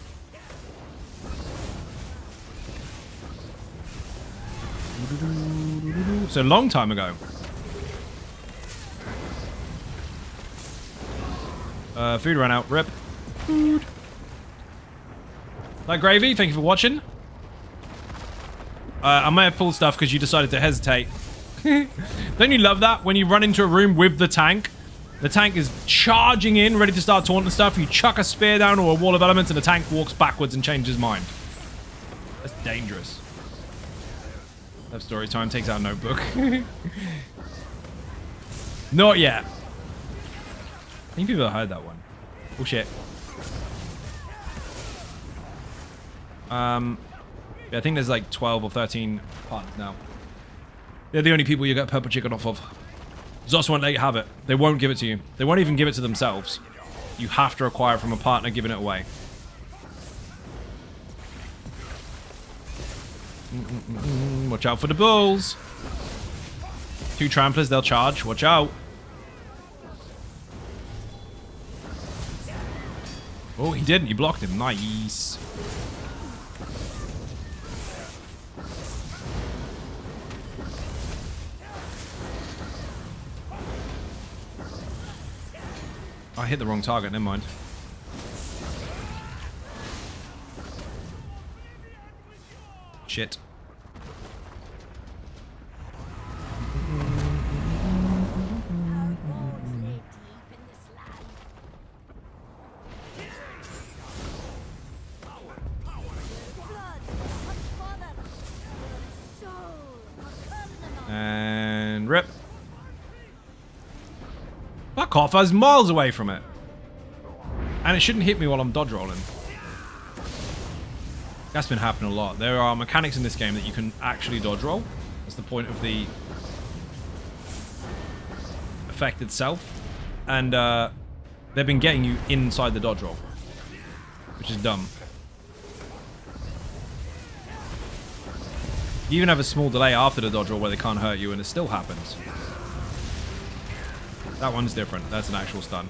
So a long time ago. Food ran out. Rip. Food. Like Gravy, thank you for watching. I may have pulled stuff because you decided to hesitate. Don't you love that? When you run into a room with the tank is charging in, ready to start taunting stuff. You chuck a spear down or a wall of elements and the tank walks backwards and changes his mind. That's dangerous. Love story time, takes out a notebook. Not yet. I think people have heard that one. Oh shit. Yeah, I think there's like 12 or 13 partners now. They're the only people you get purple chicken off of. Zos won't let you have it. They won't give it to you. They won't even give it to themselves. You have to acquire it from a partner giving it away. Watch out for the bulls. 2 tramplers, they'll charge. Watch out. Oh, he didn't. You blocked him. Nice. I hit the wrong target. Never mind. Shit. And rip. Fuck off, I was miles away from it. And it shouldn't hit me while I'm dodge rolling. That's been happening a lot. There are mechanics in this game that you can actually dodge roll. That's the point of the effect itself. And they've been getting you inside the dodge roll, which is dumb. You even have a small delay after the dodge roll where they can't hurt you and it still happens. That one's different. That's an actual stun.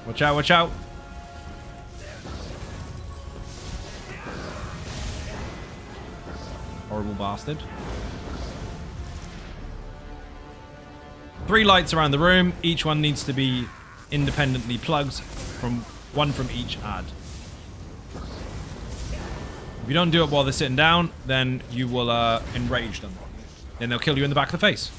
Watch out, watch out. Horrible bastard. 3 lights around the room. Each one needs to be independently plugged from one from each ad. If you don't do it while they're sitting down, then you will enrage them. Then they'll kill you in the back of the face.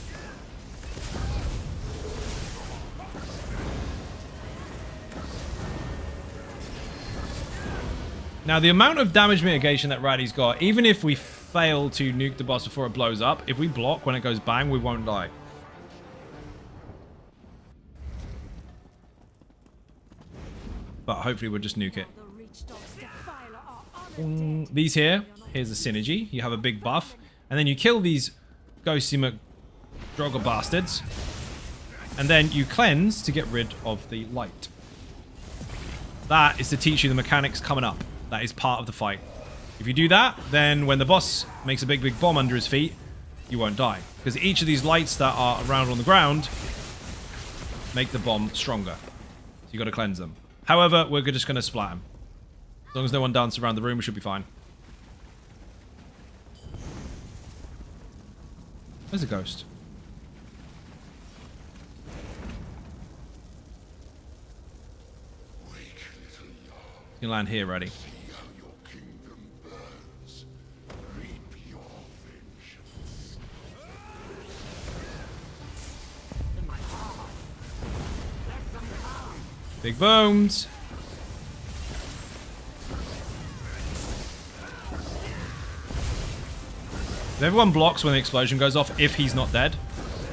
Now, the amount of damage mitigation that Raddy's got, even if we fail to nuke the boss before it blows up, if we block when it goes bang, we won't die. But hopefully we'll just nuke it. These here, here's the synergy. You have a big buff. And then you kill these ghosty McDrogger bastards. And then you cleanse to get rid of the light. That is to teach you the mechanics coming up. That is part of the fight. If you do that, then when the boss makes a big bomb under his feet, you won't die. Because each of these lights that are around on the ground make the bomb stronger. So you got to cleanse them. However, we're just going to splat him. As long as no one dances around the room, we should be fine. Where's the ghost? You can land here, ready. Big booms. If everyone blocks when the explosion goes off, if he's not dead,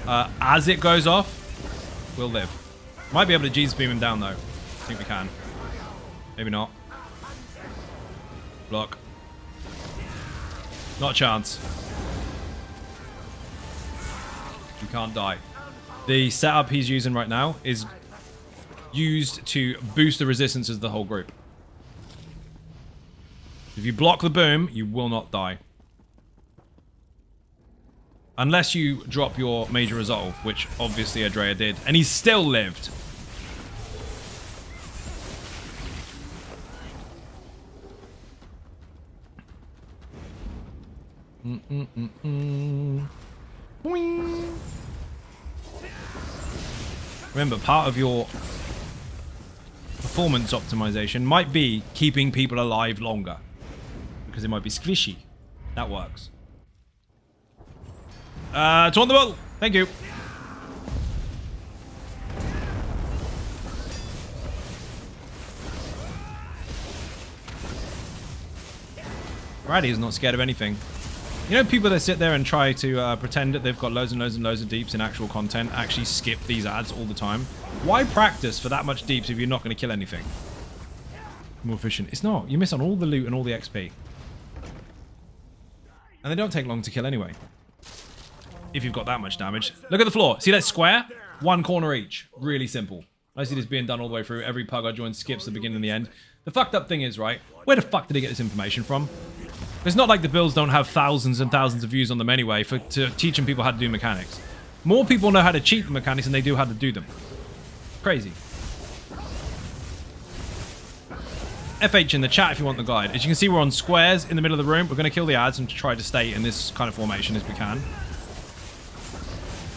as it goes off, we'll live. Might be able to Jesus beam him down though. I think we can. Maybe not. Block. Not a chance. You can't die. The setup he's using right now is used to boost the resistances of the whole group. If you block the boom, you will not die. Unless you drop your major resolve, which obviously Andrea did, and he still lived. Boing. Remember, part of your performance optimization might be keeping people alive longer. Because it might be squishy. That works. Taunt the ball! Thank you. Raddy is not scared of anything. You know, people that sit there and try to pretend that they've got loads and loads and loads of deeps in actual content actually skip these ads all the time. Why practice for that much deeps if you're not going to kill anything? More efficient. It's not. You miss on all the loot and all the XP. And they don't take long to kill anyway. If you've got that much damage. Look at the floor. See that square? One corner each. Really simple. I see this being done all the way through. Every pug I join skips the beginning and the end. The fucked up thing is, right? Where the fuck did they get this information from? It's not like the builds don't have thousands and thousands of views on them anyway to teaching people how to do mechanics. More people know how to cheat the mechanics than they do how to do them. Crazy. FH in the chat if you want the guide. As you can see, we're on squares in the middle of the room. We're going to kill the ads and try to stay in this kind of formation as we can.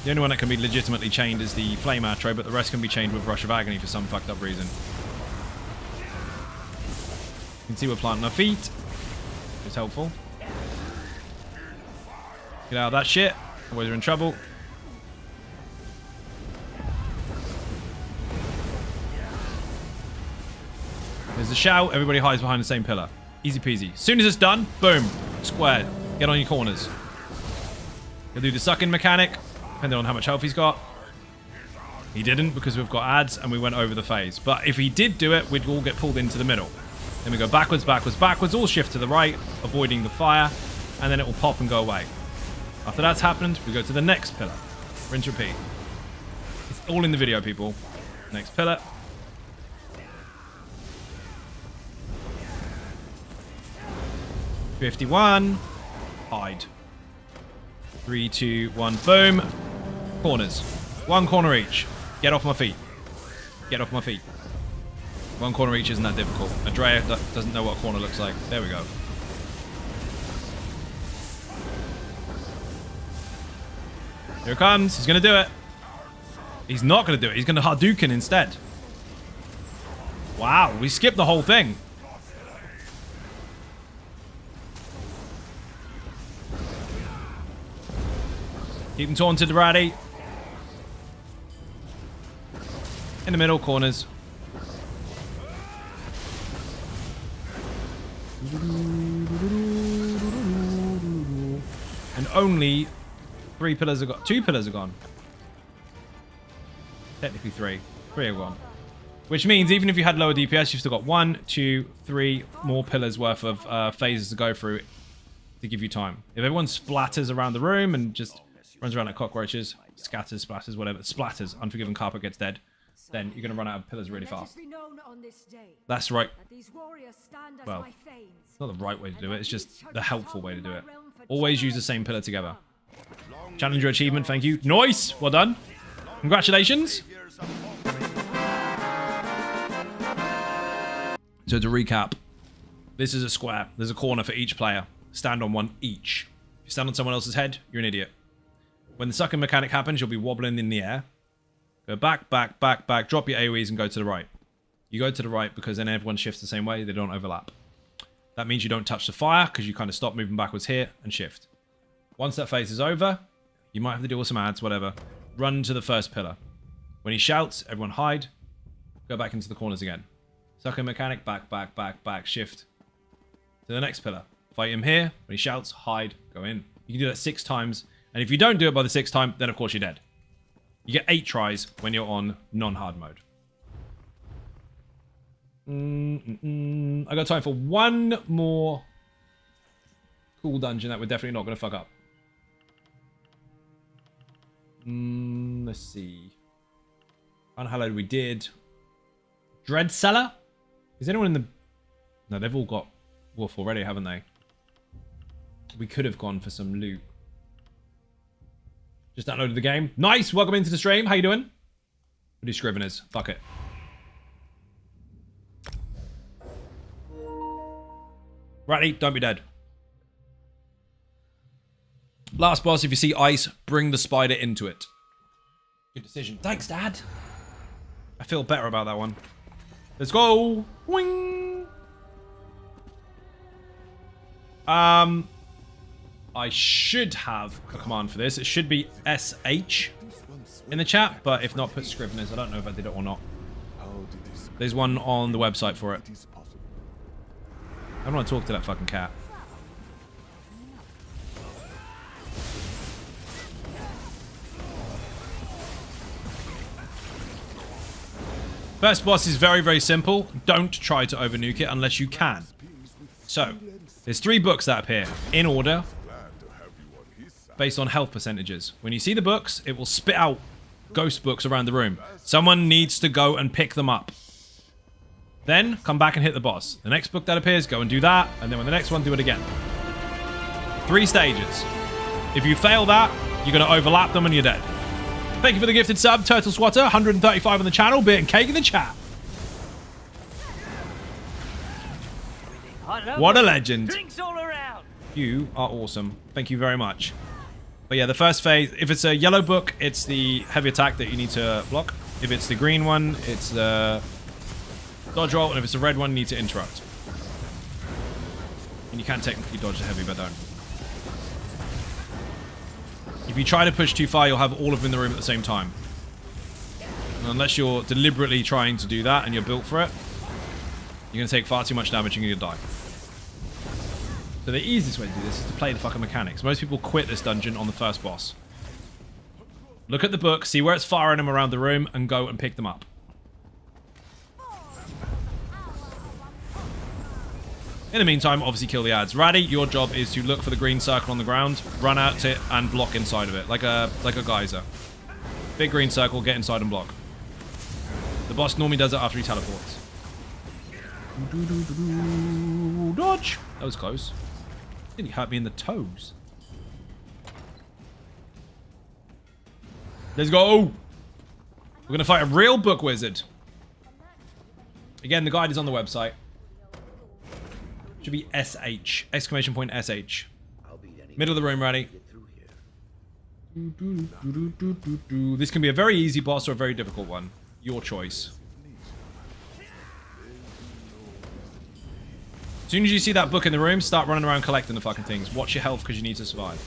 The only one that can be legitimately chained is the Flame Atro, but the rest can be chained with Rush of Agony for some fucked up reason. You can see we're planting our feet. It's helpful. Get out of that shit. Otherwise we're in trouble. There's a shout. Everybody hides behind the same pillar. Easy peasy. As soon as it's done, boom. Squared. Get on your corners. He'll do the sucking mechanic, depending on how much health he's got. He didn't because we've got ads and we went over the phase. But if he did do it, we'd all get pulled into the middle. Then we go backwards, backwards, backwards, all shift to the right, avoiding the fire, and then it will pop and go away. After that's happened, we go to the next pillar. Rinse, repeat. It's all in the video, people. Next pillar. $51. Hide. 3, 2, 1, boom. Corners. One corner each. Get off my feet. Get off my feet. One corner each isn't that difficult. Andrea doesn't know what a corner looks like. There we go. Here it comes. He's going to do it. He's not going to do it. He's going to Hadouken instead. Wow, we skipped the whole thing. Keep him taunted, Ratty. In the middle, corners. And only 3 pillars are gone. 2 pillars are gone. Technically 3. 3 are gone. Which means even if you had lower DPS, you've still got 1, 2, 3 more pillars worth of phases to go through to give you time. If everyone splatters around the room and just runs around like cockroaches, scatters, splatters, whatever, splatters, Unforgiven Carpet gets dead, then you're going to run out of pillars really fast. That's right. Well, it's not the right way to do it, it's just the helpful way to do it. Always use the same pillar together. Challenger achievement, thank you. Nice! Well done. Congratulations. So to recap, this is a square. There's a corner for each player. Stand on one each. If you stand on someone else's head, you're an idiot. When the sucking mechanic happens, you'll be wobbling in the air. Go back, back, back, back. Drop your AoEs and go to the right. You go to the right because then everyone shifts the same way. They don't overlap. That means you don't touch the fire because you kind of stop moving backwards here and shift. Once that phase is over, you might have to deal with some ads, whatever. Run to the first pillar. When he shouts, everyone hide. Go back into the corners again. Sucking mechanic, back, back, back, back, shift. To the next pillar. Fight him here. When he shouts, hide, go in. You can do that 6 times. And if you don't do it by the 6th time, then of course you're dead. You get 8 tries when you're on non-hard mode. I got time for one more cool dungeon that we're definitely not going to fuck up. Let's see. Unhallowed we did. Dread Cellar? Is anyone in the... No, they've all got Wolf already, haven't they? We could have gone for some loot. Just downloaded the game. Nice! Welcome into the stream. How you doing? We'll do Scriveners. Fuck it. Ratty, don't be dead. Last boss, if you see ice, bring the spider into it. Good decision. Thanks, Dad. I feel better about that one. Let's go. Wing. I should have a command for this. It should be SH in the chat, but if not, put Scriveners. I don't know if I did it or not. There's one on the website for it. I don't want to talk to that fucking cat. First boss is very, very simple. Don't try to over-nuke it unless you can. So, there's 3 books that appear in order based on health percentages. When you see the books, it will spit out ghost books around the room. Someone needs to go and pick them up. Then, come back and hit the boss. The next book that appears, go and do that. And then when the next one, do it again. 3 stages. If you fail that, you're going to overlap them and you're dead. Thank you for the gifted sub, Turtle Swatter. 135 on the channel, beer and cake in the chat. What a legend. Drinks all around. You are awesome. Thank you very much. But yeah, the first phase, if it's a yellow book, it's the heavy attack that you need to block. If it's the green one, it's the dodge roll. And if it's a red one, you need to interrupt. And you can technically dodge the heavy, but don't. If you try to push too far, you'll have all of them in the room at the same time. And unless you're deliberately trying to do that and you're built for it, you're going to take far too much damage and you're going to die. So the easiest way to do this is to play the fucking mechanics. Most people quit this dungeon on the first boss. Look at the book, see where it's firing them around the room, and go and pick them up. In the meantime, obviously kill the ads. Raddy, your job is to look for the green circle on the ground, run out to it, and block inside of it, like a geyser. Big green circle, get inside and block. The boss normally does it after he teleports. Dodge! That was close. He hurt me in the toes. Let's go! We're gonna fight a real book wizard. Again, the guide is on the website. Should be SH. Exclamation point SH. Middle of the room, ready. This can be a very easy boss or a very difficult one. Your choice. As soon as you see that book in the room, start running around collecting the fucking things. Watch your health because you need to survive.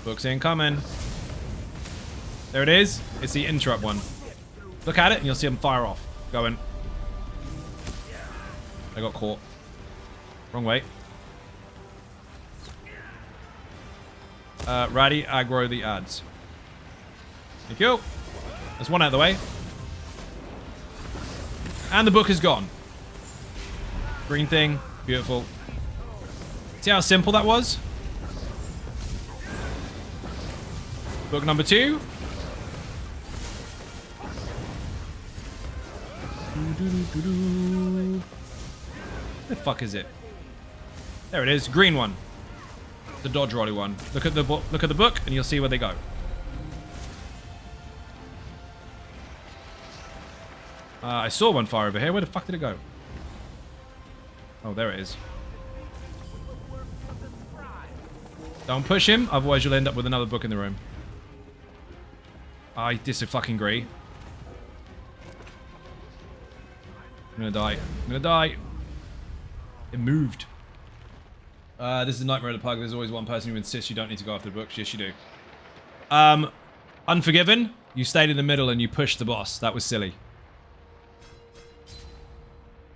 Book's incoming. There it is. It's the interrupt one. Look at it and you'll see them fire off. Going. I got caught. Wrong way. Raddy, aggro the ads. Thank you. There's one out of the way. And the book is gone. Green thing. Beautiful. See how simple that was? Book number 2. Where the fuck is it? There it is. Green one. The dodge rolly one. Look at the book. Look at the book, and you'll see where they go. I saw one fire over here. Where the fuck did it go? Oh, there it is. Don't push him, otherwise you'll end up with another book in the room. I dis-fucking-agree. I'm gonna die. I'm gonna die. It moved. This is a nightmare of the pug. There's always one person who insists you don't need to go after the books. Yes, you do. Unforgiven. You stayed in the middle and you pushed the boss. That was silly.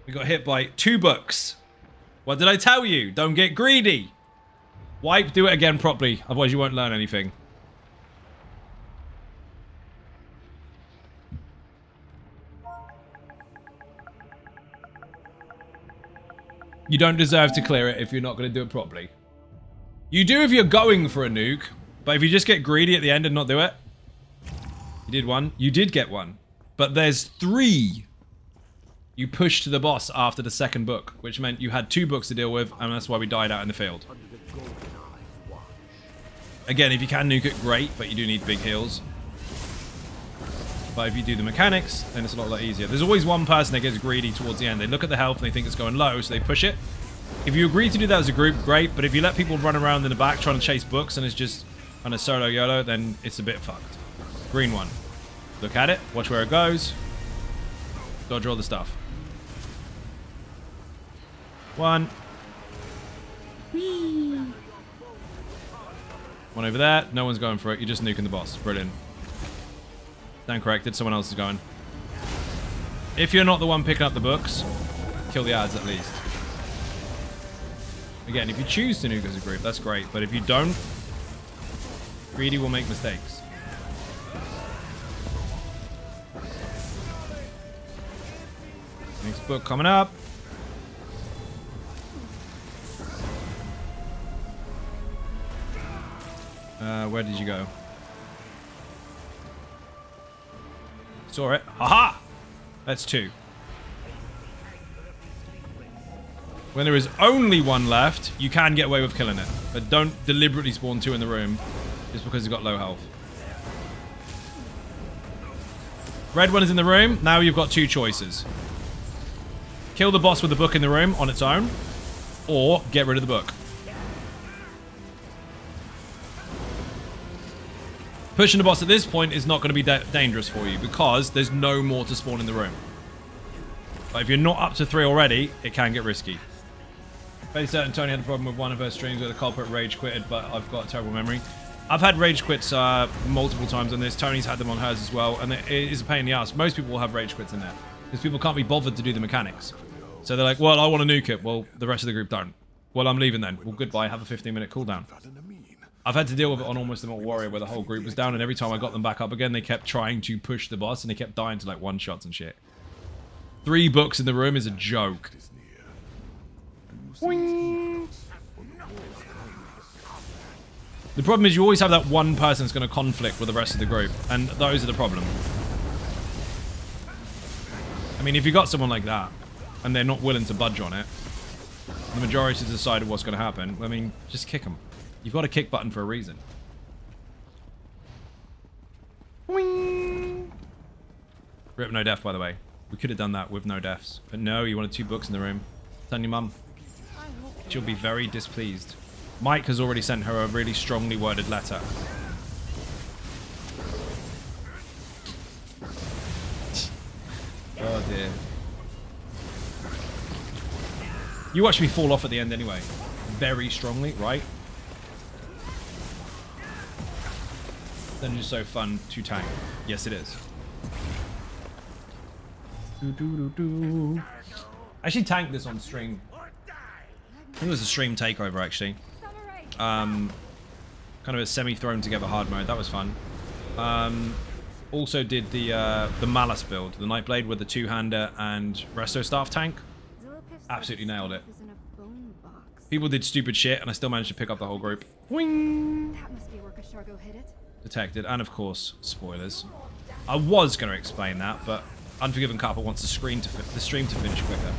We got hit by 2 books. What did I tell you? Don't get greedy. Wipe, do it again properly. Otherwise you won't learn anything. You don't deserve to clear it if you're not going to do it properly. You do if you're going for a nuke. But if you just get greedy at the end and not do it. You did one. You did get one. But there's 3. You pushed to the boss after the second book, which meant you had 2 books to deal with, and that's why we died out in the field. Again, if you can nuke it, great, but you do need big heals. But if you do the mechanics, then it's a lot easier. There's always one person that gets greedy towards the end. They look at the health and they think it's going low, so they push it. If you agree to do that as a group, great. But if you let people run around in the back trying to chase books and it's just kind of solo YOLO, then it's a bit fucked. Green one. Look at it. Watch where it goes. Dodge all the stuff. One. One over there. No one's going for it. You're just nuking the boss. Brilliant. Stand corrected. Someone else is going. If you're not the one picking up the books, kill the ads at least. Again, if you choose to nuke as a group, that's great. But if you don't, greedy will make mistakes. Next book coming up. Where did you go? Saw it. Haha! That's 2. When there is only 1 left, you can get away with killing it. But don't deliberately spawn 2 in the room just because it's got low health. Red one is in the room. Now you've got 2 choices. Kill the boss with the book in the room on its own, or get rid of the book. Pushing the boss at this point is not going to be dangerous for you because there's no more to spawn in the room. But if you're not up to 3 already, it can get risky. Fairly certain Tony had a problem with one of her streams where the culprit rage quitted, but I've got a terrible memory. I've had rage quits multiple times on this. Tony's had them on hers as well, and it is a pain in the ass. Most people will have rage quits in there because people can't be bothered to do the mechanics. So they're like, well, I want to nuke it. Well, the rest of the group don't. Well, I'm leaving then. Well, goodbye. Have a 15-minute cooldown. I've had to deal with it on Almost Immortal Warrior where the whole group was down, and every time I got them back up again, they kept trying to push the boss, and they kept dying to like one-shots and shit. 3 books in the room is a joke. Boing. The problem is you always have that one person that's going to conflict with the rest of the group, and those are the problem. I mean, if you got someone like that, and they're not willing to budge on it, the majority has decided what's going to happen, I mean, just kick them. You've got a kick button for a reason. Boing. Rip no death, by the way. We could have done that with no deaths. But no, you wanted 2 books in the room. Tell your mum. She'll be very displeased. Mike has already sent her a really strongly worded letter. Oh dear. You watch me fall off at the end anyway. Very strongly, right? Then it's just so fun to tank. Yes, it is. I actually tanked this on stream. I think it was a stream takeover, actually. Kind of a semi-thrown together hard mode. That was fun. Also did the Malice build, the Nightblade with the 2-hander and Resto Staff tank. Absolutely nailed it. People did stupid shit, and I still managed to pick up the whole group. Wing! That must be where Kashargo hit it. Detected, and of course, spoilers. I was going to explain that, but Unforgiven Carpet wants the stream to finish quicker.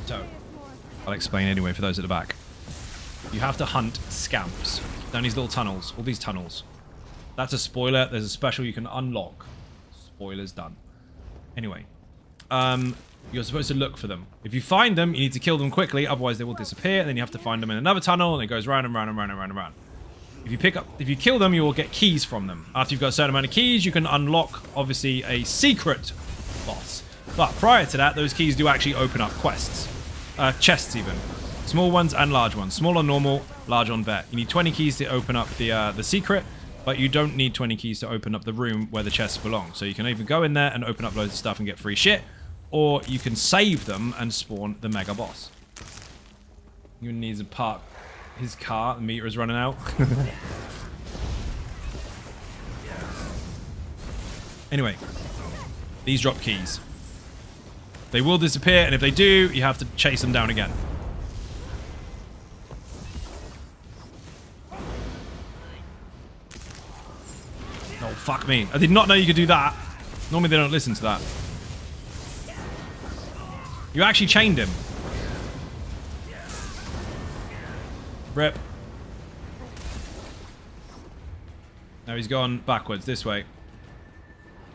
So, I'll explain anyway for those at the back. You have to hunt scamps down these little tunnels, all these tunnels. That's a spoiler. There's a special you can unlock. Spoilers done. Anyway, you're supposed to look for them. If you find them, you need to kill them quickly, otherwise they will disappear, and then you have to find them in another tunnel, and it goes round and round and round and round and round. If you kill them, you will get keys from them. After you've got a certain amount of keys, you can unlock, obviously, a secret boss. But prior to that, those keys do actually open up quests. Chests, even. Small ones and large ones. Small on normal, large on vet. You need 20 keys to open up the secret, but you don't need 20 keys to open up the room where the chests belong. So you can either go in there and open up loads of stuff and get free shit, or you can save them and spawn the mega boss. You need to park his car. The meter is running out. Anyway, these drop keys. They will disappear, and if they do, you have to chase them down again. Oh, fuck me. I did not know you could do that. Normally they don't listen to that. You actually chained him. Rip. Now he's gone backwards, this way.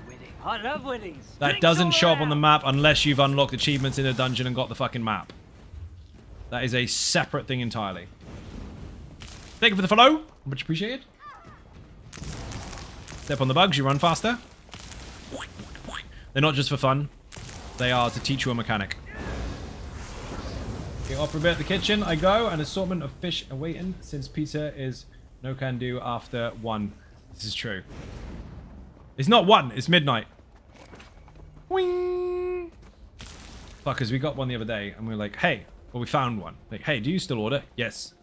Winning. I love winning. That Drinks doesn't all show up on the around. map unless you've unlocked achievements in the dungeon and got the fucking map. That is a separate thing entirely. Thank you for the follow. Much appreciated. Step on the bugs, you run faster. They're not just for fun. They are to teach you a mechanic. Get off for a bit at the kitchen. I go. An assortment of fish awaiting since pizza is no can do after 1. This is true. It's not 1. It's midnight. Wing. Fuckers, we got one the other day and we were like, hey. Well, we found one. Like, hey, do you still order? Yes.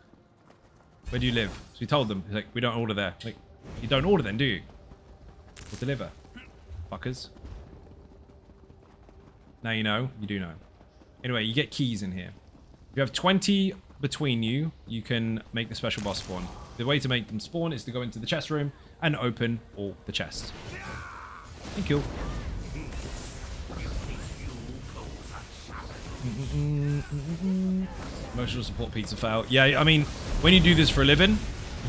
Where do you live? So we told them. He's like, we don't order there. Like, you don't order then, do you? We'll deliver. Fuckers. Now you know. You do know. Anyway, you get keys in here. If you have 20 between you, you can make the special boss spawn. The way to make them spawn is to go into the chest room and open all the chests. Thank you. Emotional support pizza fail. Yeah, I mean, when you do this for a living,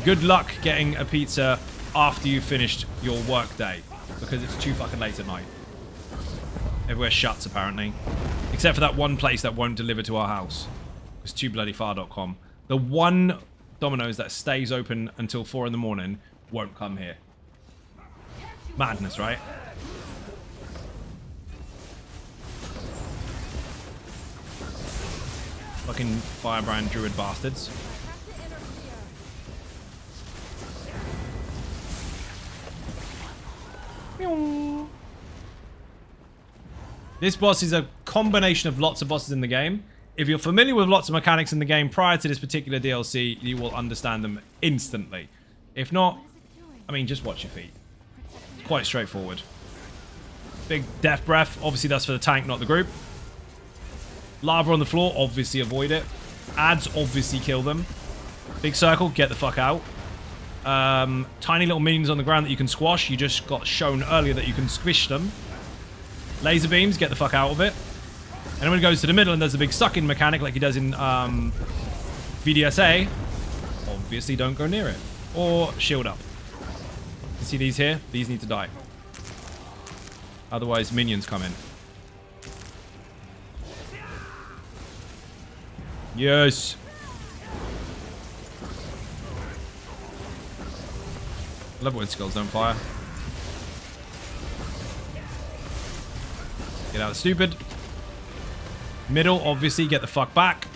good luck getting a pizza after you've finished your work day. Because it's too fucking late at night. Everywhere shuts, apparently. Except for that one place that won't deliver to our house. It's tooblooddyfar.com. The one Domino's that stays open until 4 in the morning won't come here. Madness, right? Fucking firebrand druid bastards. This boss is a combination of lots of bosses in the game. If you're familiar with lots of mechanics in the game prior to this particular DLC, you will understand them instantly. If not, I mean, just watch your feet. It's quite straightforward. Big death breath. Obviously, that's for the tank, not the group. Lava on the floor. Obviously, avoid it. Ads, obviously, kill them. Big circle. Get the fuck out. Tiny little minions on the ground that you can squash. You just got shown earlier that you can squish them. Laser beams. Get the fuck out of it. And when it goes to the middle and there's a big suck-in mechanic like he does in VDSA, obviously don't go near it. Or shield up. You see these here? These need to die. Otherwise, minions come in. Yes. I love it when skulls don't fire. Get out, stupid. Middle, obviously, get the fuck back.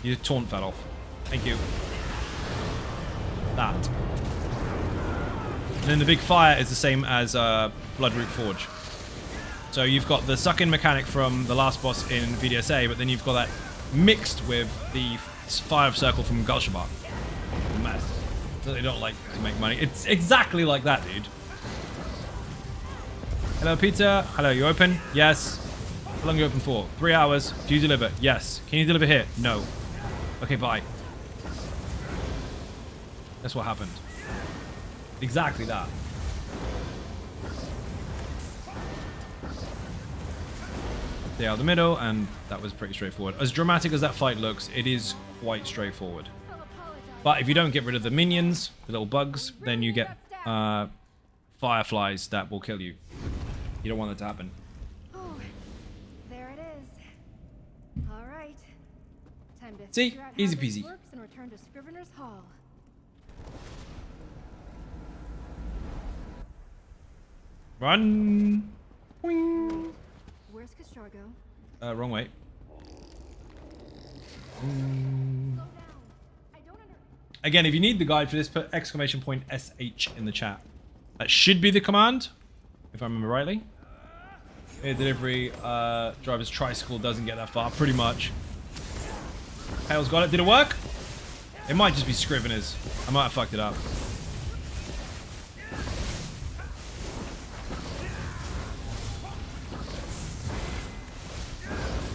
Your taunt fell off. Thank you. That. And then the big fire is the same as Bloodroot Forge. So you've got the suck-in mechanic from the last boss in VDSA, but then you've got that mixed with the fire circle from Gulshabak. Mess. So they don't like to make money. It's exactly like that, dude. Hello, pizza. Hello, you open? Yes. How long are you open for? 3 hours. Do you deliver? Yes. Can you deliver here? No. Okay, bye. That's what happened. Exactly that. Stay out of the middle, and that was pretty straightforward. As dramatic as that fight looks, it is quite straightforward. But if you don't get rid of the minions, the little bugs, then you get fireflies that will kill you. You don't want that to happen. Oh, there it is. All right. Time to See? figure out how Easy this peasy. works and return to Scrivener's Hall. Run! Wing. Where's Kashorgo? Wrong way. Again, if you need the guide for this, put exclamation point SH in the chat. That should be the command, if I remember rightly. Air delivery, driver's tricycle doesn't get that far, pretty much. Hale's got it. Did it work? It might just be Scrivener's. I might have fucked it up.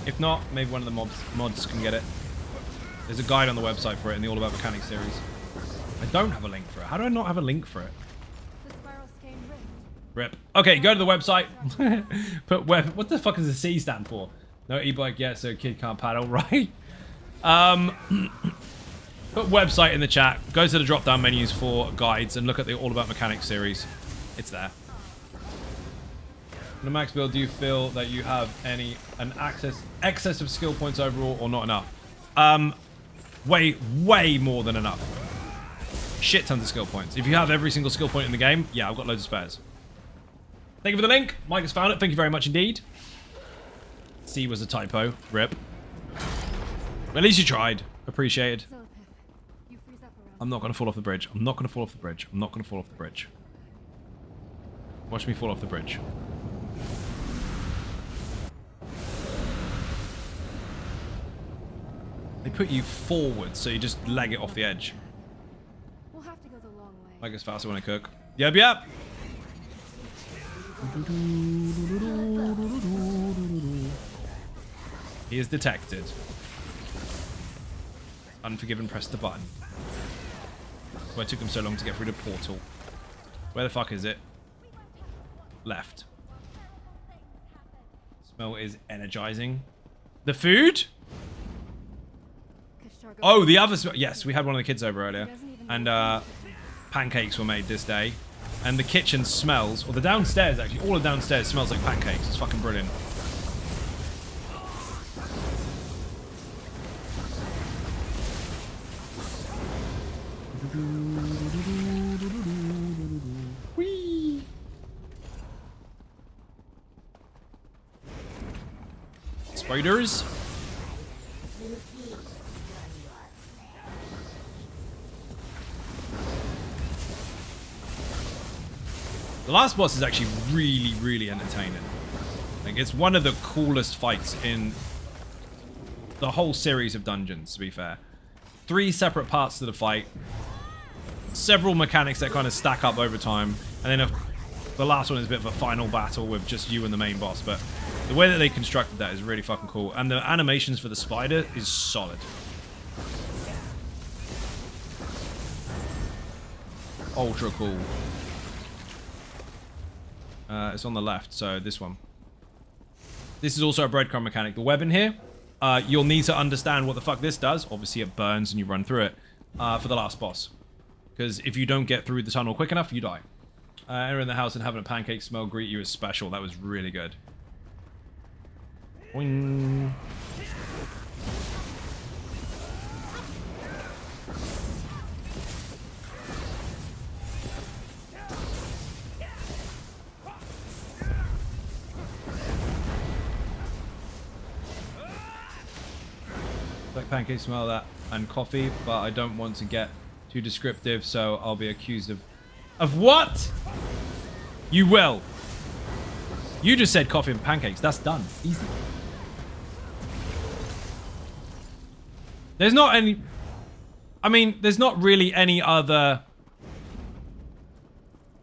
If not, maybe one of the mods can get it. There's a guide on the website for it in the All About Mechanics series. I don't have a link for it. How do I not have a link for it? The spiral skein rift. Rip. Okay, go to the website. Put web. What the fuck does the C stand for? No e-bike yet, so kid can't paddle, right? Put website in the chat. Go to the drop-down menus for guides and look at the All About Mechanics series. It's there. In the max build, do you feel that you have an excess of skill points overall or not enough? Way more than enough. Shit tons of skill points. If you have every single skill point in the game, yeah, I've got loads of spares. Thank you for the link. Mike has found it. Thank you very much indeed. C was a typo. Rip. At least you tried. Appreciated. I'm not going to fall off the bridge. I'm not going to fall off the bridge. I'm not going to fall off the bridge. Watch me fall off the bridge. They put you forward, so you just leg it off the edge. We'll have to go the long way. I guess faster when I cook. Yep, yep. He is detected. Unforgiven, press the button. Why it took him so long to get through the portal. Where the fuck is it? Left. Smell is energizing. The food? Oh, the other smell. Yes, we had one of the kids over earlier. And pancakes were made this day. And the kitchen smells, or the downstairs actually, all of downstairs smells like pancakes. It's fucking brilliant. Whee! Spiders. The last boss is actually really, really entertaining. Like, it's one of the coolest fights in the whole series of dungeons, to be fair. 3 separate parts to the fight. Several mechanics that kind of stack up over time. And then the last one is a bit of a final battle with just you and the main boss. But the way that they constructed that is really fucking cool. And the animations for the spider is solid. Ultra cool. It's on the left, so this one. This is also a breadcrumb mechanic. The web in here, you'll need to understand what the fuck this does. Obviously, it burns and you run through it for the last boss. Because if you don't get through the tunnel quick enough, you die. Entering the house and having a pancake smell greet you is special. That was really good. Boing. Like pancake smell that and coffee, but I don't want to get too descriptive, so I'll be accused of what? You will. You just said coffee and pancakes. That's done. Easy. There's not any... I mean, there's not really any other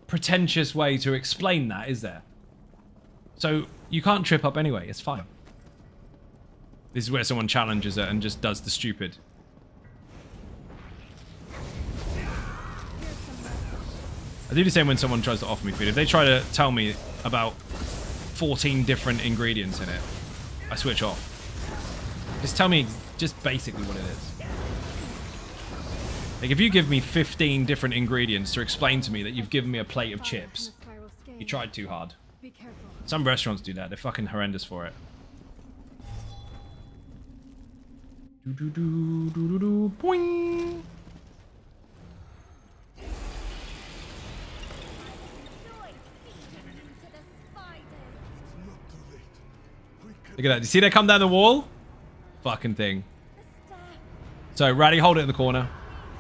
pretentious way to explain that, is there? So you can't trip up anyway. It's fine. This is where someone challenges it and just does the stupid. I do the same when someone tries to offer me food. If they try to tell me about 14 different ingredients in it, I switch off. Just tell me just basically what it is. Like, if you give me 15 different ingredients to explain to me that you've given me a plate of chips, you tried too hard. Some restaurants do that. They're fucking horrendous for it. Boing. Look at that. Do you see that come down the wall? Fucking thing. So, Ratty, hold it in the corner.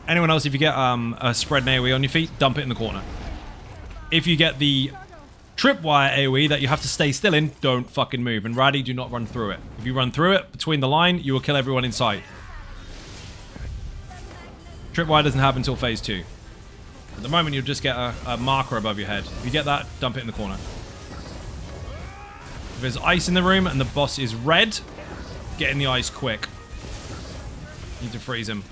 Anyone else, if you get a spread an AoE on your feet, dump it in the corner. If you get the tripwire AoE that you have to stay still in, don't fucking move. And Ratty, do not run through it. If you run through it, between the line, you will kill everyone in sight. Tripwire doesn't happen until phase 2. At the moment, you'll just get a marker above your head. If you get that, dump it in the corner. If there's ice in the room and the boss is red, get in the ice quick. You need to freeze him.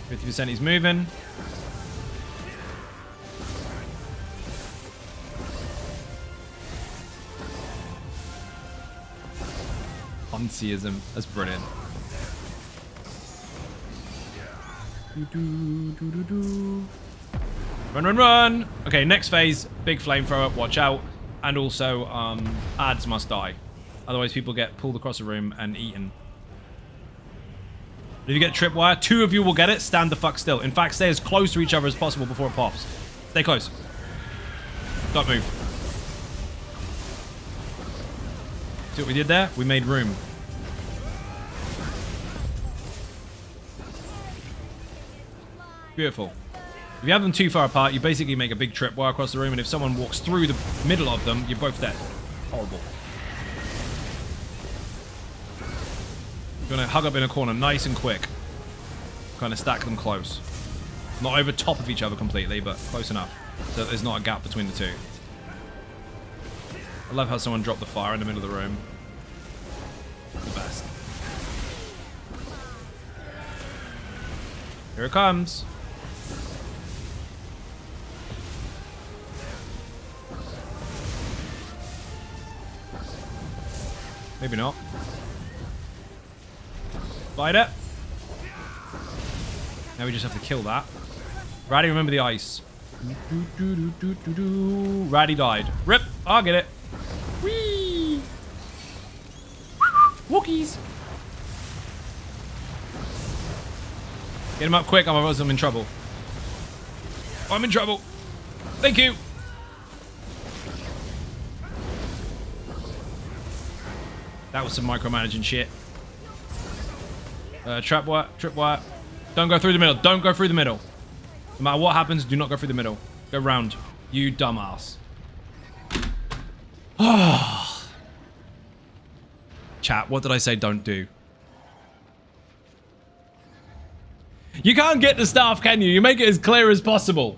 50% he's moving. Poncyism. That's brilliant. Run, run, run! Okay, next phase. Big flamethrower. Watch out. And also, ads must die. Otherwise, people get pulled across the room and eaten. If you get tripwire, 2 of you will get it. Stand the fuck still. In fact, stay as close to each other as possible before it pops. Stay close. Don't move. See what we did there? We made room. Beautiful. If you have them too far apart, you basically make a big tripwire across the room, and if someone walks through the middle of them, you're both dead. Horrible. You're gonna hug up in a corner nice and quick. Kind of stack them close. Not over top of each other completely, but close enough. So that there's not a gap between the two. I love how someone dropped the fire in the middle of the room. The best. Here it comes. Maybe not. Fight it. Now we just have to kill that. Ratty, remember the ice. Ratty died. Rip. I'll get it. Whee! Wookiees. Get him up quick, otherwise I'm in trouble. I'm in trouble. Thank you. That was some micromanaging shit. Tripwire. Don't go through the middle. Don't go through the middle. No matter what happens, do not go through the middle. Go round. You dumbass. Chat, what did I say don't do? You can't get the staff, can you? You make it as clear as possible.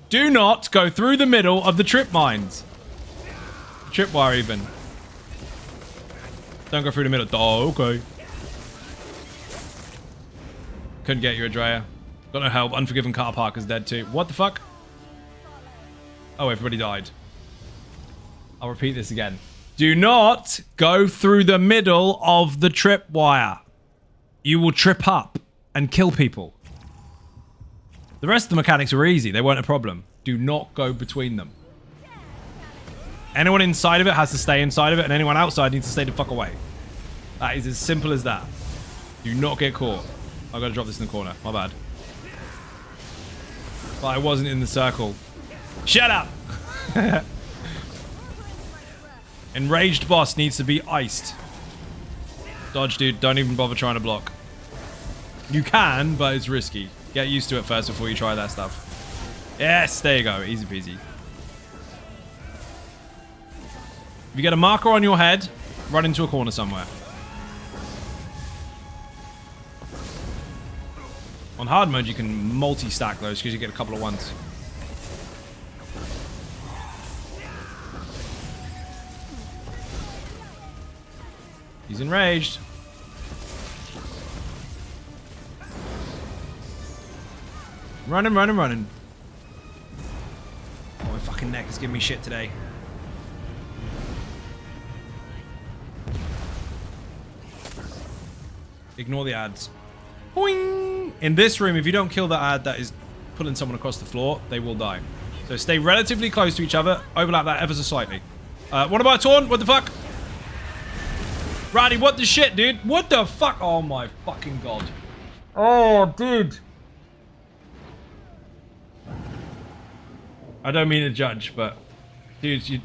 Do not go through the middle of the trip mines. Tripwire even. Don't go through the middle. Oh, okay. Couldn't get you, Adrea. Got no help. Unforgiven car park is dead too. What the fuck? Oh, everybody died. I'll repeat this again. Do not go through the middle of the tripwire. You will trip up and kill people. The rest of the mechanics are easy. They weren't a problem. Do not go between them. Anyone inside of it has to stay inside of it, and anyone outside needs to stay the fuck away. That is as simple as that. Do not get caught. I've got to drop this in the corner. My bad. But I wasn't in the circle. Shut up! Enraged boss needs to be iced. Dodge, dude. Don't even bother trying to block. You can, but it's risky. Get used to it first before you try that stuff. Yes, there you go. Easy peasy. If you get a marker on your head, run into a corner somewhere. On hard mode, you can multi-stack those because you get a couple of ones. He's enraged. Running, running, running. Oh, my fucking neck is giving me shit today. Ignore the ads. Boing! In this room, if you don't kill the ad that is pulling someone across the floor, they will die. So stay relatively close to each other. Overlap that ever so slightly. What about Torn? What the fuck? Roddy, what the shit, dude? What the fuck? Oh my fucking god. Oh, dude. I don't mean to judge, but... Dude, you...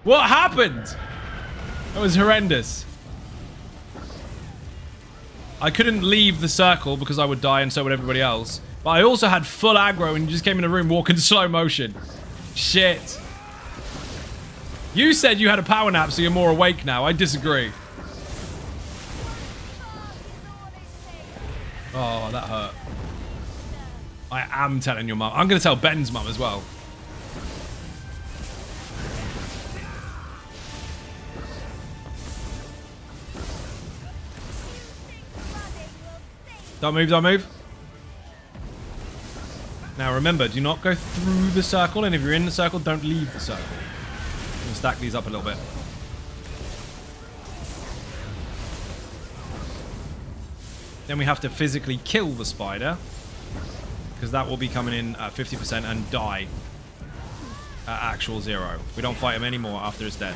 What happened? That was horrendous. I couldn't leave the circle because I would die and so would everybody else. But I also had full aggro and you just came in the room walking slow motion. Shit. You said you had a power nap so you're more awake now. I disagree. Oh, that hurt. I am telling your mum. I'm going to tell Ben's mum as well. Don't move, don't move. Now remember, do not go through the circle, and if you're in the circle, don't leave the circle. I'm gonna stack these up a little bit. Then we have to physically kill the spider, because that will be coming in at 50% and die at actual 0. We don't fight him anymore after it's dead.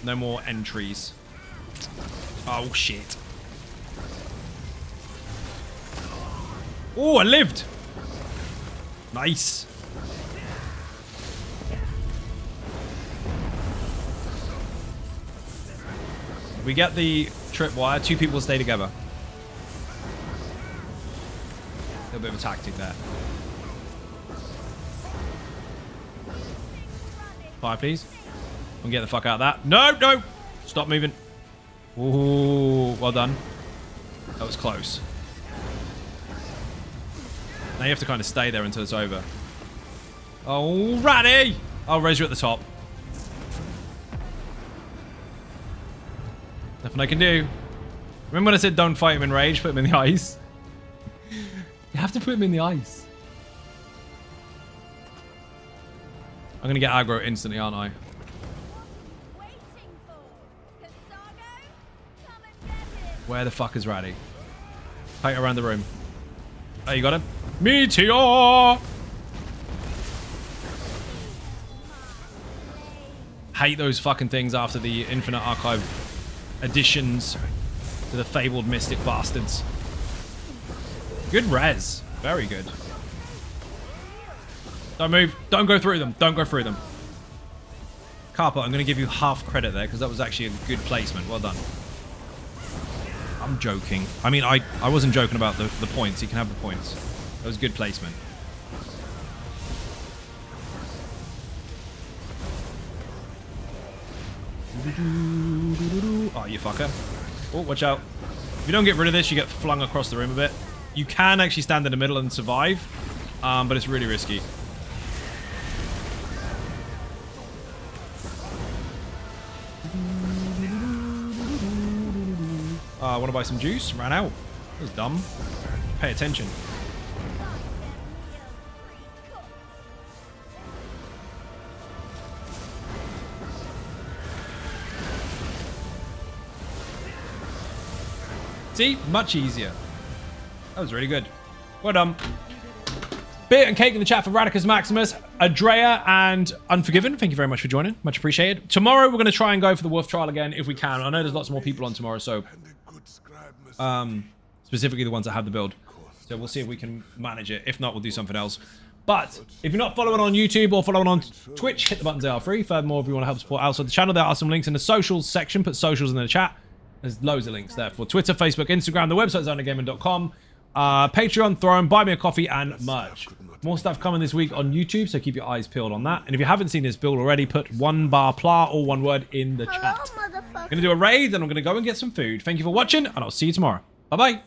No more entries. Oh, shit. Oh, I lived. Nice. We get the tripwire. 2 people stay together. A little bit of a tactic there. Fire, please. And get the fuck out of that. No, no. Stop moving. Ooh, well done. That was close. Now you have to kind of stay there until it's over. Alrighty! I'll raise you at the top. Nothing I can do. Remember when I said don't fight him in rage? Put him in the ice. You have to put him in the ice. I'm going to get aggro instantly, aren't I? Where the fuck is Ratty? Fight around the room. Oh, you got him? Meteor! Hate those fucking things after the Infinite Archive additions to the fabled Mystic bastards. Good res. Very good. Don't move. Don't go through them. Don't go through them. Carpa, I'm going to give you half credit there because that was actually a good placement. Well done. I'm joking. I mean, I wasn't joking about the points. You can have the points. That was good placement. Oh, you fucker. Oh, watch out. If you don't get rid of this, you get flung across the room a bit. You can actually stand in the middle and survive, but it's really risky. I want to buy some juice. Ran out. That was dumb. Pay attention. See? Much easier. That was really good. Well done. Beer and cake in the chat for Radicus Maximus, Adrea, and Unforgiven. Thank you very much for joining. Much appreciated. Tomorrow, we're going to try and go for the Wolf Trial again if we can. I know there's lots more people on tomorrow, so... specifically the ones that have the build. So we'll see if we can manage it. If not, we'll do something else. But if you're not following on YouTube or following on Twitch, hit the buttons. They are free. Furthermore, if you want to help support outside the channel, there are some links in the socials section. Put socials in the chat. There's loads of links there for Twitter, Facebook, Instagram. The website's zoneofgaming.com. Patreon, Throne, Buy Me a Coffee, and merch. More stuff coming this week on YouTube, so keep your eyes peeled on that. And if you haven't seen this build already, put one bar pla or one word in the chat. I'm going to do a raid, and I'm going to go and get some food. Thank you for watching, and I'll see you tomorrow. Bye-bye.